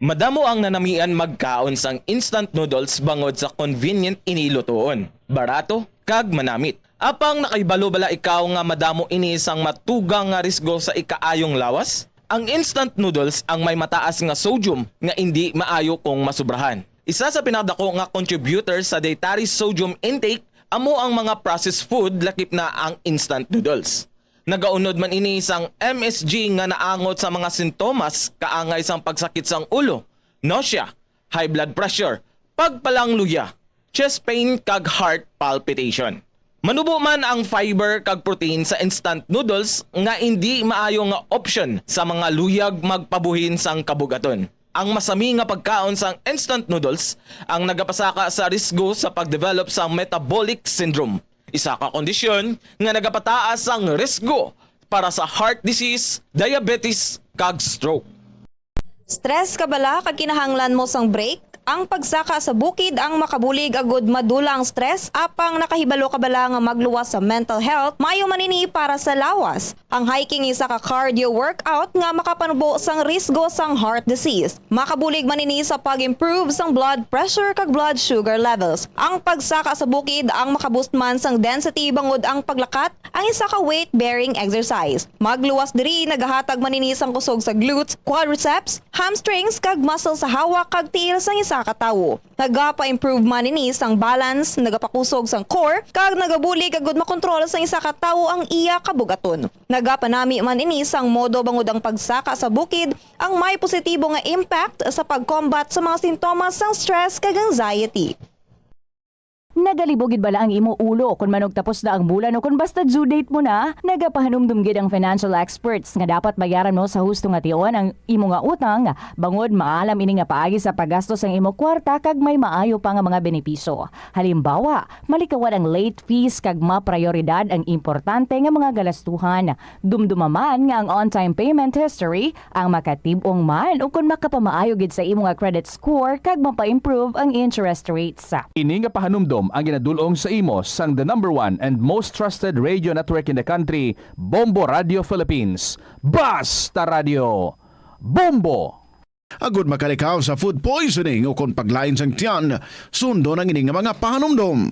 Speaker 19: Madamo ang nanamian magkaon sang instant noodles bangod sa convenient inilutoon, barato kag manamit. Apang nakaibalo bala ikaw nga madamo ini sang matugang nga risgo sa ikaayong lawas? Ang instant noodles ang may mataas nga sodium nga hindi maayo kung masubrahan. Isa sa pinakadako nga contributor sa dietary sodium intake amo ang mga processed food lakip na ang instant noodles. Nagaunod man ini sang MSG nga naangot sa mga sintomas kaangay sang pagsakit sang ulo, nausea, high blood pressure, pagpalangluya, chest pain kag heart palpitation. Manubo man ang fiber kag protein sa instant noodles nga hindi maayo nga option sa mga luyag magpabuhin sang kabugaton. Ang masami nga pagkaon sang instant noodles ang nagapasaka sa risgo sa pagdevelop sa metabolic syndrome. Isa ka kondisyon nga nagapataas ang risgo para sa heart disease, diabetes kag stroke.
Speaker 21: Stress ka bala kag kinahanglan mo sang break? Ang pagsaka sa bukid ang makabulig agud madula ang stress apang nakahibalo ka bala nga magluwas sa mental health, maayo manini para sa lawas. Ang hiking isa ka cardio workout nga makapanubo sang risgo sang heart disease. Makabulig manini sa pag-improve sang blood pressure kag blood sugar levels. Ang pagsaka sa bukid ang makaboost man sang density bangod ang paglakat, ang isa ka weight bearing exercise. Magluwas diri nagahatag manini sang kusog sa glutes, quadriceps, hamstrings kag muscle sa hawak kag tiil sang isa ka tawo. Nagapa-improve man ini sang balance, nagapakusog sang core, kag nagabulig agud makontrol sang isa ka tawo ang iya kabugaton. Nagapanami man ini sang modo bangod ang pagsaka sa bukid ang may positibo nga impact sa pag-combat sa mga sintomas sang stress kag anxiety.
Speaker 22: Nagalibogid bala ang imo ulo kung manog tapos na ang bulan o kung basta due date mo na, nagapahanumdumgid ang financial experts nga dapat bayaran mo sa husto nga tion ang imo nga utang bangod maalam ini nga paagi sa paggastos ang imo kwarta kag may maayo pa nga mga benepisyo. Halimbawa, malikawan ang late fees kag maprioridad ang importante nga mga galastuhan. Dumdumaman nga ang on-time payment history ang makatibong man o kung makapamaayo gid sa imo nga credit score kag mapa-improve ang interest rates.
Speaker 23: Ini nga pahanumdom ang ginadulong sa imo sang the #1 and most trusted radio network in the country, Bombo Radio Philippines. Basta Radio Bombo!
Speaker 16: Agud makalikaw sa food poisoning o kung paglain sang tiyan, sundo ng ining mga pahanumdom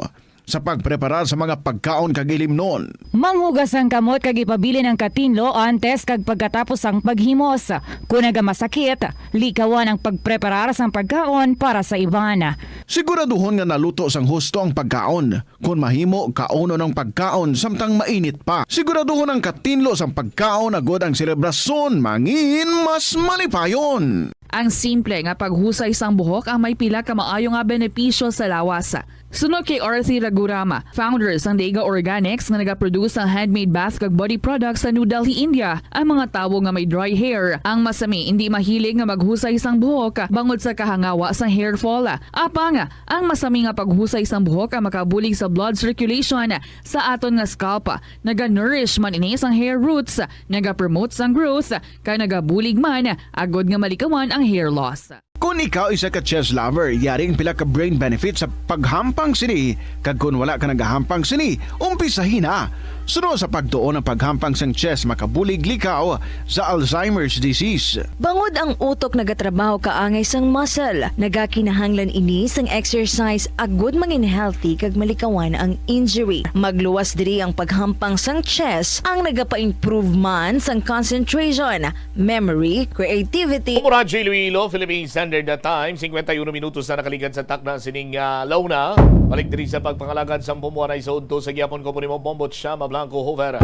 Speaker 16: sa pagpreparar sa mga pagkaon kag ilimnon.
Speaker 22: Manghugas ang kamot kag ipabili ng katinlo antes kag pagkatapos ang paghimos. Kung nagamasakit, likawan ang pagpreparar sang pagkaon para sa iban.
Speaker 16: Siguraduhon nga naluto sang husto ang pagkaon. Kung mahimo, kauno ng pagkaon samtang mainit pa. Siguraduhon ang katinlo sang pagkaon agud ang selebrasyon mangin mas malipayon.
Speaker 24: Ang simple nga paghusay sang buhok ang may pila ka maayo nga benepisyo sa lawas. Sunod kay Arthi Ragurama, founder sang Dega Organics nga nagaproduce ng handmade bath kag body products sa New Delhi, India. Ang mga tawo nga may dry hair, ang masami hindi mahilig nga maghusay sang buhok bangod sa kahangawa sang hair fall. Apang, ang masami nga paghusay sang buhok ang makabulig sa blood circulation sa aton nga scalp. Naga-nourish man ini sang hair roots, naga-promote sang growth, kay nagabulig man agod nga malikawan ang hair loss.
Speaker 16: Kung ikaw isa ka chess lover, yaring pila ka brain benefit sa paghampang sini. Kag kung wala ka nagahampang sini, umpisahin na. Sunod sa pagtuon ng paghampang sang chess makabulig likaw sa Alzheimer's disease.
Speaker 6: Bangod ang utok nagatrabaho kaangay sang muscle, nagakinahanglan ini sang exercise agud mangin healthy kag malikawan ang injury. Magluwas diri ang paghampang sang chess ang nagapa-improve man sang concentration, memory, creativity.
Speaker 4: Pumuracho Iloilo, Philippine Standard Time, 51 minutos na nakaligan sa takna sining launa. Balik diri sa pagpangalagad sa pumuanay sa udto sa gyapon ko po ni Bombot Shama Blanco Hover.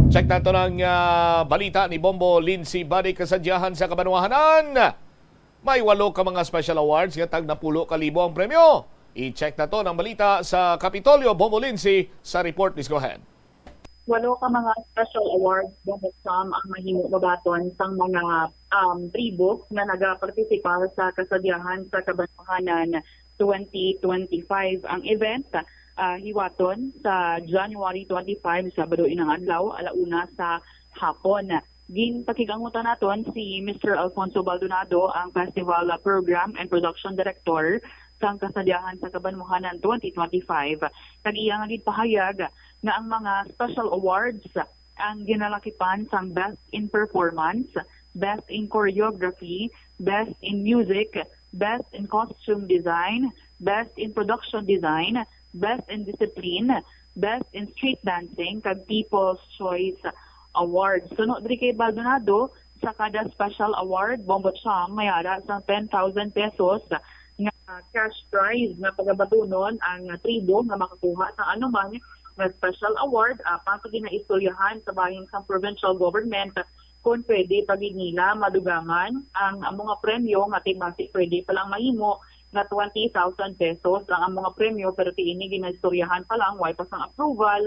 Speaker 4: Check nato ng balita ni Bombo Lindsay Badi kasadyahan sa Kabanwahanan. May 8 ka mga special awards nga tag na 10,000 ang premyo. I-check na to ng balita sa Kapitolyo. Bombo Lindsay sa report. Please go ahead.
Speaker 12: 8 ka mga special awards dahil ang mahimo mabaton sang mga tribo na nagapartisipar sa kasadyahan sa Kabanwahanan 2025. Ang event hiwaton sa January 25, Sabado inang adlaw, alauna sa hapon. Ginpakigangutan naton si Mr. Alfonso Baldonado, ang Festival Program and Production Director sa kasadyahan sa Kabanwahanan 2025. Nag-iya nga pahayag na ang mga special awards ang ginalakipan sang Best in Performance, Best in Choreography, Best in Music, Best in Costume Design, Best in Production Design, Best in Discipline, Best in Street Dancing, kag People's Choice Awards. Sunod diri kay Baldonado, sa kada special award, Bombot Siyang mayara sa 10,000 pesos nga cash prize nga pagabatunon ang tribo nga makakuha sa anuman nga special award para ginaistoryahan sa bahin sa provincial government kung pwede pagid nila madugangan ang mga premyo nga tibasi pwede palang mahimo nga 20,000 pesos ang mga premyo pero tiini ginaistoryahan pa lang way pa sang approval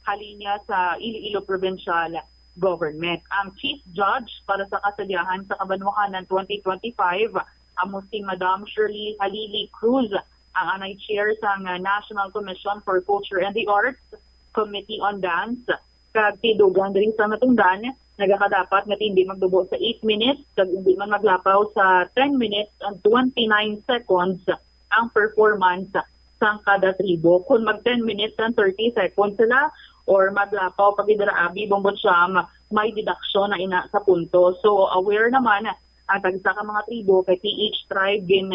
Speaker 12: halinya sa Iloilo Provincial Government. Ang Chief Judge para sa kasadyahan sa Kabanwahanan 2025 amo si Madam Shirley Halili Cruz, ang anay chair sa National Commission for Culture and the Arts, Committee on Dance, kag tidugan diri sa matungdan nagakadapat nga hindi magdubo sa 8 minutes kag hindi man maglapaw sa 10 minutes and 29 seconds ang performance sa kada tribo. Kung mag 10 minutes and 30 seconds sila or maglapaw pag idaraabi Bombot Siyang, may deduction na ina sa punto. So aware naman at sa mga tribo kay each tribe gin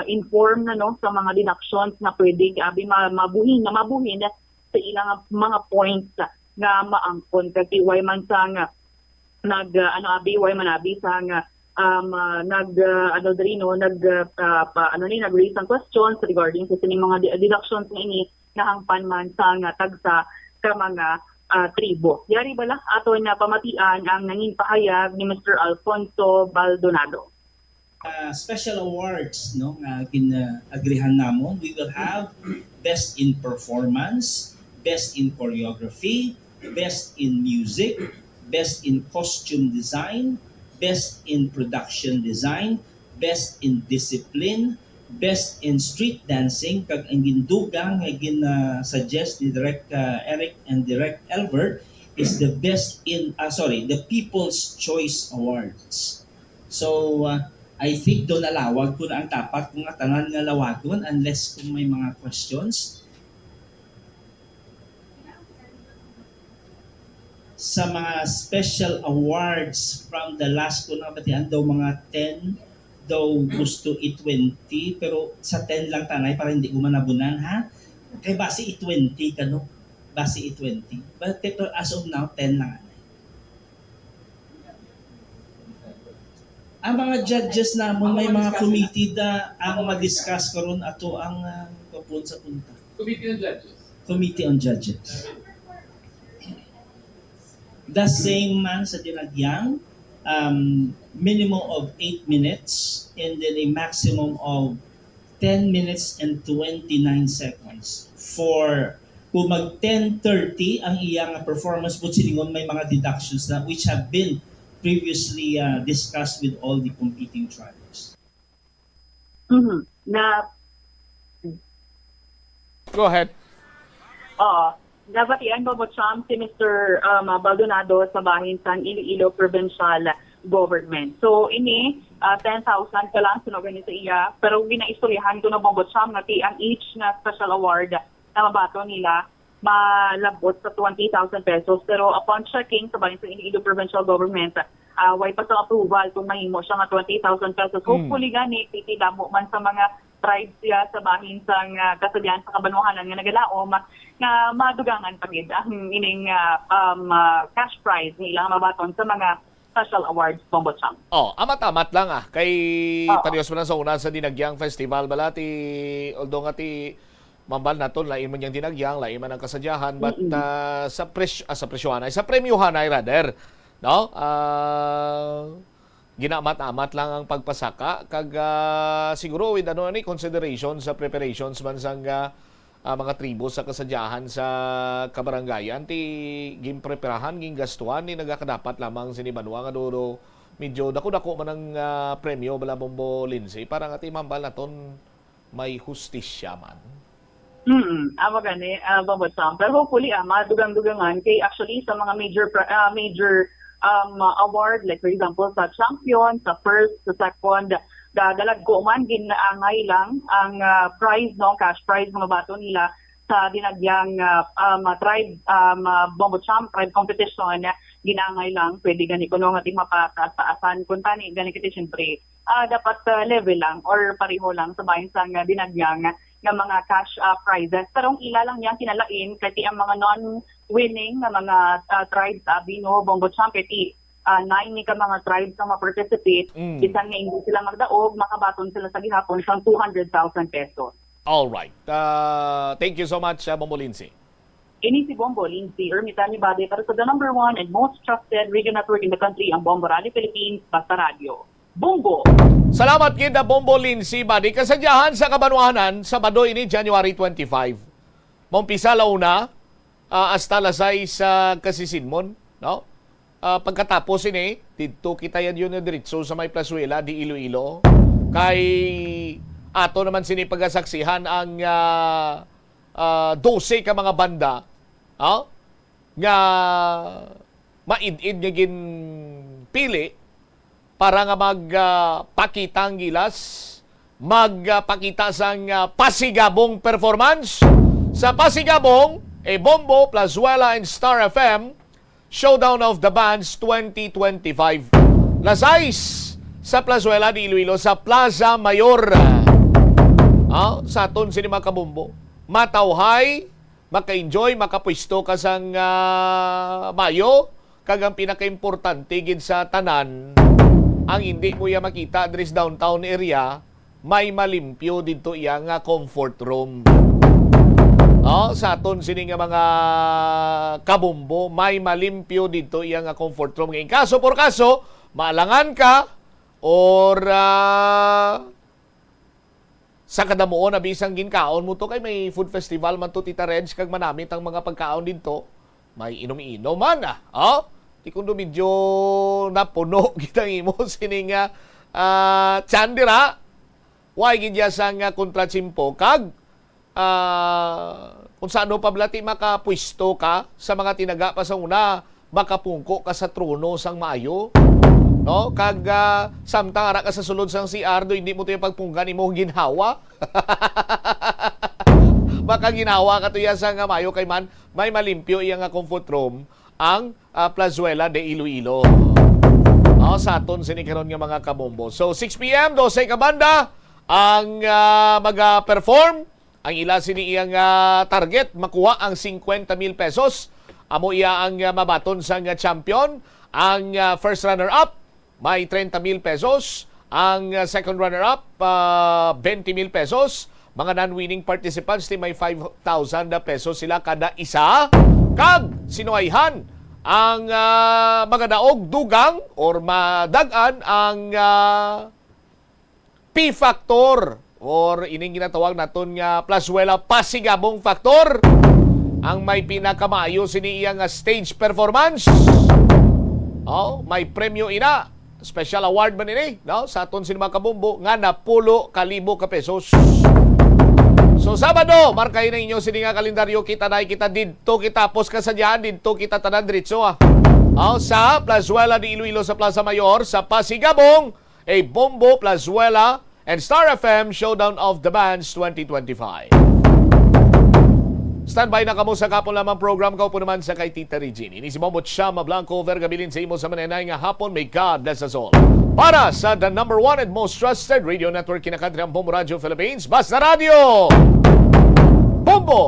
Speaker 12: inform na sa mga deductions na pwede abi mabuhin sa ilang mga points nga maangkon kay way man sang way manabi sang nag-raise ng questions regarding sa sining mga deductions nga ini nahangpan man sang tagsa ka mga tribo. Yari bala ato na pamatian ang nanging pahayag ni Mr. Alfonso Baldonado.
Speaker 7: Special awards nga agreehan namon, we will have best in performance, best in choreography, best in music, best in costume design, best in production design, best in discipline, best in street dancing, kag ang gindugang nga suggest ni Direct Eric and Direct Elbert is the best in the People's Choice Awards. So I think doon nalawag ko na ang tapat kung tanan nga lawagon unless kung may mga questions. Sa mga special awards from the last ko na batian daw mga 10 daw gusto i-20 pero sa 10 lang tanay para hindi ko manabunan ha. Kay base i-20 kano. Base i-20. But as of now 10 lang anay. Ang mga judges namon may mga committee da ang ma-discuss karon ato ang kapun sa punta. Committee on Judges. Committee on Judges. The same man sa dinagyang, minimum of 8 minutes and then a maximum of 10 minutes and 29 seconds. For kung mag 10:30 ang iyang performance po silingon may mga deductions na which have been previously discussed with all the competing tribes.
Speaker 4: Go ahead.
Speaker 12: Nabatian Bombot Siyang si Mr. Baldonado sa bahin sa Iloilo Provincial
Speaker 3: government. So ini 10,000 ka lang sinugan sa iya, pero ginaistoryahan ko na Bombo Cham nga ang each na special award na mabato nila malabot sa 20,000 pesos. Pero upon checking sa bayan sa Iloilo Provincial Government, way pa sa approval kung mahimo siya nga 20,000 pesos. Hopefully gani titidamo man sa mga tribes siya sa bahin sa kasadyan sa kabanwahanan nga nagalaom nga madugangan pagid ang ining cash prize nila mabaton sa mga special awards Bombo Cham.
Speaker 4: Amat-amat lang kay panios mo na sa una sa Dinagyang Festival balati although nga ti mambal naton lain man yang dinagyang, lain man ang kasadyahan, but sa presyohan ay sa premyohan ay rather, no? Ginamat-amat lang ang pagpasaka kag siguro with ano ni consideration sa preparations man sang mga tribo sa kasadyahan sa kabarangayan ti gimpreparahan ging gastuhan ni nagakadapat lamang sinibanwa nga do medyo dako-dako man ang premyo bala Bombo Lindsay para nga ti mambal naton may hustisya man.
Speaker 3: Ama gani, Bombo Cham. Pero hopefully, madugang-dugangan kay actually sa mga major award, like for example, sa champion, sa first, sa second, dalagko man, ginaangay lang ang prize, no, cash prize, mga bato nila sa dinagyang tribe, Bombo Cham, tribe competition, ginaangay lang, pwede gani ko nung ating mapataasan, kung tani, gani kiti siyempre, dapat level lang or pareho lang sa bayan sa dinagyang ng mga cash prizes. Pero ang ila lang niya kinalain kasi ang mga non-winning na mga tribes, Bino, Bombo Cham, kasi naini ka mga tribes na ma-participate, bisan nga hindi sila magdaog, makabaton sila sa gihapon sa 200,000 pesos.
Speaker 4: Alright. Thank you so much, Bombo Lindsay.
Speaker 3: Ini si Bombo Lindsay, Ermitan ni Bade, para sa the number 1 and most trusted radio network in the country, ang Bombo Radio Philippines, Basta Radio. Bombo!
Speaker 4: Salamat kita Bombo Lindsay, Badi. Kasadyahan sa Kabanwahanan, Sabado ini January 25. Mumpisa launa, hasta lasay sa Kasisinmon, no? Pagkatapos ini, dito kita yan yun na diritso sa may Plazuela, di Iloilo. Kay ato naman sinipagasaksihan ang 12 ka mga banda, nga maid-id nga ginpili para nga magpakita ang gilas, magpakita sang pasigabong performance. Sa pasigabong, Bombo, Plazuela, and Star FM, Showdown of the Bands 2025. Lasais sa Plazuela di Iloilo, sa Plaza Mayor. Sa aton sinima kabumbo. Matawhay, maka-enjoy, makapwisto ka sang Mayo, kagang pinaka-importante gid sa tanan. Ang hindi mo ya makita dres downtown area, may malimpyo dito iya nga comfort room. Sa aton sini nga mga kabumbo, may malimpyo dito iya nga comfort room. Ngayon, kaso por kaso, maalangan ka or sa kadamuon na bisang ginkaon mo to kay may food festival man to Tita Reds kag manamit ang mga pagkaon dito. May inom-inom man Di kundo medyo napuno kitang imo sining Chandira. Why gidya sang kontratsimpo kag kung saan pablati makapwisto ka sa mga tinaga pa sa una, makapungko ka sa trono sang Mayo. No? Kag samtang ara ka sa sulod sang CR do hindi mo to yung pagpunggan imo ginhawa. Baka ginawa ka to ya sang Mayo kay man may malimpyo iya nga comfort room ang Plazuela de Iloilo. Sa aton sinikaron nga mga kabombo. So 6 p.m. 12 ka banda ang mag-perform. Ang ila sini iyang target makuha ang 50,000 pesos. Amo iya ang mabaton sang champion. Ang first runner-up may 30,000 pesos. Ang second runner-up 20,000 pesos. Mga non-winning participants may 5,000 pesos sila kada isa. Kag sinuayhan ang mga daog dugang or madagan ang P-factor or ining ginatawag naton nga Plazuela pasigabong factor. Ang may pinakamayo sini iyang stage performance. May premyo ina. Special award man ini, no? Sa aton sinima kabumbo nga na 10,000 ka pesos. So Sabado, markahin na inyo sini nga kalendaryo kita na kita didto kita pos kasadyahan didto kita tanan diretso Ang sa Plazuela de Iloilo sa Plaza Mayor sa Pasigabong, a Bombo, Plazuela, and Star FM Showdown of the Bands 2025. Standby na kamo sa kapon lamang program ko po naman sa kay Tita Regine. Ini si Momot Shama Blanco, vergabilin sa imo sa manenay nga hapon. May God bless us all. Para sa the number one and most trusted radio network kinakantri ang Bombo Radio Philippines, Basta Radio! Bombo!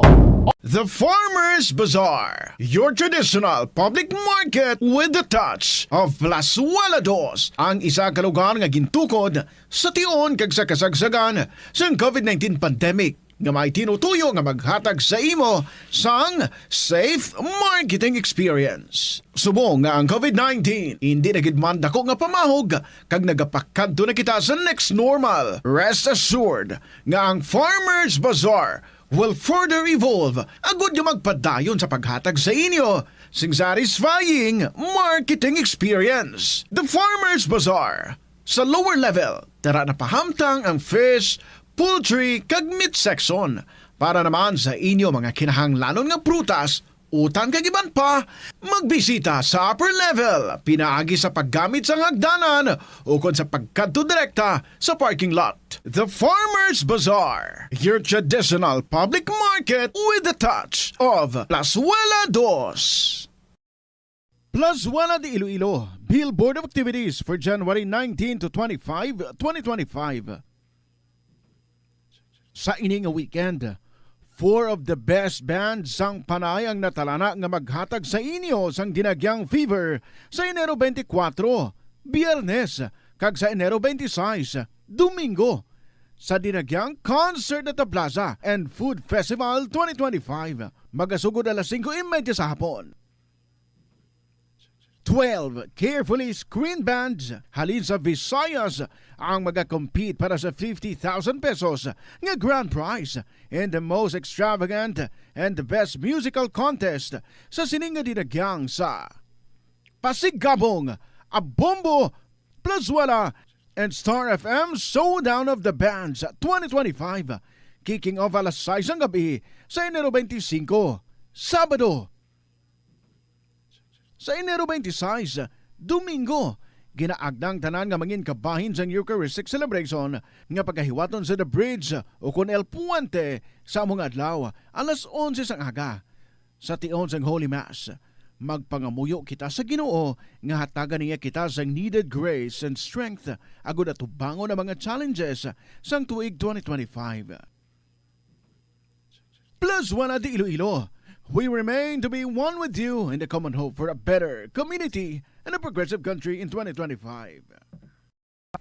Speaker 16: The Farmers Bazaar, your traditional public market with the touch of Plazuela Dos, ang isa ka lugar nga gintukod sa tion kag sa kasagsagan sa COVID-19 pandemic nga may tinutuyo nga maghatag sa imo sang safe marketing experience. Subong nga ang COVID-19 hindi na gid man dako nga pamahog kag nagapakadto na kita sa next normal. Rest assured nga ang Farmers Bazaar will further evolve agud nga magpadayon sa paghatag sa inyo sing satisfying marketing experience. The Farmers Bazaar. Sa lower level, tara na pahamtang ang fish, poultry, kag meat section para naman sa inyo mga kinahanglanon nga prutas, utang kag iban pa, magbisita sa upper level, pinaagi sa paggamit sa hagdanan o kon sa pagkadto direkta sa parking lot. The Farmers Bazaar, your traditional public market with the touch of Plazuela Dos. Plazuela de Iloilo, Billboard of Activities for January 19 to 25, 2025. Sa ining nga weekend, 4 of the best bands sang Panay ang natalana nga maghatag sa inyo sang Dinagyang Fever sa Enero 24, Biyernes, kag sa Enero 26, Domingo, sa Dinagyang Concert at the Plaza and Food Festival 2025, magasugod alas 5:30 sa hapon. 12 carefully screened bands halin sa Visayas ang magakompete para sa 50,000 pesos nga grand prize in the most extravagant and the best musical contest sa sininga dinagyang sa Pasigabong, Bombo, Plazuela, and Star FM Showdown of the Bands 2025, kicking off alas 6 ang gabi sa Enero 25, Sabado. Sa Enero 26, Domingo, ginaagdang tanan nga mangin kabahin sa Eucharistic celebration nga pagkahiwaton sa The Bridge o kon El Puente sa among adlaw alas 11 sang aga. Sa tion sang Holy Mass, magpangamuyo kita sa Ginoo nga hatagan niya kita sang needed grace and strength agud atubangon ang mga challenges sang tuig 2025. Plazuela de Iloilo, we remain to be one with you in the common hope for a better community and a progressive country in 2025.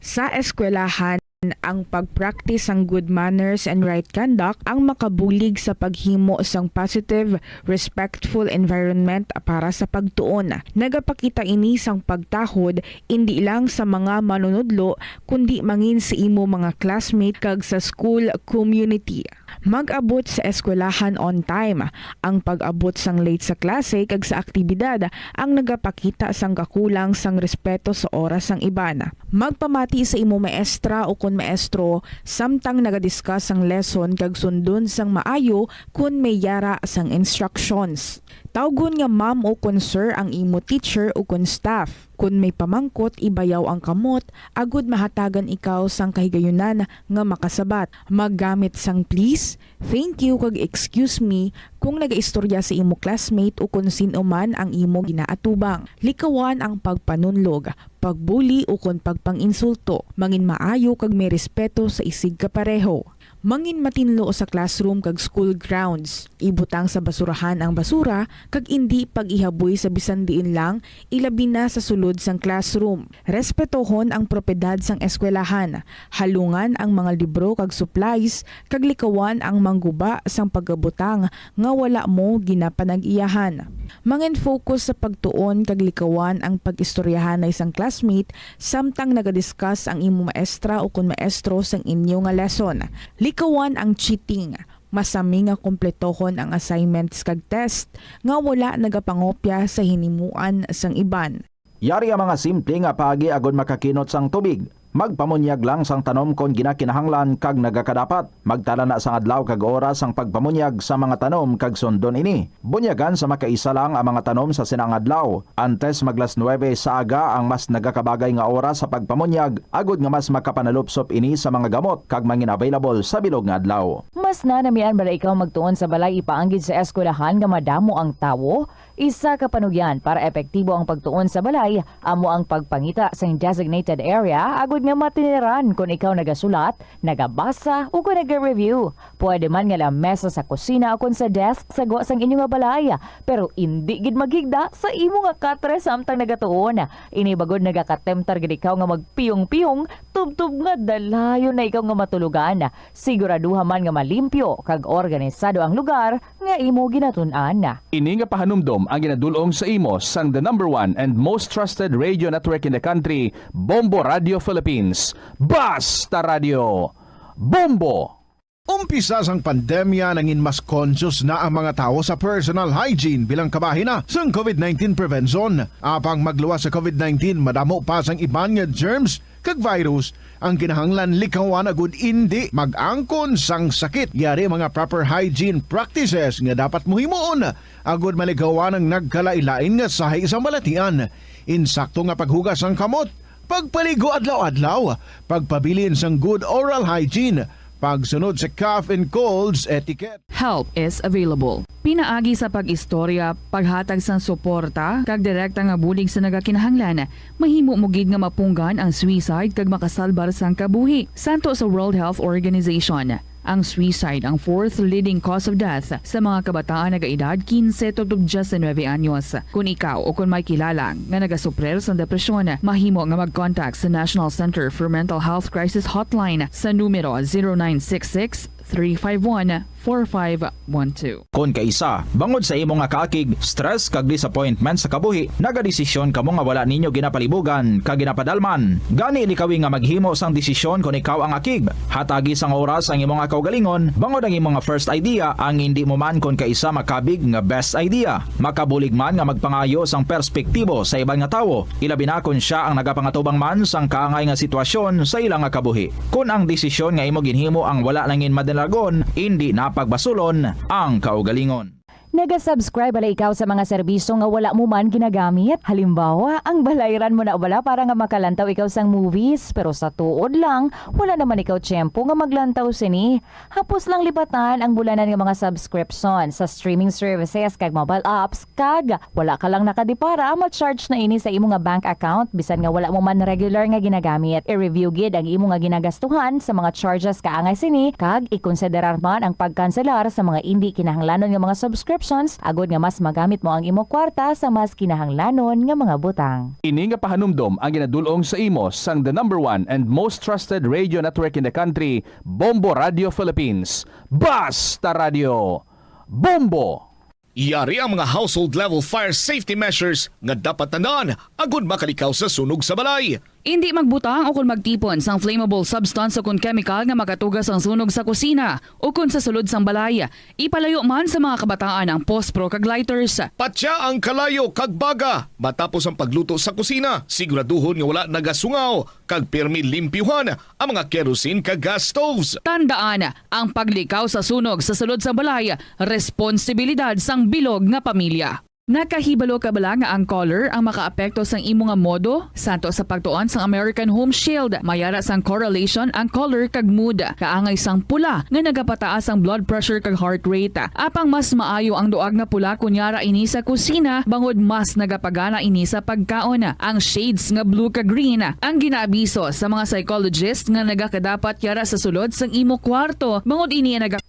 Speaker 1: Sa eskwelahan, ang pag-practice ang good manners and right conduct ang makabulig sa paghimo sang positive, respectful environment para sa pagtuon. Nagapakita ini sang pagtahod hindi lang sa mga manunudlo kundi mangin sa imo mga classmate kag sa school community. Mag-abot sa eskwelahan on time. Ang pag-abot sang late sa klase kag sa aktibidad ang nagapakita sang kakulang sang respeto sa oras sang iban. Magpamati sa imo maestra o kun maestro samtang nagadiscuss ang lesson kag sundon sang maayo kun may yara sang instructions. Tawgon nga ma'am o kun sir ang imo teacher o kun staff. Kun may pamangkot, ibayaw ang kamot, agud mahatagan ikaw sang kahigayunan nga makasabat. Maggamit sang please, thank you kag excuse me kung nagaistorya sa imo classmate o kung sino man ang imo ginaatubang. Likawan ang pagpanunlog, pagbuli o kung pagpanginsulto. Mangin maayo kag may respeto sa isig kapareho. Mangin matinlo sa classroom kag school grounds. Ibutang sa basurahan ang basura kag indi pag-ihaboy sa bisan diin lang ilabi na sa sulod sang classroom. Respetohon ang propiedad sang eskwelahan. Halungan ang mga libro kag supplies kag likawan ang mangguba sang pagabutang nga wala mo ginapanag-iyahan. Mangin focus sa pagtuon kag likawan ang pag-istoryahan na isang classmate samtang nagadiscuss ang imo maestra o kun maestro sang inyo nga lesson. Likawan ang cheating. Masami nga kompletohon ang assignments kag test nga wala nagapangopya sa hinimuan sang iban.
Speaker 9: Yari ang mga simple nga paagi agon makakinot sang tubig.
Speaker 8: magpamunyag lang sang tanom kon ginakinahanglan kag nagakadapat. Magtala na sang adlaw kag oras ang pagpamunyag sa mga tanom kag sundon ini. Bunyagan sa makaisa lang ang mga tanom sa sinang adlaw. Antes maglas 9 sa aga ang mas nagakabagay nga oras sa pagpamunyag, agod nga mas makapanalupsop ini sa mga gamot kag mangin available sa bilog nga adlaw.
Speaker 22: Mas nanamian bala ikaw magtuon sa balay ipaanggid sa eskwelahan nga madamo ang tawo? Isa ka panugyan para epektibo ang pagtuon sa balay, amo ang pagpangita sa designated area agud nga matiniran kung ikaw nagasulat, nagabasa o kung nag-review. Pwede man nga lamesa sa kusina o kung sa desk sa sang inyo nga balay, pero hindi gid maghigda sa imo nga katre samtang nagatuon. Inibagod nagakatemtar gid ikaw nga magpiyong-piyong, tubtub nga dalayo na ikaw nga matulugan. Siguraduha man nga malimpyo kag organisado ang lugar nga imo ginatun-an.
Speaker 23: Ini nga pahanumdom ang ginadulong sa imo sang the number 1 and most trusted radio network in the country, Bombo Radio Philippines. Basta Radio Bombo!
Speaker 16: Umpisa sang pandemya nangin mas conscious na ang mga tao sa personal hygiene bilang kabahina sang COVID-19 prevention. Apang magluwas sa COVID-19, madamo pa sang iban nga germs kag virus ang kinahanglan likawan agud indi mag-angkon sang sakit. Yari mga proper hygiene practices nga dapat muhimuon agud maligawan ang nagkalailain nga sahay isang balatian. Insakto nga paghugas sang kamot, pagpaligo adlaw-adlaw, pagpabilin sang good oral hygiene, pagsunod sa cough and colds etiquette.
Speaker 24: Help is available. Pinaagi sa pag-istorya, paghatag sang suporta, kag direkta nga bulig sa nagakinahanglan, mahimo mo gid nga mapunggan ang suicide kag makasalbar sang kabuhi. Santo sa World Health Organization, ang suicide ang fourth leading cause of death sa mga kabataan nagaedad 15 to 19 anyos. Kung ikaw o kung may kilala nga nagasuprer sa depresyon, mahimo nga mag-contact sa National Center for Mental Health Crisis Hotline sa numero 0966 351-4512.
Speaker 8: Kung kaisa, bangod sa imo nga kaakig, stress kag disappointment sa kabuhi, nagadesisyon kamo nga wala ninyo ginapalibugan kag ginapadalman. Gani likawi nga maghimo sang desisyon kung ikaw ang akig. Hatagi sang oras ang imo nga kaugalingon, bangod ang imo nga first idea ang hindi mo man kung kaisa makabig nga best idea. Makabulig man nga magpangayo sang perspektibo sa ibang nga tawo, ilabi na kung siya ang nagapangatubang man sang kaangay nga sitwasyon sa ilang nga kabuhi. Kung ang desisyon nga imo ginhimo ang wala langin madalagon, hindi napagbasulon ang kaugalingon.
Speaker 22: Naga-subscribe bala ikaw sa mga serbisyo nga wala mo man ginagamit? Halimbawa, ang balayran mo na bala para nga makalantaw ikaw sang movies, pero sa tuod lang, wala naman ikaw tiyempo nga maglantaw sini. Hapos lang lipatan ang bulanan nga mga subscription sa streaming services kag mobile apps, kag wala ka lang nakadipara, ma-charge na ini sa imo nga bank account bisan nga wala mo man regular nga ginagamit. I-review gid ang imo nga ginagastuhan sa mga charges kaangay sini, kag ikonsiderar man ang pagkanselar sa mga hindi kinahanglanon nga mga subscription agod nga mas magamit mo ang imo kwarta sa mas kinahanglanon nga mga butang.
Speaker 23: Ini nga pahanumdom ang ginadulong sa imo sang the number 1 and most trusted radio network in the country, Bombo Radio Philippines. Basta Radio Bombo!
Speaker 4: Yari ang mga household level fire safety measures nga dapat tandaan agud makalikaw sa sunog sa balay.
Speaker 24: Hindi magbutang o kung magtipon sang flammable substance o kung chemical nga makatugas ang sunog sa kusina o kung sa sulod sang balay. Ipalayo man sa mga kabataan ang pospro kag lighters.
Speaker 4: Patya ang kalayo kag baga matapos ang pagluto sa kusina. Siguraduhon nga wala nagasungaw kag pirmi limpyuhan ang mga kerosene kag gas stoves.
Speaker 24: Tandaan, ang paglikaw sa sunog sa sulod sa balay, responsibilidad sang bilog nga pamilya. Nakahibalo ka bala nga ang color ang makaapekto sang imo nga modo? Santo sa pagtuon sang American Home Shield, mayara sang correlation ang color kag mood. Kaangay sang pula nga nagapataas ang blood pressure kag heart rate. Apang mas maayo ang duag nga pula kunyara ini sa kusina, bangod mas nagapagana ini sa pagkaon. Ang shades nga blue kag green ang ginaabiso sa mga psychologist nga nagakadapat yara sa sulod sang imo kwarto, bangod ini naga.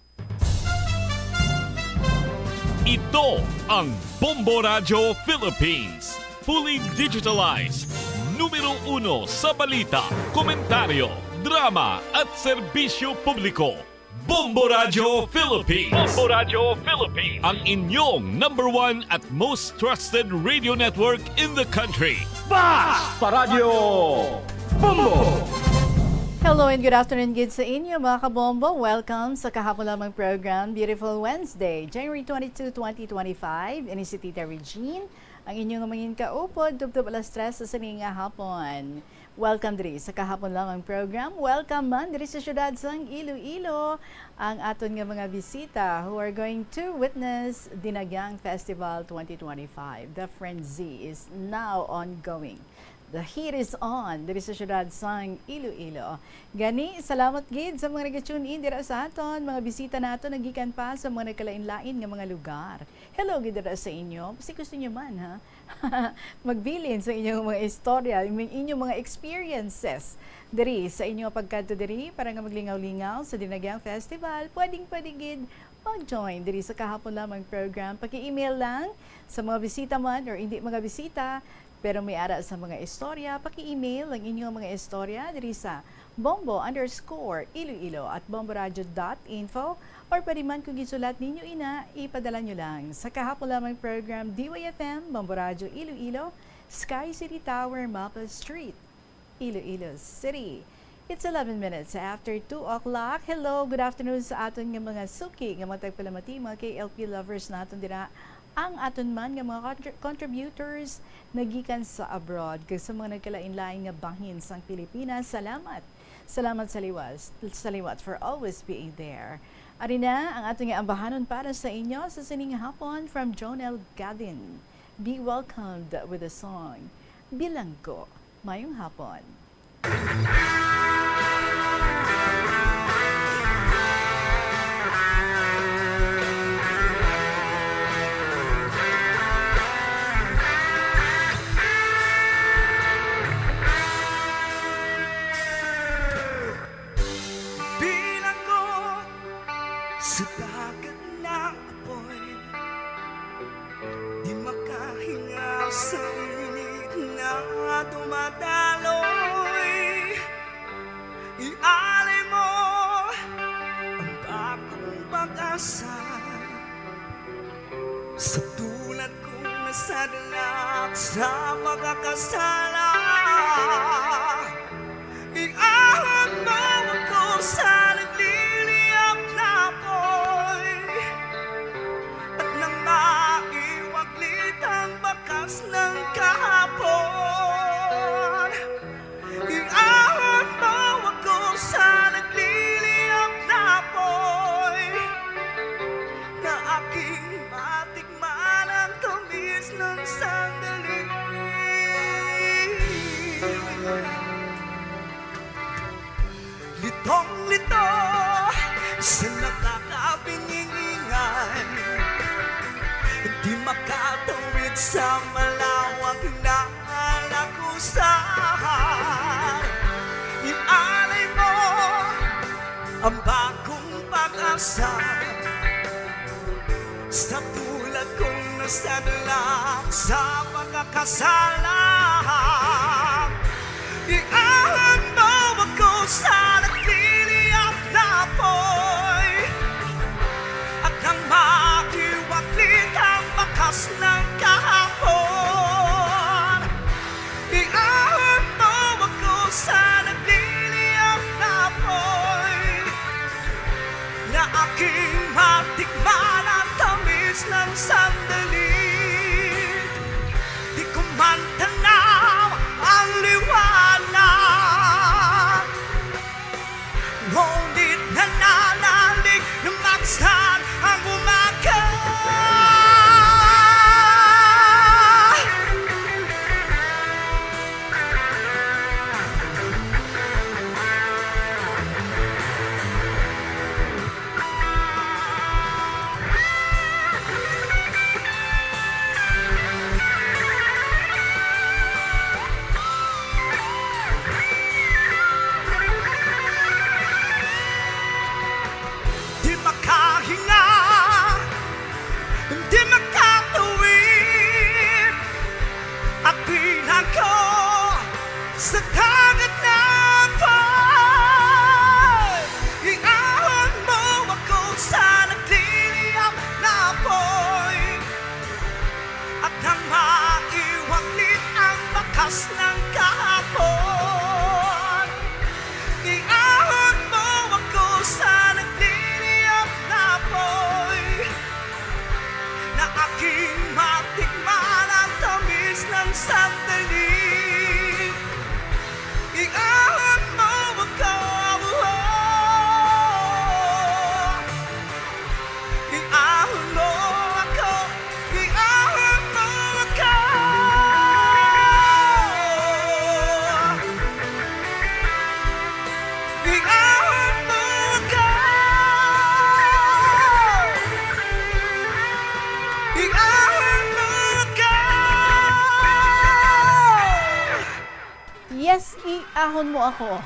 Speaker 14: Ito ang Bombo Radio Philippines. Fully digitalized. Numero 1 sa balita, komentaryo, drama at serbisyo publiko. Bombo Radio Philippines. Bombo Radio Philippines. Ang inyong number 1 at most trusted radio network in the country.
Speaker 23: Basta Radio Bombo!
Speaker 9: Hello and good afternoon good sa inyo mga kabombo. Welcome sa kahapon lamang program Beautiful Wednesday, January 22, 2025. Ini si Tita Regine, ang inyong mangin kaupod, tubtub alas 3 sa sininga hapon. Welcome diri sa kahapon lamang program. Welcome man diri sa syudad sang Iloilo ang aton nga mga bisita who are going to witness Dinagang Festival 2025. The frenzy is now ongoing. The heat is on diri sa syudad sang Iloilo. Gani, salamat gid sa mga nag-tune in dira sa aton, mga bisita nato nagikan pa sa mga nagkalain-lain nga mga lugar. Hello gid dira sa inyo. Kasi gusto niyo man ha. Magbilin sa inyong mga istorya, inyong mga experiences diri sa inyong pagkadto diri para nga maglingaw-lingaw sa Dinagang Festival. Pwedeng gid mag-join diri sa kahapon lamang program. Paki-email lang sa mga bisita man or hindi mga bisita pero may ara sa mga istorya, paki-email ang inyong mga istorya diri sa bombo_iloilo@bomboradio.info or pwede man kung gisulat ninyo ipadala nyo lang sa kahapon lamang program DYFM, Bombo Radio Iloilo, Sky City Tower, Mapa Street, Iloilo City. It's 11 minutes after 2 o'clock. Hello, good afternoon sa aton nga mga suki, nga mga tagpalamati, mga KLP lovers naton dira. Ang aton man nga mga contributors nagikan sa abroad kag sa mga nagkalain-lain nga bangin sang Pilipinas. Salamat. Salamat sa liwat for always being there. Ari na ang ating ambahanon para sa inyo sa sining hapon from Jonel Gadin. Be welcomed with a song, Bilanggo. Mayong hapon.
Speaker 2: Sa dagat na apoy, di makahinga sa init na dumadaloy. Ialay mo ang bagong pag-asa sa tulad kong nasadlak sa pagkakasala. Iahon mo ako sa nagliliyap na apoy at nang maiwaglit ang bakas ng kahapon. Iahon mo ako sa nagliliyap na apoy na aking matikman ang tamis ng sandali. Litong-lito sa nakakapiningan, di makatawid sa malawak na lagusan. Ialay mo ang bagong pag-asa sa tulad kong nasadlak sa pagkakasala. Iahon mo ako sa nagliliyap na apoy at nang makiwaglit ang bakas ng kahapon. Iahon mo ako sa nagliliyap na apoy na aking matikman ang tamis ng sandali. Di ko man tanaw ang liwanag
Speaker 9: Ahon mo ako.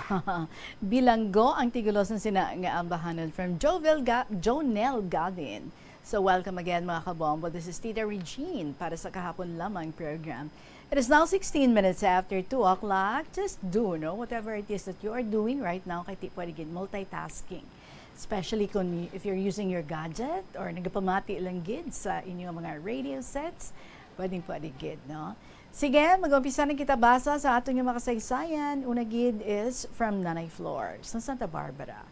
Speaker 9: Bilanggo ang tigulos ng sina nga ambahanan from Jonel Gavin. So welcome again mga kabombo. This is Tita Regine para sa kahapon lamang program. It is now 16 minutes after 2 o'clock. Just do, whatever it is that you are doing right now, kaya pwede gid multitasking. Especially if you're using your gadget or nagapamati lang gid sa inyong mga radio sets, pwede gid, no? Sige, mag-umpisa na kita basa sa atong yung makasaysayan. Una gid is from Nanay Flor sa Santa Barbara.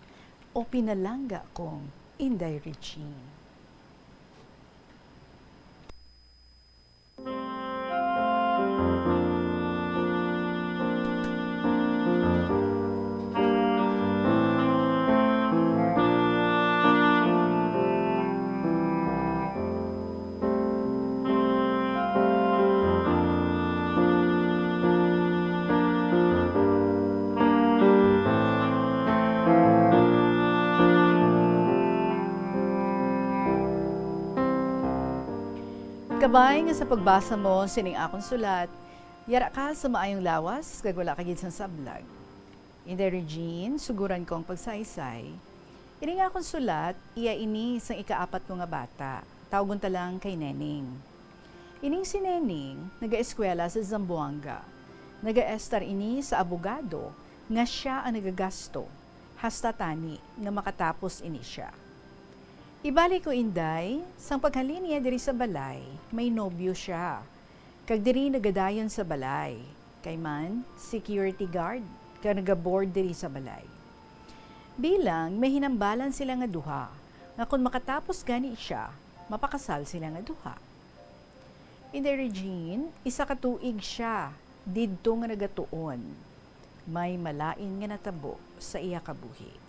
Speaker 9: O pinalangga kong Inday Regine. Kabay nga sa pagbasa mo sining akong sulat, yara ka sa maayong lawas, kag wala ka gid sa sablag. Inday Regine, suguran kong pagsaysay. Ini nga akong sulat, iya ini sang ikaapat ko nga bata. Tawgon ta lang kay Neneng. Ining si Neneng, naga-eskwela sa Zamboanga. Naga-estar ini sa abogado, nga siya ang nagagasto. Hasta tani, nga makatapos ini siya. Ibalik ko Inday, sang paghalin niya diri sa balay, may nobyo siya. Kag diri nagadayon sa balay, kay man security guard, kag nagaboard diri sa balay. Bilang may hinambalan sila nga duha, nga kung makatapos gani siya, mapakasal sila nga duha. Inday Regine, isa ka tuig siya, didto nga nagatuon. May malain nga natabo sa iya kabuhi.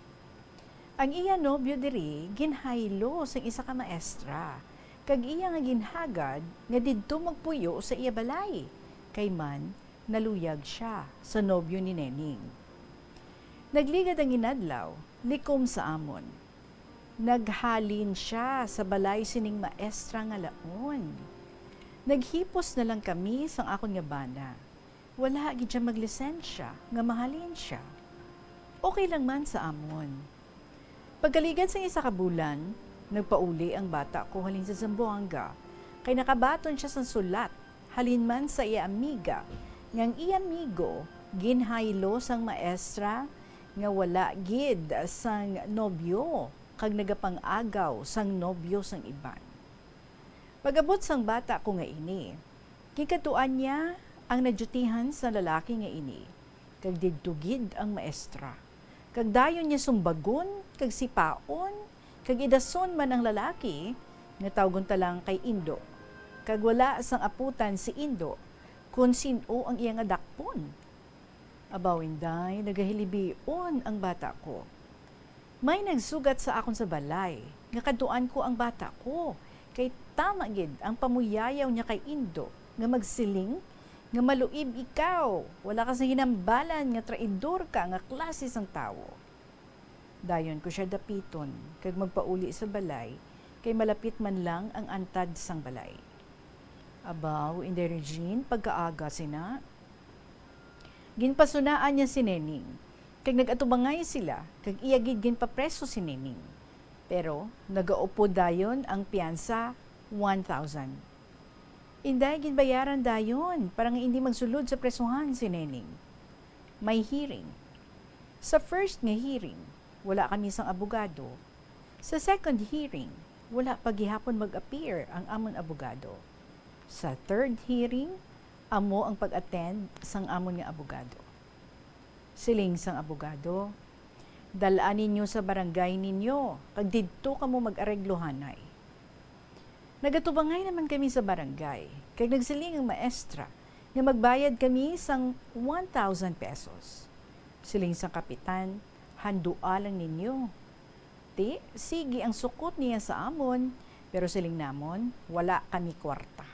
Speaker 9: Ang iya nobyo diri ginhaylo sang isa ka maestra. Kag iya nga ginhagad nga didto magpuyo sa iya balay. Kay man naluyag siya sa nobyo ni Neneng. Nagligad ang inadlaw, likom sa amon. Naghalin siya sa balay sining maestra nga laon. Naghipos na lang kami sang akon nga bana. Wala gid siya maglisensya nga mahalin siya. Okay lang man sa amon. Pagkaligad sa isa ka bulan, nagpauli ang bata ko halin sa Zamboanga, kay nakabaton siya sa sulat, halin man sa iya amiga, ngang iya amigo, ginhaylo sang maestra, nga wala gid sang nobyo, kag nagapang-agaw sang nobyo sang iban. Pagabot sang bata ko nga ini, kikatuan niya ang nadyutihan sa lalaki nga ini, kag didtugid ang maestra. Kag dayon niya sumbagon, kag sipaon, kag idason man ang lalaki, nga tawgon ta lang kay Indo. Kag wala sang aputan si Indo, kung sino ang iya nga dakpon. Abaw Inday, nagahilibion ang bata ko. May nagsugat sa akon sa balay, nga kaduan ko ang bata ko, kay tama gid ang pamuyayaw niya kay Indo, nga magsiling, nga maluib ikaw, wala ka sa hinambalan nga traidor ka nga klase sang tawo. Dayon ko siya dapiton, kag magpauli sa balay, kay malapit man lang ang antad sang balay. Abaw, Inday Regine, pagkaaga sina. Ginpasunaan niya si Neneng, kag nagatubangay sila, kag iyagid ginpapreso si Neneng. Pero, nagaupo dayon ang piyansa 1,000. Inday, ginbayaran dayon para nga hindi magsulod sa presuhan si Neneng. May hearing. Sa first nga hearing, wala kami sang abogado. Sa second hearing, wala paghihapon mag-appear ang amon abogado. Sa third hearing, amo ang pag-attend sang amon nga abogado. Siling sang abogado, dalaan ninyo sa barangay ninyo, kag didto kamo mag-areglohanay. Nagatubangay naman kami sa barangay, kag nagsiling ang maestra nga magbayad kami sang 1,000 pesos. Siling sang kapitan, handua lang ninyo. Sige ang sukot niya sa amon, pero siling namon, wala kami kwarta.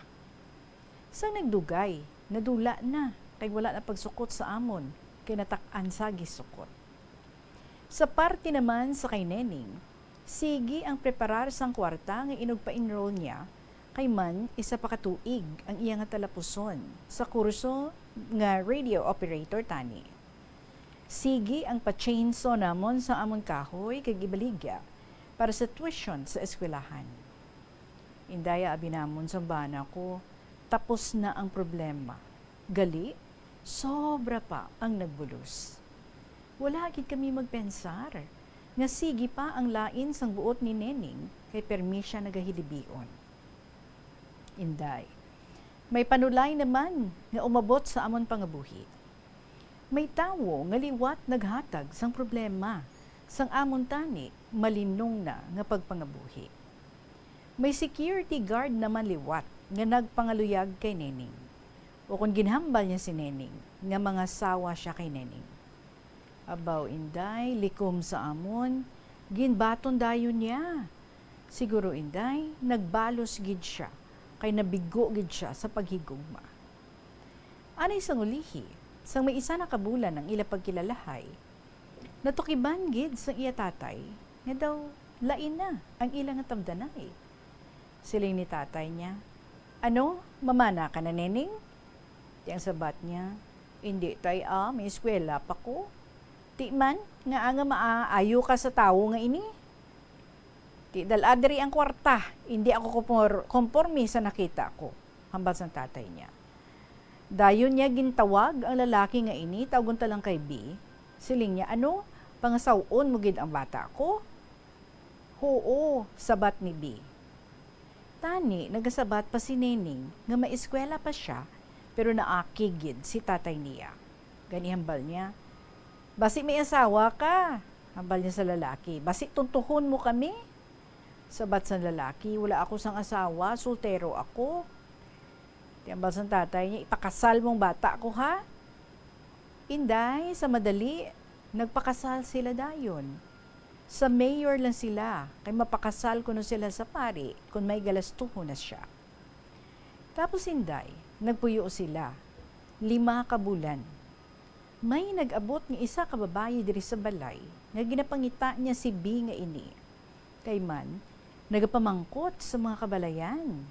Speaker 9: Sang nagdugay, nadula na, kay wala na pagsukot sa amon, kay natak-an sa gisukot. Sa parte naman sa kay Neneng, sige ang preparar sang kwarta nga inugpa-enroll niya, kay man isa pa katuig ang iya nga talapuson sa kurso nga radio operator tani. Sige ang pa-chainsaw namon sa amon kahoy kag ibaligya para sa tuition sa eskwelahan. Indaya abi namon sa bana ko, tapos na ang problema. Gali, sobra pa ang nagbulos. Wala gid kami magpensar. Nga sige pa ang lain sang buot ni Neneng kay permi siya nagahilibion. Inday, may panulay naman nga umabot sa amon pangabuhi. May tawo nga liwat naghatag sang problema, sang amon tani malinong na nga pagpangabuhi. May security guard naman liwat nga nagpangaluyag kay Neneng. O kung ginhambal niya si Neneng, nga mga sawa siya kay Neneng. Abaw inday, likom sa amon, ginbaton dayon niya. Siguro inday, nagbalos gid siya, kay nabigo gid siya sa paghigugma. Anay sang ulihi, sang may isa na kabulan ng ila pagkilalahay, natukiban gid sang iya tatay, nga daw lain na ang ilang tamdanay. Siling ni tatay niya, ano, mamana ka na Neneng? Di ang sabat niya, hindi tay may eskwela pa ko. Ti man, nga nga maaayo ka sa tao nga ini. Ti daladri ang kwarta, hindi ako konforme sa nakita ko, hambal sang tatay niya. Dayon niya gintawag ang lalaki nga ini, tawagon talang kay B. Siling niya, ano, pangasawon mo gid ang bata ko? Oo, sabat ni B. Tani, nagasabat pa si Neneng nga maeskwela pa siya, pero naakigid si tatay niya. Gani hambal niya, basi may asawa ka, hambal niya sa lalaki, basi tuntuhon mo kami. Sabat sa lalaki, wala ako sang asawa, soltero ako. Hambal sa tatay niya, ipakasal mong bata ko ha? Inday, sa madali, nagpakasal sila dayon. Sa mayor lang sila, kay mapakasal ko no sila sa pari, kung may galastuhon na siya. Tapos inday, nagpuyo sila, 5 kabulan. May nag-abot ng isa ka babae diri sa balay, nga ginapangita niya si B nga ini. Kay man, nagapamangkot sa mga kabalayan.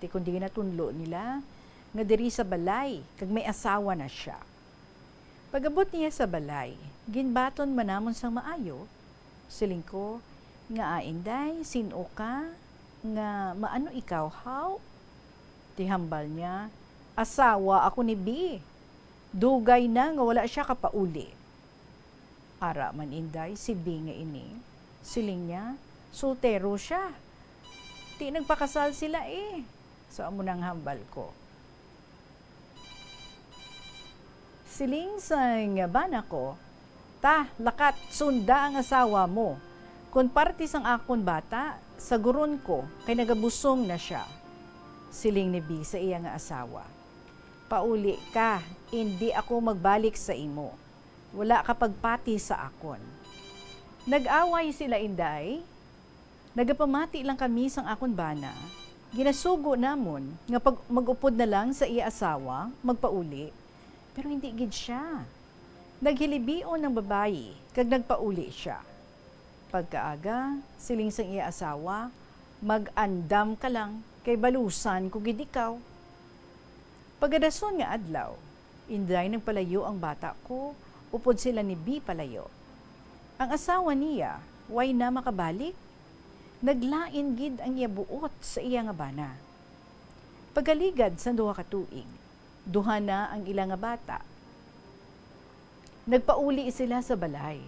Speaker 9: Ti kundi natunlo nila, nga diri sa balay, kag may asawa na siya. Pag-abot niya sa balay, ginbaton manamon sang maayo, siling ko, nga inday, sino ka, nga maano ikaw, how? Tihambal niya, asawa ako ni B. Dugay na nga wala siya kapauli. Ara man inday, si B nga ini, siling niya, soltero siya. Ti nagpakasal sila eh. So amo nang hambal ko. Siling sang bana ko, ta, lakat, sunda ang asawa mo. Kung partis ang akon bata, saguron ko, kay nagabusong na siya. Siling ni B sa iya nga asawa. Pauli ka, hindi ako magbalik sa imo. Wala ka pagpati sa akon. Nag-away sila inday. Nagapamati lang kami sang akon bana. Ginasugo namon nga pag mag-upod na lang sa iya asawa, magpauli. Pero hindi gid siya. Naghilibion ng babae, kag nagpauli siya. Pagkaaga, siling sang iya asawa, mag-andam ka lang, kay balusan ko gid ikaw. Pagadason nga adlaw, inday nagpalayo ang bata ko, upod sila ni B palayo. Ang asawa niya, way na makabalik, naglain gid ang iya buot sa iya nga bana. Pagaligad sa 2 ka tuig, 2 na ang ilang nga bata. Nagpauli sila sa balay.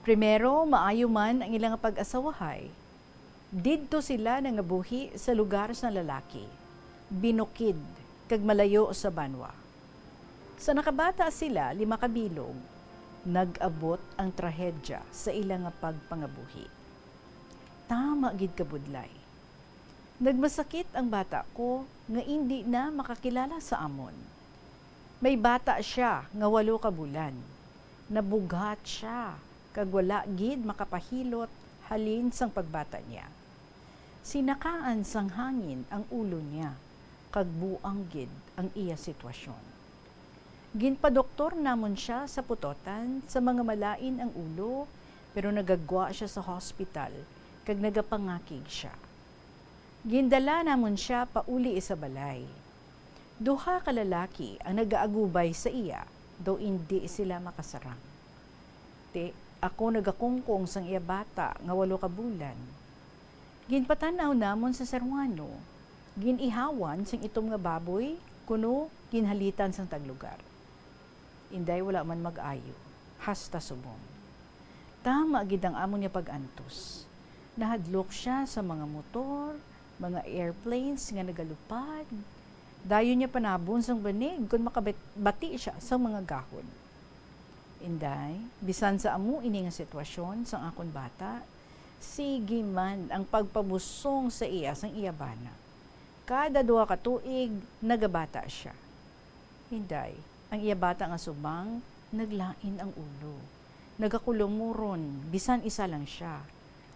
Speaker 9: Primero, maayo man ang ilang pag-asawahay. Didto sila nangabuhi sa lugar sa lalaki, binukid, kag malayo sa banwa. Sa nakabata sila, 5 kabilog, nag-abot ang trahedya sa ilang pagpangabuhi. Tama gid kabudlay. Nagmasakit ang bata ko nga hindi na makakilala sa amon. May bata siya nga 8 ka bulan. Nabughat siya kag wala gid makapahilot halin sang pagbata niya. Sinakaan sang hangin ang ulo niya kag buang gid ang iya sitwasyon. Ginpadoktor namon siya sa putotan sa mga malain ang ulo pero nagagwa siya sa hospital kag nagapangakig siya. Gindala namon siya pauli sa balay. 2 ka lalaki ang nagaagubay sa iya do hindi sila makasarang. Te, ako nagakungkong sang iya bata nga 8 ka bulan. Ginpatanaw namon sa serwano, ginihawan sang itom nga baboy, kuno ginhalitan sang taglugar. Inday wala man mag-ayo, hasta subong. Tama gid ang amon niya pag-antos. Nahadlok siya sa mga motor, mga airplanes nga nagalupad. Dayon niya panabon sang banig kung makabati siya sa mga gahon. Inday, bisan sa amo ini nga sitwasyon sang akon bata, sige man ang pagpabusong sa iya sang iya bana. Kada 2 ka tuig, nagabata siya. Inday, ang iya bata nga subang, naglain ang ulo. Nagakulumuron, bisan isa lang siya.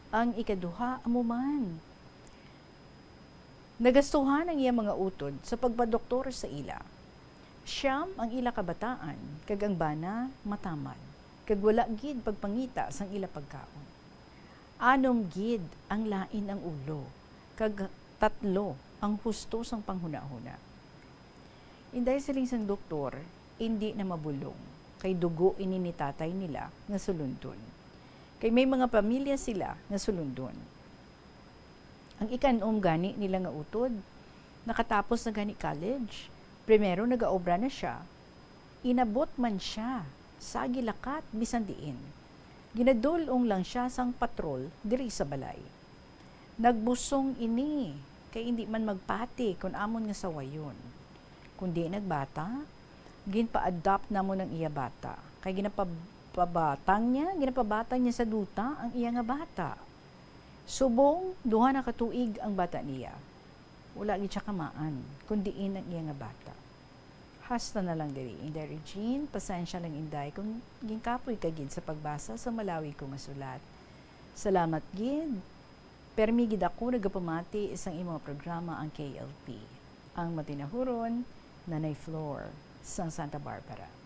Speaker 9: Ang ikaduha, amo man. Nagastuhan ang iya mga utod sa pagpadoktor sa ila. Siyam ang ila kabataan, kag ang bana matamad, kag wala gid pagpangita sang ila pagkaon. 6 gid ang lain ang ulo, kag 3 ang husto sang panghuna-huna. Inday siling sang doktor, hindi na mabulong, kay dugo ini ni tatay nila nga sulundon. Kay may mga pamilya sila nga sulundon. Ang ikanom gani nila nga utod, nakatapos na gani college, primero nagaobra na siya, inabot man siya, sa gilakat bisan diin. Ginadulong lang siya sang patrol diri sa balay. Nagbusong ini, kay hindi man magpati kung amon nga sawayon. Kundi nagbata, ginpa-adopt na mo ng iya bata, kay ginapabatang niya sa duta ang iya nga bata. Subong, 2 na katuig ang bata niya. Wala gid siya kamaan, kundiin ang iya nga bata. Hasta na lang diri. Inday Regine, pasensya lang inday kung ginkapoy ka gid sa pagbasa sa malawi ko nga sulat. Salamat gid. Permi gid ako nagapamati isang imong programa ang KLP. Ang matinahuron, Nanay Flor, sang Santa Barbara.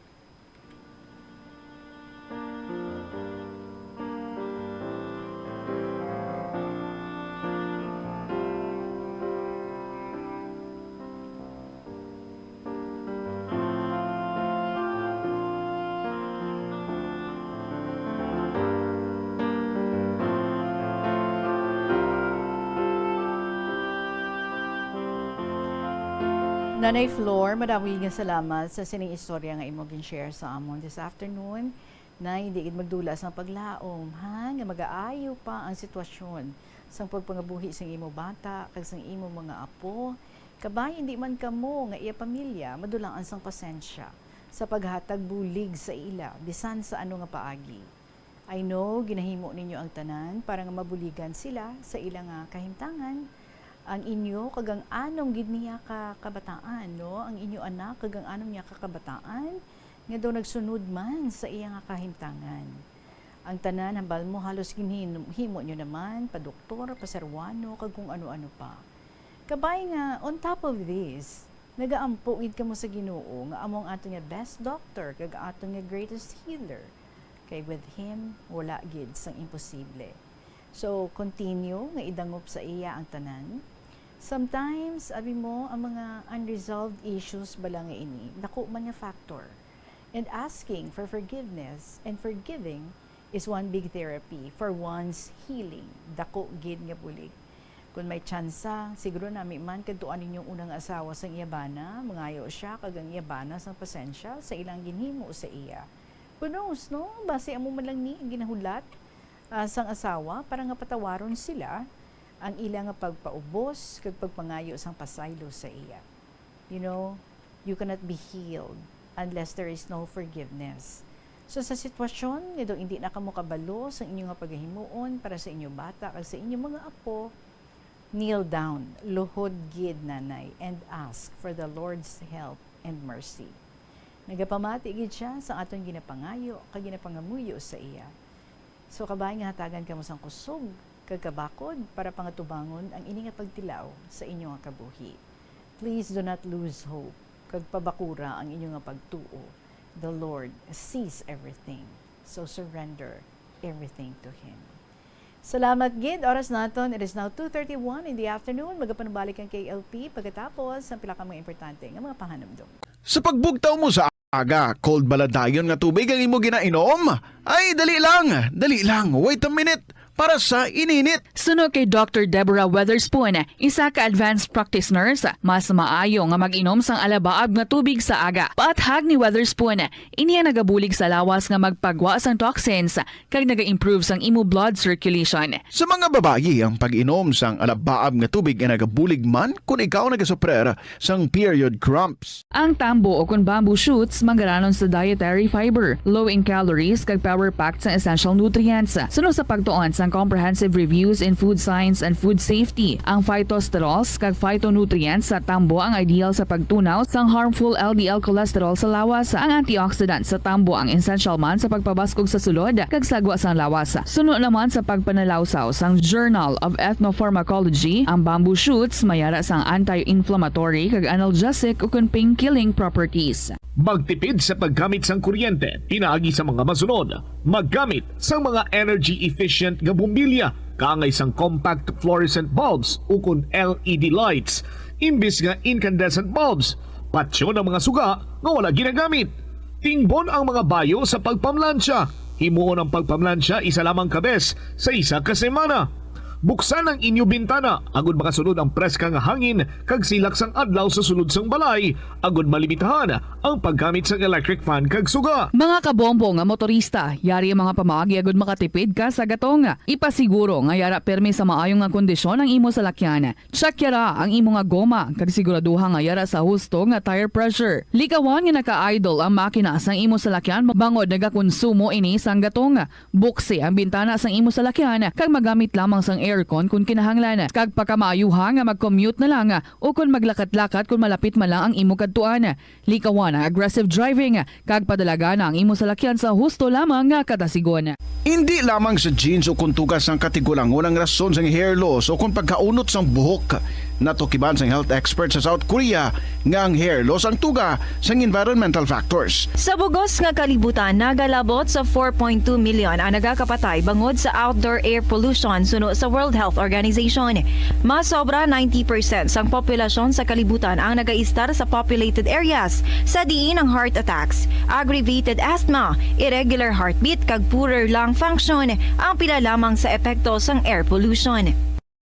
Speaker 9: Nanay Flor, madami nga salamat sa sining istorya nga imo gin-share sa amon this afternoon na hindi gid magdulas ang paglaom ha nga mag-aayo pa ang sitwasyon sang pagpangabuhi sang imo bata kag sang imo mga apo. Kabay hindi man kamo nga iya pamilya madulaan sang pasensya sa paghatag bulig sa ila bisan sa ano nga paagi. I know ginahimo ninyo ang tanan para nga mabuligan sila sa ila nga kahimtangan. Ang inyo kagang anong gid niya ka kabataan, no? Ang inyo anak kagang anong niya ka kabataan nga daw nagsunod man sa iya nga kahimtangan. Ang tanan hambal mo halos ginhimo nyo naman pa doktor, pa serwano, kag kung ano-ano pa. Kabay nga on top of this, nagaampo gid kamo sa Ginoo nga among ato nga best doctor kag ato nga greatest healer. Kay with him wala gid sang imposible. So continue nga idangop sa iya ang tanan. Sometimes, abi mo, ang mga unresolved issues bala nga ini, dako man nga factor. And asking for forgiveness and forgiving is one big therapy for one's healing. Dako gid nga bulig. Kung may tsansa, siguro nami man kadtuan ninyong unang asawa sa iyabana, mangayo siya kagang iyabana sang pasensya sa ilang ginhimo sa iya. Who knows, no? Base amo man lang ni ginahulat sang asawa para nga patawaron sila ang ilang nga pagpaubos kag pagpangayo sang pasaylo sa iya. You know, you cannot be healed unless there is no forgiveness. So sa sitwasyon nga daw hindi na kamo kabalo sa inyong nga pagahimuon para sa inyong bata kag sa inyong mga apo, kneel down, luhod gid nanay, and ask for the Lord's help and mercy. Nagapamati gid siya sa aton ginapangayo kag ginapangamuyo sa iya. So kabay nga hatagan kamo sang kusog kagkabakod para pangatubangon ang ini nga pagtilaw sa inyong nga kabuhi. Please do not lose hope kag pabakura ang inyong nga pagtuo. The Lord sees everything. So surrender everything to Him. Salamat gid, oras naton. It is now 2:31 in the afternoon. Magapanubalik ang KLP pagkatapos ang pila ka mga importante nga mga pahanumdum.
Speaker 16: Sa pagbugtaw mo sa Aga, cold baladayon nga tubig ang imo ginainom? Ay, dali lang, wait a minute, para sa ininit.
Speaker 24: Suno kay Dr. Deborah Weatherspoon, isa ka advanced practice nurse, mas maayo nga mag-inom sang alabaab nga tubig sa aga. Paathag ni Weatherspoon, iniya nagabulig sa lawas nga magpagwa sang toxins kag naga-improve sang imo blood circulation.
Speaker 16: Sa mga babayi, ang pag-inom sang alabaab nga tubig ay nagabulig man kung ikaw nagasuprer sang period cramps.
Speaker 24: Ang tambo o kung bamboo shoots manggaranon sa dietary fiber, low in calories kag power-packed sa essential nutrients. Suno sa pagtuon sang comprehensive reviews in food science and food safety, ang phytosterols kag phytonutrients sa tambo ang ideal sa pagtunaw sang harmful LDL cholesterol sa lawas. Ang antioxidant sa tambo ang essential man sa pagpabaskog sa sulod kag sagwa sang lawas. Suno naman sa pagpanalawsaw sang Journal of Ethnopharmacology, ang bamboo shoots mayara sang anti-inflammatory kag analgesic o kun pain-killing properties.
Speaker 5: Magtipid sa paggamit sang kuryente, pinaagi sa mga masunod. Maggamit sa mga energy-efficient nga bumbilya, kaangay sang compact fluorescent bulbs ukon LED lights, imbis nga incandescent bulbs. Patsyo ng mga suga nga wala ginagamit. Tingbon ang mga bayo sa pagpamlansya. Himuon ang pagpamlansya isa lamang kabes sa isa ka semana. Buksan ang inyo bintana agud makasulod ang preska nga hangin kag silak sang adlaw sa sulod sang balay agud malimitahan ang paggamit sang electric fan kag suga.
Speaker 24: Mga kabombo nga motorista, yari ang mga pamaagi agud makatipid ka sa gatong. Ipasiguro nga yara permi sa maayong nga kondisyon ang imo salakyan. Check yara ang imo nga goma kag siguraduha nga yara sa husto nga tire pressure. Likawan nga naka-idle ang makina sang imo salakyan bangod nagakonsumo ini sang gatong. Buksi ang bintana sang imo salakyan kag magamit lamang sang aircon kung kinahanglan. Kag pagkamaayuha nga mag-commute na lang o kung maglakat-lakat kung malapit man lang ang imo kadtuan. Likawan ang aggressive driving kag padalaga na ang imo salakyan sa husto lamang nga katasigon.
Speaker 16: Hindi lamang sa jeans o kung tugas ang katigulangon ang rason sang hair loss o kung pagkaunot sang buhok. Natukiban sang health expert sa South Korea nga ang hair loss ang tuga sang environmental factors.
Speaker 21: Sa bugos nga kalibutan, nagalabot sa 4.2 million ang nagakapatay bangod sa outdoor air pollution suno sa World Health Organization. Mas sobra 90% sang populasyon sa kalibutan ang nagaistar sa populated areas sa diin ang heart attacks, aggravated asthma, irregular heartbeat kag poorer lung function ang pila lamang sa epekto sang air pollution.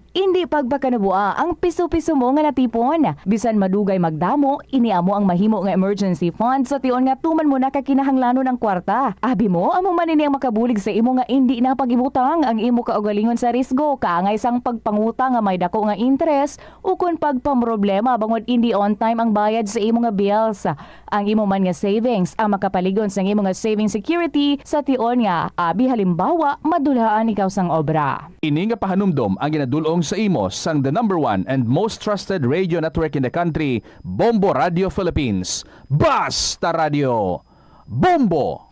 Speaker 22: Hindi pagpakanabuа ang piso-piso mo nga natipon. Bisan madugay magdamo, iniamo ang mahimo nga emergency fund sa tion nga tuman mo na kakinahanglanon ng kwarta. Abi mo, amo man ini ang makabulig sa imo nga hindi na pag-ibutang ang imo kaugalingon sa risgo, kaangay sang pagpangutang nga may dako nga interest o kun pagpamroblema bangod hindi on time ang bayad sa imo nga bills. Ang imo man nga savings ang makapaligon sa imo nga saving security sa tion nga abi halimbawa madulaan ikaw sang obra.
Speaker 23: Ini nga pahanumdom ang ginadulong sa imo sang the number 1 and most trusted radio network in the country, Bombo Radio Philippines. Basta Radio Bombo!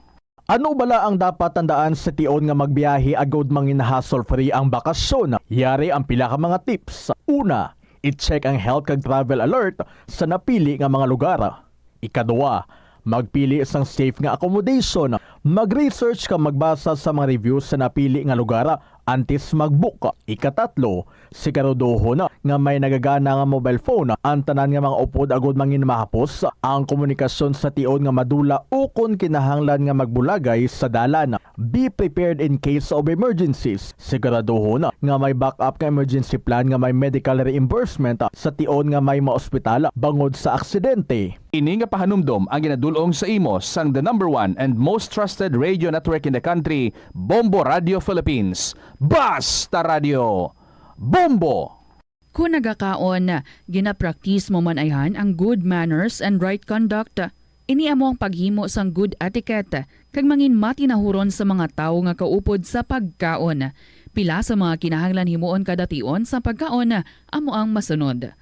Speaker 10: Ano bala ang dapat tandaan sa tion nga magbiyahe agod mangin hassle-free ang bakasyon? Yari ang pila ka mga tips. Una, i-check ang health kag travel alert sa napili nga mga lugar. Ikadua, magpili isang safe nga accommodation. Mag-research ka magbasa sa mga reviews sa napili nga lugar antes mag-book. Ikatatlo, siguraduhon nga may nagagana nga mobile phone. Ang tanan nga mga upod agod mangin mahapos ang komunikasyon sa tion nga madula o kung kinahanglan nga magbulagay sa dalan. Be prepared in case of emergencies. Siguraduhon nga may backup nga emergency plan nga may medical reimbursement sa tion nga may maospital bangod sa aksidente.
Speaker 23: Ini nga pahanumdom ang ginadulong sa imo sang the number 1 and most trusted radio network in the country, Bombo Radio Philippines. Basta Radio Bombo!
Speaker 24: Kung nagakaon, ginapraktis mo man ayhan ang good manners and right conduct. Iniamo ang paghimo sang good etiquette kag mangin matinahuron sa mga tawo nga kaupod sa pagkaon. Pila sa mga kinahanglan himuon kada tion sa pagkaon amo ang masunod.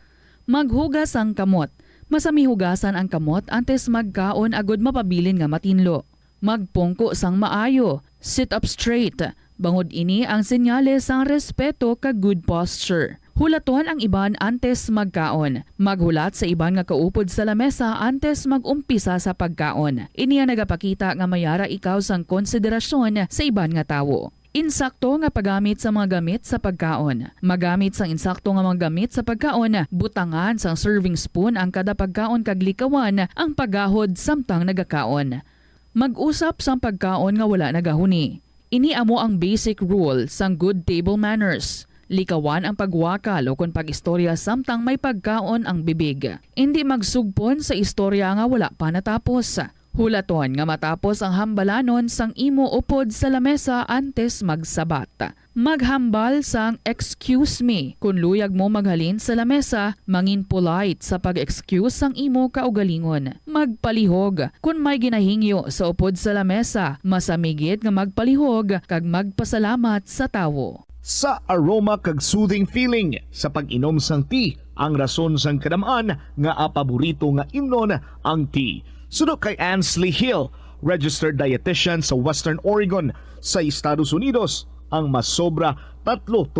Speaker 24: Maghugas ang kamot. Masami hugasan ang kamot antes magkaon agod mapabilin nga matinlo. Magpungko sang maayo. Sit up straight. Bangod ini ang senyales sang respeto kag good posture. Hulaton ang iban antes magkaon. Maghulat sa iban nga kaupod sa lamesa antes magumpisa sa pagkaon. Ini ang nagapakita nga mayara ikaw sang konsiderasyon sa iban nga tawo. Insakto nga paggamit sa mga gamit sa pagkaon. Magamit sang insakto nga mga gamit sa pagkaon, butangan sang serving spoon ang kada pagkaon kag likawan ang paggahod samtang nagakaon. Mag-usap sang pagkaon nga wala nagahuni. Ini amo ang basic rule sang good table manners. Likawan ang pagwakal o kung pag-istorya samtang may pagkaon ang bibig. Hindi magsugpon sa istorya nga wala pa natapos. Hulaton nga matapos ang hambalanon sang imo upod sa lamesa antes magsabat. Maghambal sang excuse me kung luyag mo maghalin sa lamesa, mangin polite sa pag-excuse sang imo kaugalingon. Magpalihog kung may ginahingyo sa upod sa lamesa, masamigit nga magpalihog kag magpasalamat sa tawo.
Speaker 5: Sa aroma kag soothing feeling sa pag-inom sang tea, ang rason sang kadamaan nga paborito nga imnon ang tea. Sunod kay Ansley Hill, registered dietitian sa Western Oregon sa Estados Unidos, ang mas sobra 3-4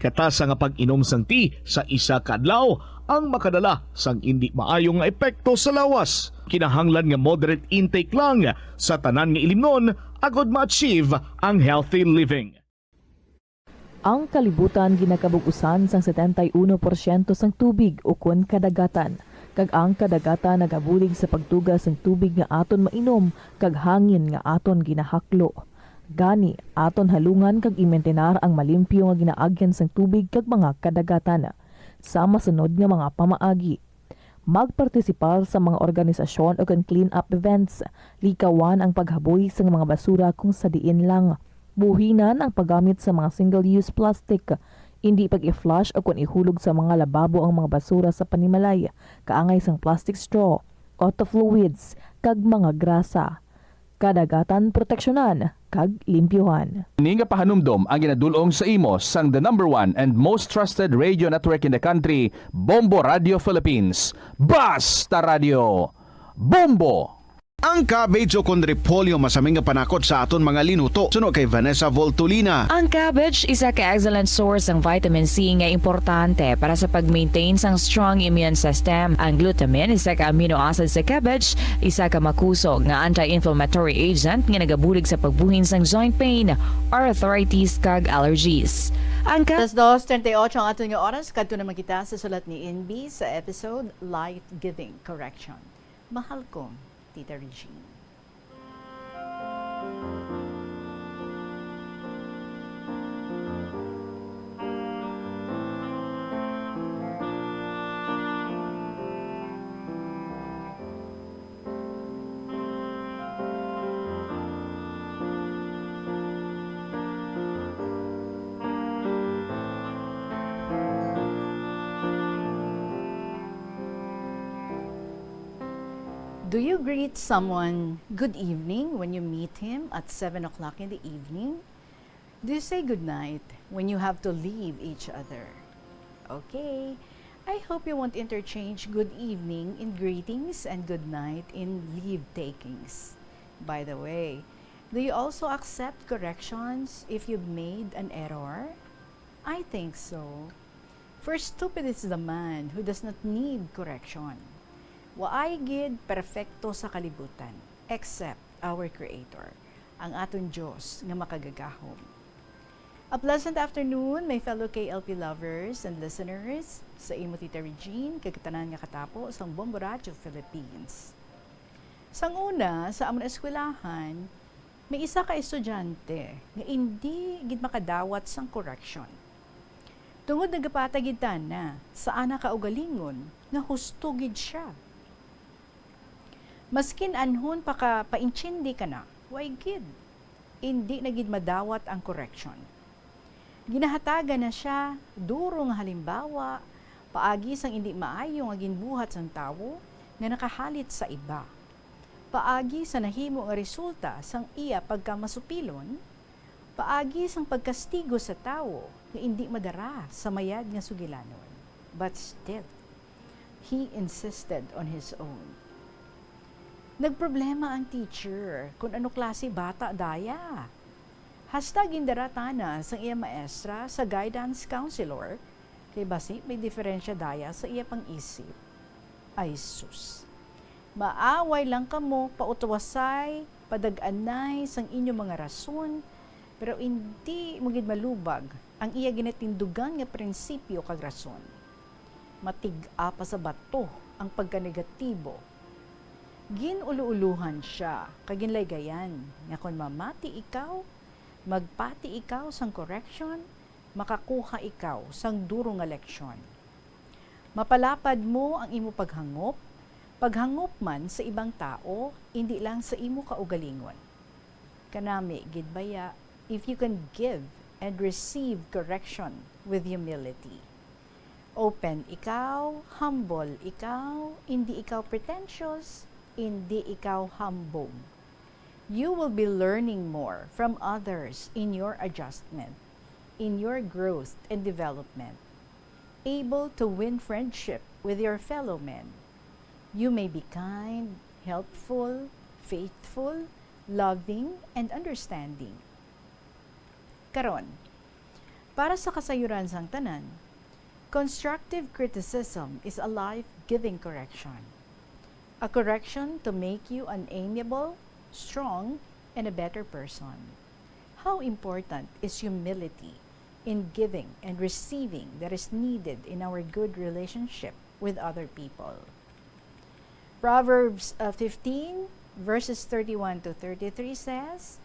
Speaker 5: katasa nga pag-inom sang tea sa isa ka adlaw ang makadala sang hindi maayong nga epekto sa lawas. Kinahanglan nga moderate intake lang sa tanan nga ilimnon agod ma-achieve ang healthy living.
Speaker 22: Ang kalibutan ginakabugusan sang 71% sang tubig ukon kadagatan. Kag ang kadagatan nagabulig sa pagtugas ng tubig nga aton mainom kag hangin nga aton ginahaklo. Gani aton halungan kag imentenar ang malimpyo nga ginaagyan sang tubig kag mga kadagatan sa masunod nga mga pamaagi. Magpartisipar sa mga organisasyon o clean up events, likawan ang paghaboy sa mga basura kung sa diin lang. Buhinan ang paggamit sa mga single-use plastic, hindi pag-i-flush o kung ihulog sa mga lababo ang mga basura sa panimalay, kaangay sang plastic straw, auto fluids, kag mga grasa. Kadagatan proteksyonan, kag limpyuhan.
Speaker 23: Ini nga pahanumdom ang ginadulong sa imo sang the #1 and most trusted radio network in the country, Bombo Radio Philippines. Basta Radio! Bombo!
Speaker 16: Ang cabbage o kung repolyo masaming nga panakot sa aton mga linuto. Suno kay Vanessa Voltolina.
Speaker 22: Ang cabbage isa ka excellent source ng vitamin C nga importante para sa pag-maintain sang strong immune system. Ang glutamine isa ka amino acid sa cabbage, isa ka makusog nga anti-inflammatory agent nga nagabulig sa pagbuhin sang joint pain, arthritis kag allergies. Ang
Speaker 9: Alas 2:38 ang aton nga oras kadto naman kita sa sulat ni NB sa episode Life Giving Correction. Mahal ko, Tita Regine. Do you greet someone good evening when you meet him at 7 o'clock in the evening? Do you say good night when you have to leave each other? Okay, I hope you won't interchange good evening in greetings and good night in leave takings. By the way, do you also accept corrections if you've made an error? I think so. For stupid is the man who does not need correction. Waay gid perfecto sa kalibutan, except our Creator, ang aton Diyos nga makagagahom. A pleasant afternoon, my fellow KLP lovers and listeners, sa imo Tita Regine, kagatanan nga katapo sa Bombo Radio Philippines. Sang una, sa amon eskwelahan, may isa ka estudyante nga hindi gid makadawat sang correction. Tungod nagapatagid na sa ana kaugalingon nga husto gid siya. Maskin anhon painchindi ka na, way gid. Hindi na gid madawat ang correction. Ginahatagan na siya, duro nga halimbawa, paagi sang hindi maayo nga ginbuhat sang tawo nga nakahalit sa iba. Paagi sa nahimo nga resulta sang iya pagkamasupilon, paagi sang pagkastigo sa tawo nga hindi madara sa mayad nga sugilanon. But still, he insisted on his own. Nagproblema ang teacher kung ano klase bata daya. Hasta gindaratana sa iya maestra sa guidance counselor kay basi may diferensya daya sa iya pang-isip. Ay sus. Maaway lang kamo pautwasay, padag-anay sang inyo mga rason, Pero hindi mo gid malubag ang iya ginatindugan nga prinsipyo kag rason. Matig-a pa sa bato ang pagkanegatibo. Ginulu-uluhan siya kag ginlaygayan nga kon mamati ikaw, magpati ikaw sang correction, makakuha ikaw sang duro nga leksyon. Mapalapad mo ang imo paghangop man sa ibang tao, hindi lang sa imo kaugalingon. Kanami gid baya, if you can give and receive correction with humility. Open ikaw, humble ikaw, hindi ikaw pretentious, hindi ikaw hambog. You will be learning more from others in your adjustment, in your growth and development. Able to win friendship with your fellow men. You may be kind, helpful, faithful, loving, and understanding. Karon, para sa kasayuran sang tanan, constructive criticism is a life-giving correction. A correction to make you an amiable, strong, and a better person. How important is humility in giving and receiving that is needed in our good relationship with other people. Proverbs 15 verses 31 to 33 says,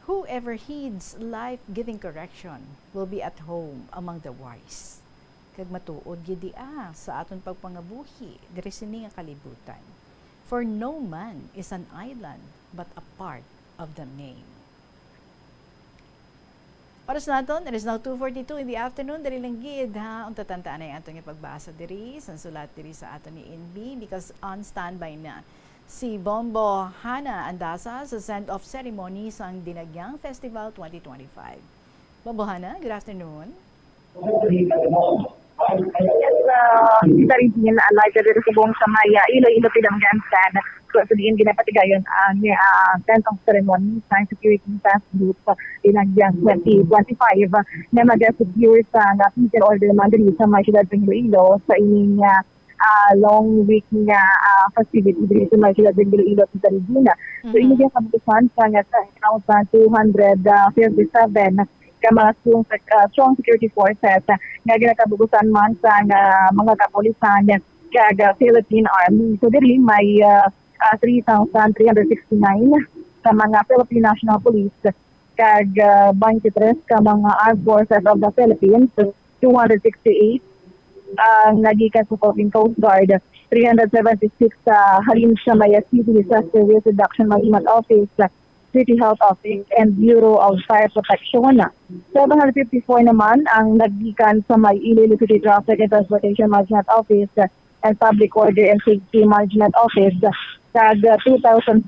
Speaker 9: "Whoever heeds life-giving correction will be at home among the wise." Kag matuod gid sa aton pagpangabuhi diri sini nga kalibutan. For no man is an island but a part of the main. Oras naton, it is now 2:42 in the afternoon. Dali lang gid ha, ang tatantaan ay atong ipagbasa diri, sa sulat diri sa aton ni NB because on standby na si Bombo Hana Andasa sa send-off ceremony sa Dinagyang Festival 2025. Bombo Hana, good afternoon.
Speaker 12: Kita rin din na alay diri sa buong Samaya, Iloilo Pinanggansan. So diin ginapatigayon ang tentong ceremony sa security task group Dinagyang 2025 na mag-secure sa peace and order man diri sa mga siyudad ng Iloilo sa ining long week nga festivity diri sa mga siyudad ng Iloilo sa Regina. So ini yung kabutusan sa 1,257 ka mga strong security forces nga ginakabugusan man sa mga kapulisan kag Philippine Army. So diri may 3,369 ka mga Philippine National Police kag 23 ka mga Armed Forces of the Philippines, 268 nagikan sa Philippine Coast Guard, 376 halin sa may City Disaster Risk Reduction Management Office, City Health Office, and Bureau of Fire Protection. 754 naman ang naggikan sa may Iloilo City Traffic and Transportation Management Office and Public Order and Safety Management Office. Kag 2,467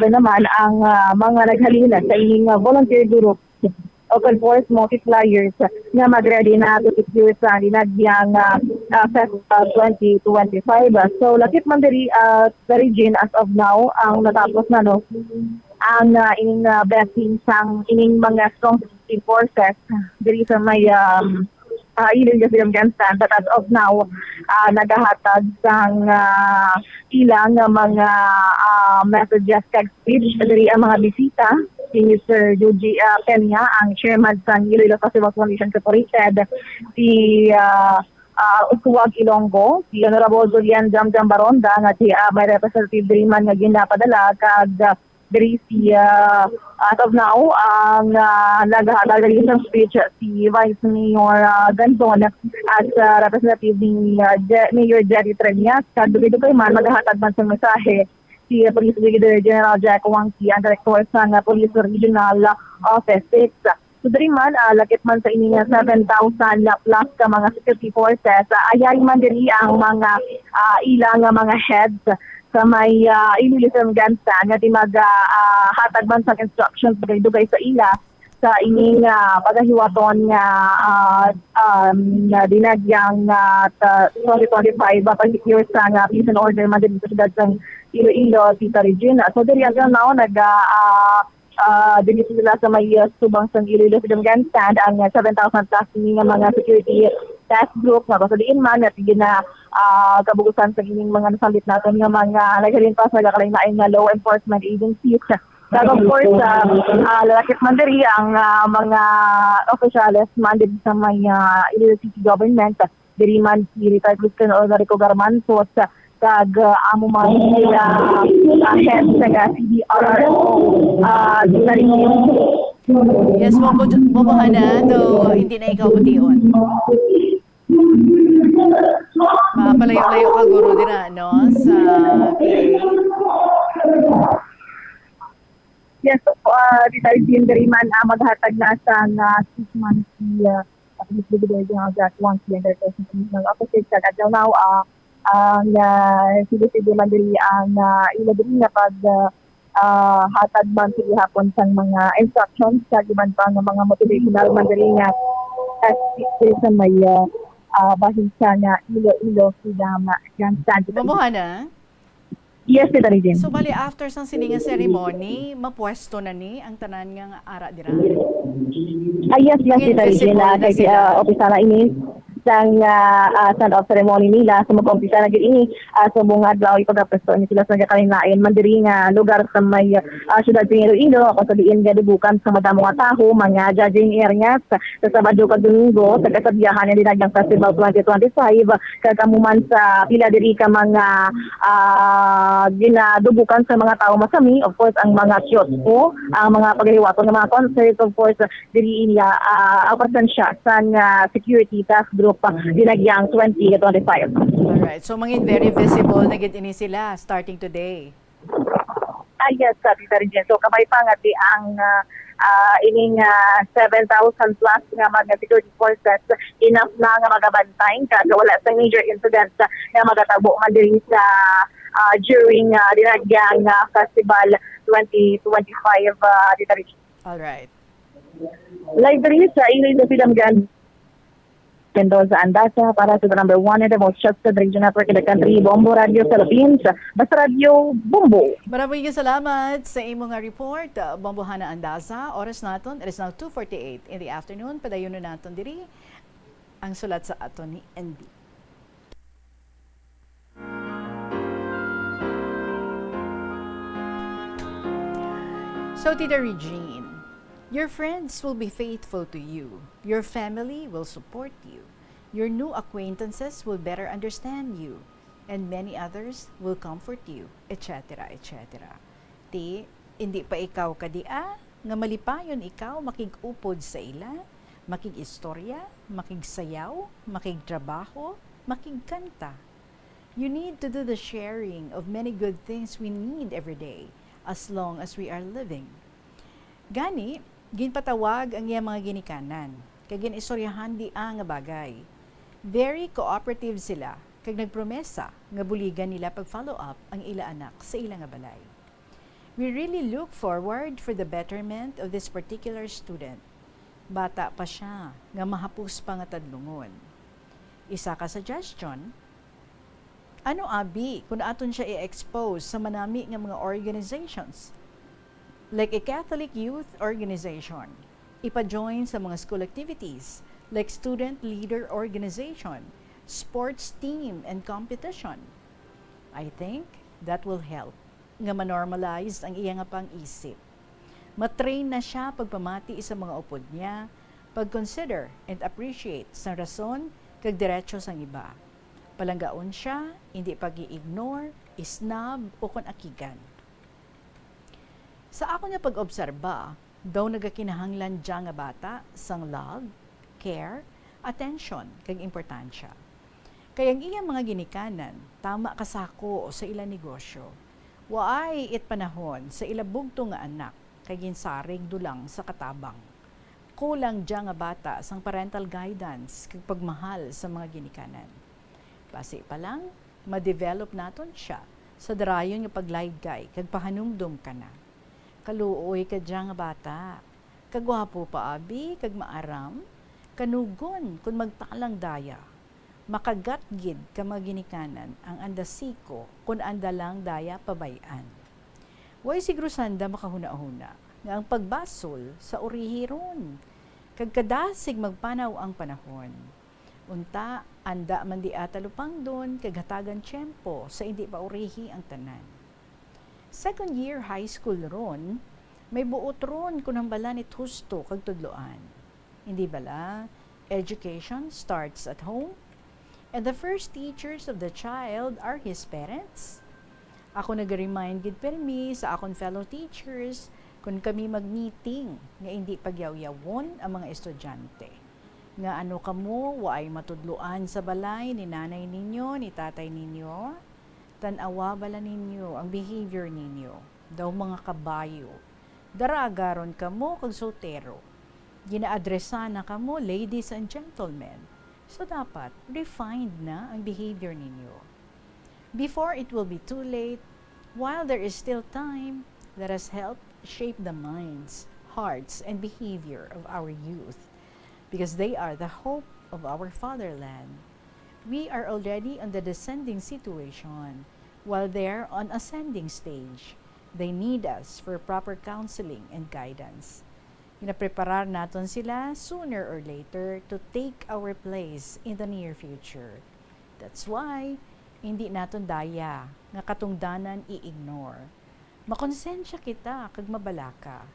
Speaker 12: naman ang mga naghalina sa ining volunteer group open force multipliers nga mag-ready na to secure sa Dinagyang Festival 2025. So lakip man diri sa region as of now ang natapos na ang ining blessing sang ining mga strong security forces diri sa may Iloilo Pinanggansan, but as of now nagahatag sang ilang mga messages kag speech diri ang mga bisita si Mr. Yuji Peña, ang chairman sang Iloilo Festival Foundation Incorporated, si Usuwag Ilonggo, si Honorable Julian Jamjam Baronda nga si may representative diri man nga ginapadala kag diri si as of now ang nagahatag diri sa speech si Vice Mayor Ganzon at representative ni Mayor Jerry Treñas. Kag dugay man maghahatag man sa mensahe si Police Brigadier General Jack Wangki, ang Director sa Police Regional Office 6. So diri man lakit man sa ining 7,000 plus ka mga security forces, ayay man diri ang mga ilang mga heads sa may Iloilo Pinanggansan nga di maghatag man sa instructions dugay sa ila sa ining pagahiwaton nga Dinagyang 2025 pag-secure sa peace and order man dito sa siyudad ng Iloilo, Tita Regina. So diri hanggang now dito sila sa may subang sang Iloilo Pinanggansan ang 7,000 plus nga mga security task group nga kasaliin man at kabugusan sa ining mga nasalit natin nga mga naghalintas nagakalain nga law enforcement agencies Kag of course, lalakit man diri ang mga opisyales man din sa may Iloilo City Government, diri man si retired Lieutenant Olarico Garmanzos, kag amo man sila head sa CDRRO,
Speaker 9: Yes, Bobohana, do hindi na ikaw butiyon. Mapalayo-layo ka guro dira, no? Sa
Speaker 12: Yes, retired din diri man maghatag na sa 6 months si Bibigay ng Jack Wang Slender Person ng opposite sa adlaw now ang sila man diri ang ila diri nga pag hatag man sige hapon sang mga instructions sa giban pa nga mga motivational man diri nga sa may bahin sa nga Iloilo Sidama Grandstand.
Speaker 9: Bobohana?
Speaker 12: Yes, Tita Regine.
Speaker 9: So bali after sang sininga ceremony, mapwesto na ni ang tanan nga ara dira.
Speaker 12: Yes, Tita Regine. Kay opisala ini sang stand of ceremony nila sa mag-umpisa na gid ini sa mga adlaw ipagapresto ni sila sa kalinlain man diri nga lugar sa may syudad sa Iloilo ako sa diin nga dubukan sa madamo nga taho mga judging areas sa Sabado kag Domingo sa kasabiyahan ni Dinagyang Festival 2025 kag amuman sa pila diri ka mga ginadubukan sa mga tawo masami, of course ang mga kiosko, ang mga paghiwaton ng mga concert, of course diri niya presensya sa security task group Dinagyang 2025.
Speaker 9: Alright, so mangin very visible na gid ini sila starting today.
Speaker 12: Yes, Tita Regine. So kamay pa nga di ang ining 7,000 plus nga mga security forces enough na nga magabantay kaya wala sa major incidents nga magatabo man diri sa during Dinagyang Festival 2025 Tita Regine.
Speaker 9: Alright.
Speaker 12: Live diri sa Iloilo Sidamgan Mendoza Andasa para sa the number 1 and the most trusted radio network in the country, Bombo Radio Philippines. Basta Radio Bombo.
Speaker 9: Maraming salamat sa imong report, Bombohana Andasa. Oras naton, it is now 2:48 in the afternoon. Padayon na naton diri ang sulat sa aton ni NB. So, Tita Regine, your friends will be faithful to you. Your family will support you. Your new acquaintances will better understand you. And many others will comfort you, etc. etc. Ti, hindi pa ikaw kadia, nga malipayon ikaw makig-upod sa ila, makig-istorya, makig-sayaw, makig-trabaho, makig-kanta. You need to do the sharing of many good things we need every day, as long as we are living. Gani, ginpatawag ang iya mga ginikanan, kag ginistoryahan di nga bagay. Very cooperative sila, kag nagpromesa nga buligan nila pag-follow up ang ila anak sa ila nga balay. We really look forward for the betterment of this particular student. Bata pa siya, nga mahapos pa nga tadlungon. Isa ka suggestion, ano abi kung aton siya i-expose sa manami nga mga organizations like a Catholic youth organization, ipa-join sa mga school activities like student leader organization, sports team and competition. I think that will help nga ma-normalize ang iya nga pang-isip. Matrain na siya pagpamati sa mga upod niya, pag-consider and appreciate sa rason kag diretso sang iba. Palanggaon siya, hindi pag-i-ignore, isnab o kon akigan. Sa ako niya pag-obserba, daw nagakinahanglan dya nga bata sang love, care, attention, kag importansya. Kaya ang iyang mga ginikanan, tama kasako sa ila negosyo. Waay it panahon sa ila bugto nga anak, kay ginsaring dulang sa katabang. Kulang dya nga bata sang parental guidance kag pagmahal sa mga ginikanan. Base pa lang, ma-develop naton siya sa darayon nga paglaygay kag pahanumdum ka na. Kaluoy ka dya nga bata, kagwapo pa abi, kag maaram, kanugon kung magtalang daya. Makagatgid ka mga ginikanan ang andasiko kung andalang daya pabayan. Way siguro sanda makahuna-huna nga ang pagbasol sa urihiron. Kag kadasig magpanaw ang panahon. Unta, anda man di atalupang doon kagatagan tiyempo sa hindi pa urihi ang tanan. Second year high school ron, May buot ron kung ang bala ni husto kag tudloan. Hindi bala? Education starts at home, and the first teachers of the child are his parents. Ako nag-remind gid permi sa akong fellow teachers kung kami mag-meeting nga hindi pagyaw-yawon ang mga estudyante. Nga ano kamo, waay matudluan sa balay ni nanay ninyo, ni tatay ninyo. Tanawa bala ninyo ang behavior ninyo. Daw mga kabayo. Daragaron kamo kag soltero. Gina-adresa na kamo, ladies and gentlemen. So dapat, refined na ang behavior ninyo. Before it will be too late, while there is still time, let us help shape the minds, hearts, and behavior of our youth, because they are the hope of our fatherland. We are already on the descending situation, while they're on ascending stage. They need us for proper counseling and guidance. Pinapreparar naton sila sooner or later to take our place in the near future. That's why, hindi naton daya nga katungdanan i-ignore. Makonsensya kita kag mabalaka.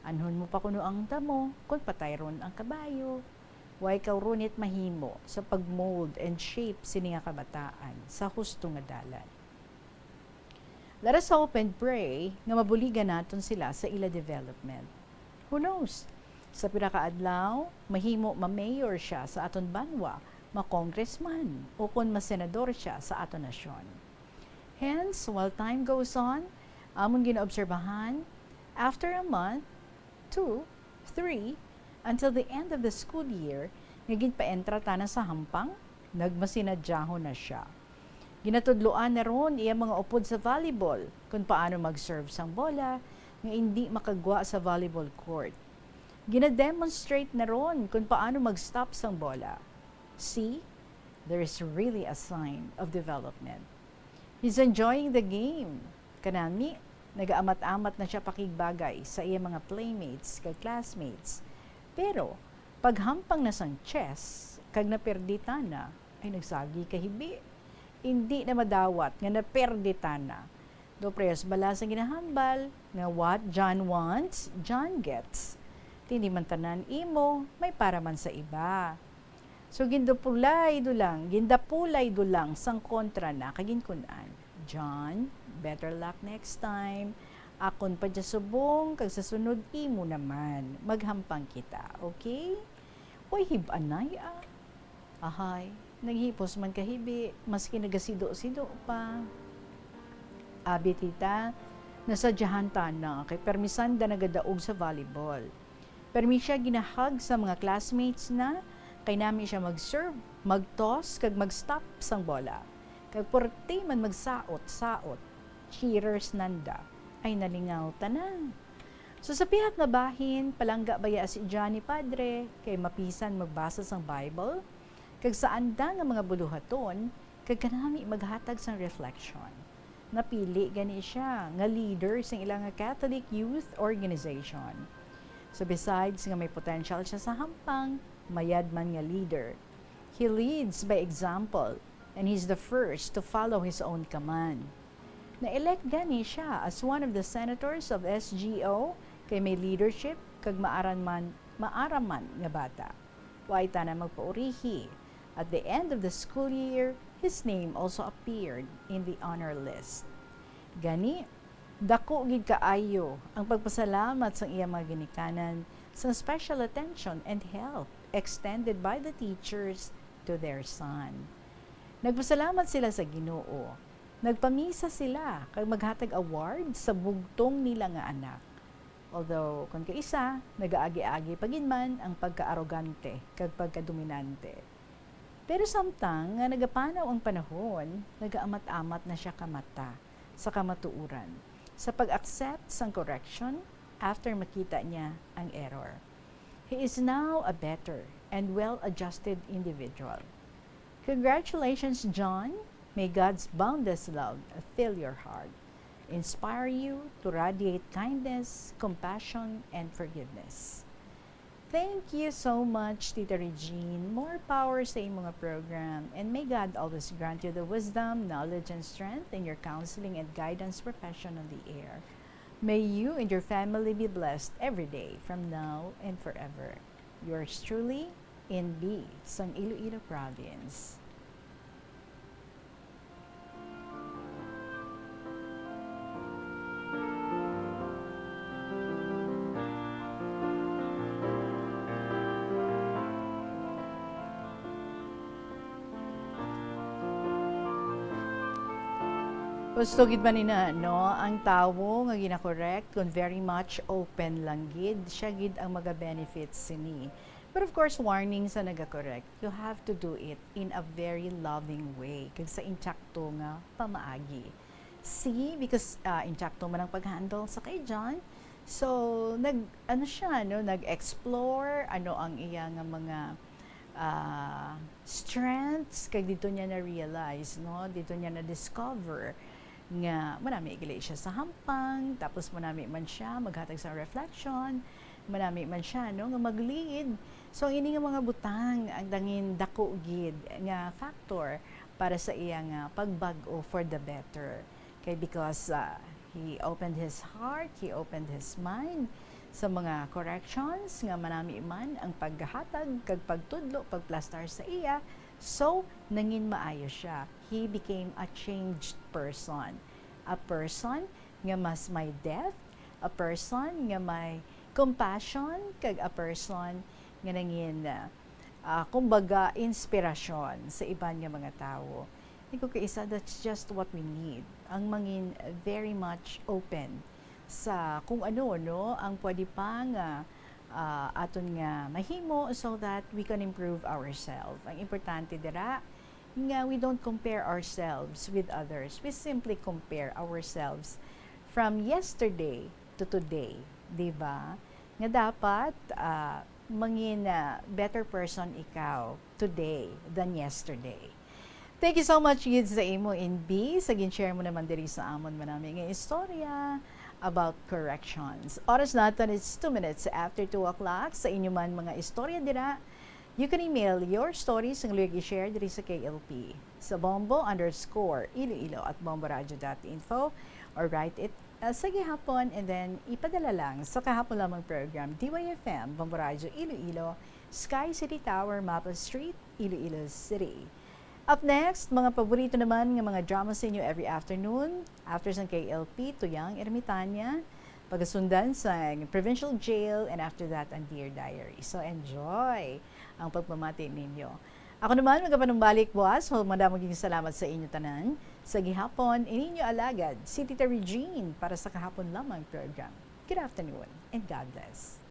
Speaker 9: Anhon mo pa kuno ang damo kung patay ron ang kabayo. Way kaw runit mahimo sa pagmold and shape sini nga kabataan sa husto nga dalan. Let us hope and pray nga mabuligan naton sila sa ila development. Who knows? Sa pinakaadlaw, mahimo ma-mayor siya sa aton banwa, ma-congressman, o kung ma-senador siya sa aton nasyon. Hence, while time goes on, amon ginaobserbahan, after a month, 2, 3, until the end of the school year, naging paentra tana sa hampang, nagmasinadyaho na siya. Ginatudloan na ron iya mga upod sa volleyball kung paano mag-serve sang bola nga hindi makagwa sa volleyball court. Gina-demonstrate na ron kung paano mag-stop sang bola. See, there is really a sign of development. He's enjoying the game. Kanami, nag-aamat-amat na siya pakigbagay sa iya mga playmates kag classmates. Pero, paghampang na sang chess, kag naperdita na, ay nagsagi kahibi. Hindi na madawat nga naperdita na. Do prayers bala sa ginahambal, nga what John wants, John gets. Tindi man tanan imo, may para man sa iba. So gindapulay do lang sang kontra na kaginkunan. John, better luck next time. Akon pa dya subong, kag sa sunod imo naman. Maghampang kita, okay? Uy, hibanay ah. Ahay, naghipos man kahibi, maski nagasido-sido pa. Abi tita, nasadyahan ta na kay permisan da nagadaog sa volleyball. Permi siya ginahag sa mga classmates na, kay nami siya mag-serve, mag-toss, kag mag-stop sang bola. Kag porte man magsaot-saot, cheerers nanda, ay nalingaw tanan. So sa pihat na bahin, palangga baya si Johnny Padre, kay mapisan magbasa sang Bible, kag saan da nga mga buluhaton, kag kanami maghatag sang reflection. Napili gani siya nga leader sa ilang Catholic Youth Organization. So besides nga may potential siya sa hampang, mayad man nga leader. He leads by example, and he's the first to follow his own command. Na-elect gani siya as one of the senators of SGO, kay may leadership kag maaraman nga bata. Way ta na magpaurihi. At the end of the school year, his name also appeared in the honor list. Gani, dako gid kaayo ang pagpasalamat sa iya mga ginikanan sa special attention and help extended by the teachers to their son. Nagpasalamat sila sa Ginoo. Nagpamisa sila kag maghatag award sa bugtong nila nga anak. Although, kung kaisa, nagaagi-agi paginman ang pagka-arogante kag pagka-dominante. Pero samtang nga nagapanaw ang panahon, nagaamat-amat na siya kamata sa kamatuuran sa pag-accept sang correction after makita niya ang error. He is now a better and well-adjusted individual. Congratulations, John. May God's boundless love fill your heart, inspire you to radiate kindness, compassion, and forgiveness. Thank you so much, Tita Regine. More power sa iyong mga program, and may God always grant you the wisdom, knowledge, and strength in your counseling and guidance profession on the air. May you and your family be blessed every day from now and forever. Yours truly, NB, Sang Iloilo Province. Gusto gid man ina no ang tawo nga gina-correct kung very much open lang gid siya gid ang mga benefits sini. But of course warning sa naga-correct, you have to do it in a very loving way kag sa intakto nga pamaagi. See, because intakto man ang pag-handle sa kay John. So nag-explore ano ang iya nga mga strengths kag dito niya na realize no, dito niya na discover nga manami igili siya sa hampang, tapos manami man siya maghatag sa reflection, manami man siya no nga mag-lead. So ini nga mga butang ang dangin dako gid nga factor para sa iya nga pagbag-o for the better. Okay, because he opened his heart, he opened his mind sa mga corrections nga manami man ang paghatag kag pagtudlo, pagplastar sa iya. So, nangin maayo siya. He became a changed person. A person nga mas may depth, a person nga may compassion, kag a person nga nangin, kumbaga, inspirasyon sa iban nga mga tao. Iko kaisa, that's just what we need. Ang mangin very much open sa kung ano, no, ang pwede pang aton nga mahimo so that we can improve ourselves. Ang importante dira nga we don't compare ourselves with others. We simply compare ourselves from yesterday to today, di ba? Nga dapat mangin better person ikaw today than yesterday. Thank you so much gid sa imo in B. Sa gin-share mo naman diri sa amon manami nga istorya about corrections. Oras natin is 2 minutes after 2 o'clock. Sa inyo man mga istorya dira, you can email your stories ng luyag i-share diri sa KLP sa bombo_Iloilo@bomboradio.info or write it sa gihapon and then ipadala lang sa kahapon lamang program DYFM, Bombo Radio Iloilo, Sky City Tower, Maple Street, Iloilo City. Up next, mga paborito naman ng mga drama sa inyo every afternoon. After sa KLP, Tuyang Ermitanya, pagasundan sa Provincial Jail, and after that, ang Dear Diary. So enjoy ang pagpamati ninyo. Ako naman, magapanumbalik buwas. Madaming salamat sa inyo tanan. Sa gihapon, ininyo alagad, si Tita Regine para sa kahapon lamang program. Good afternoon and God bless.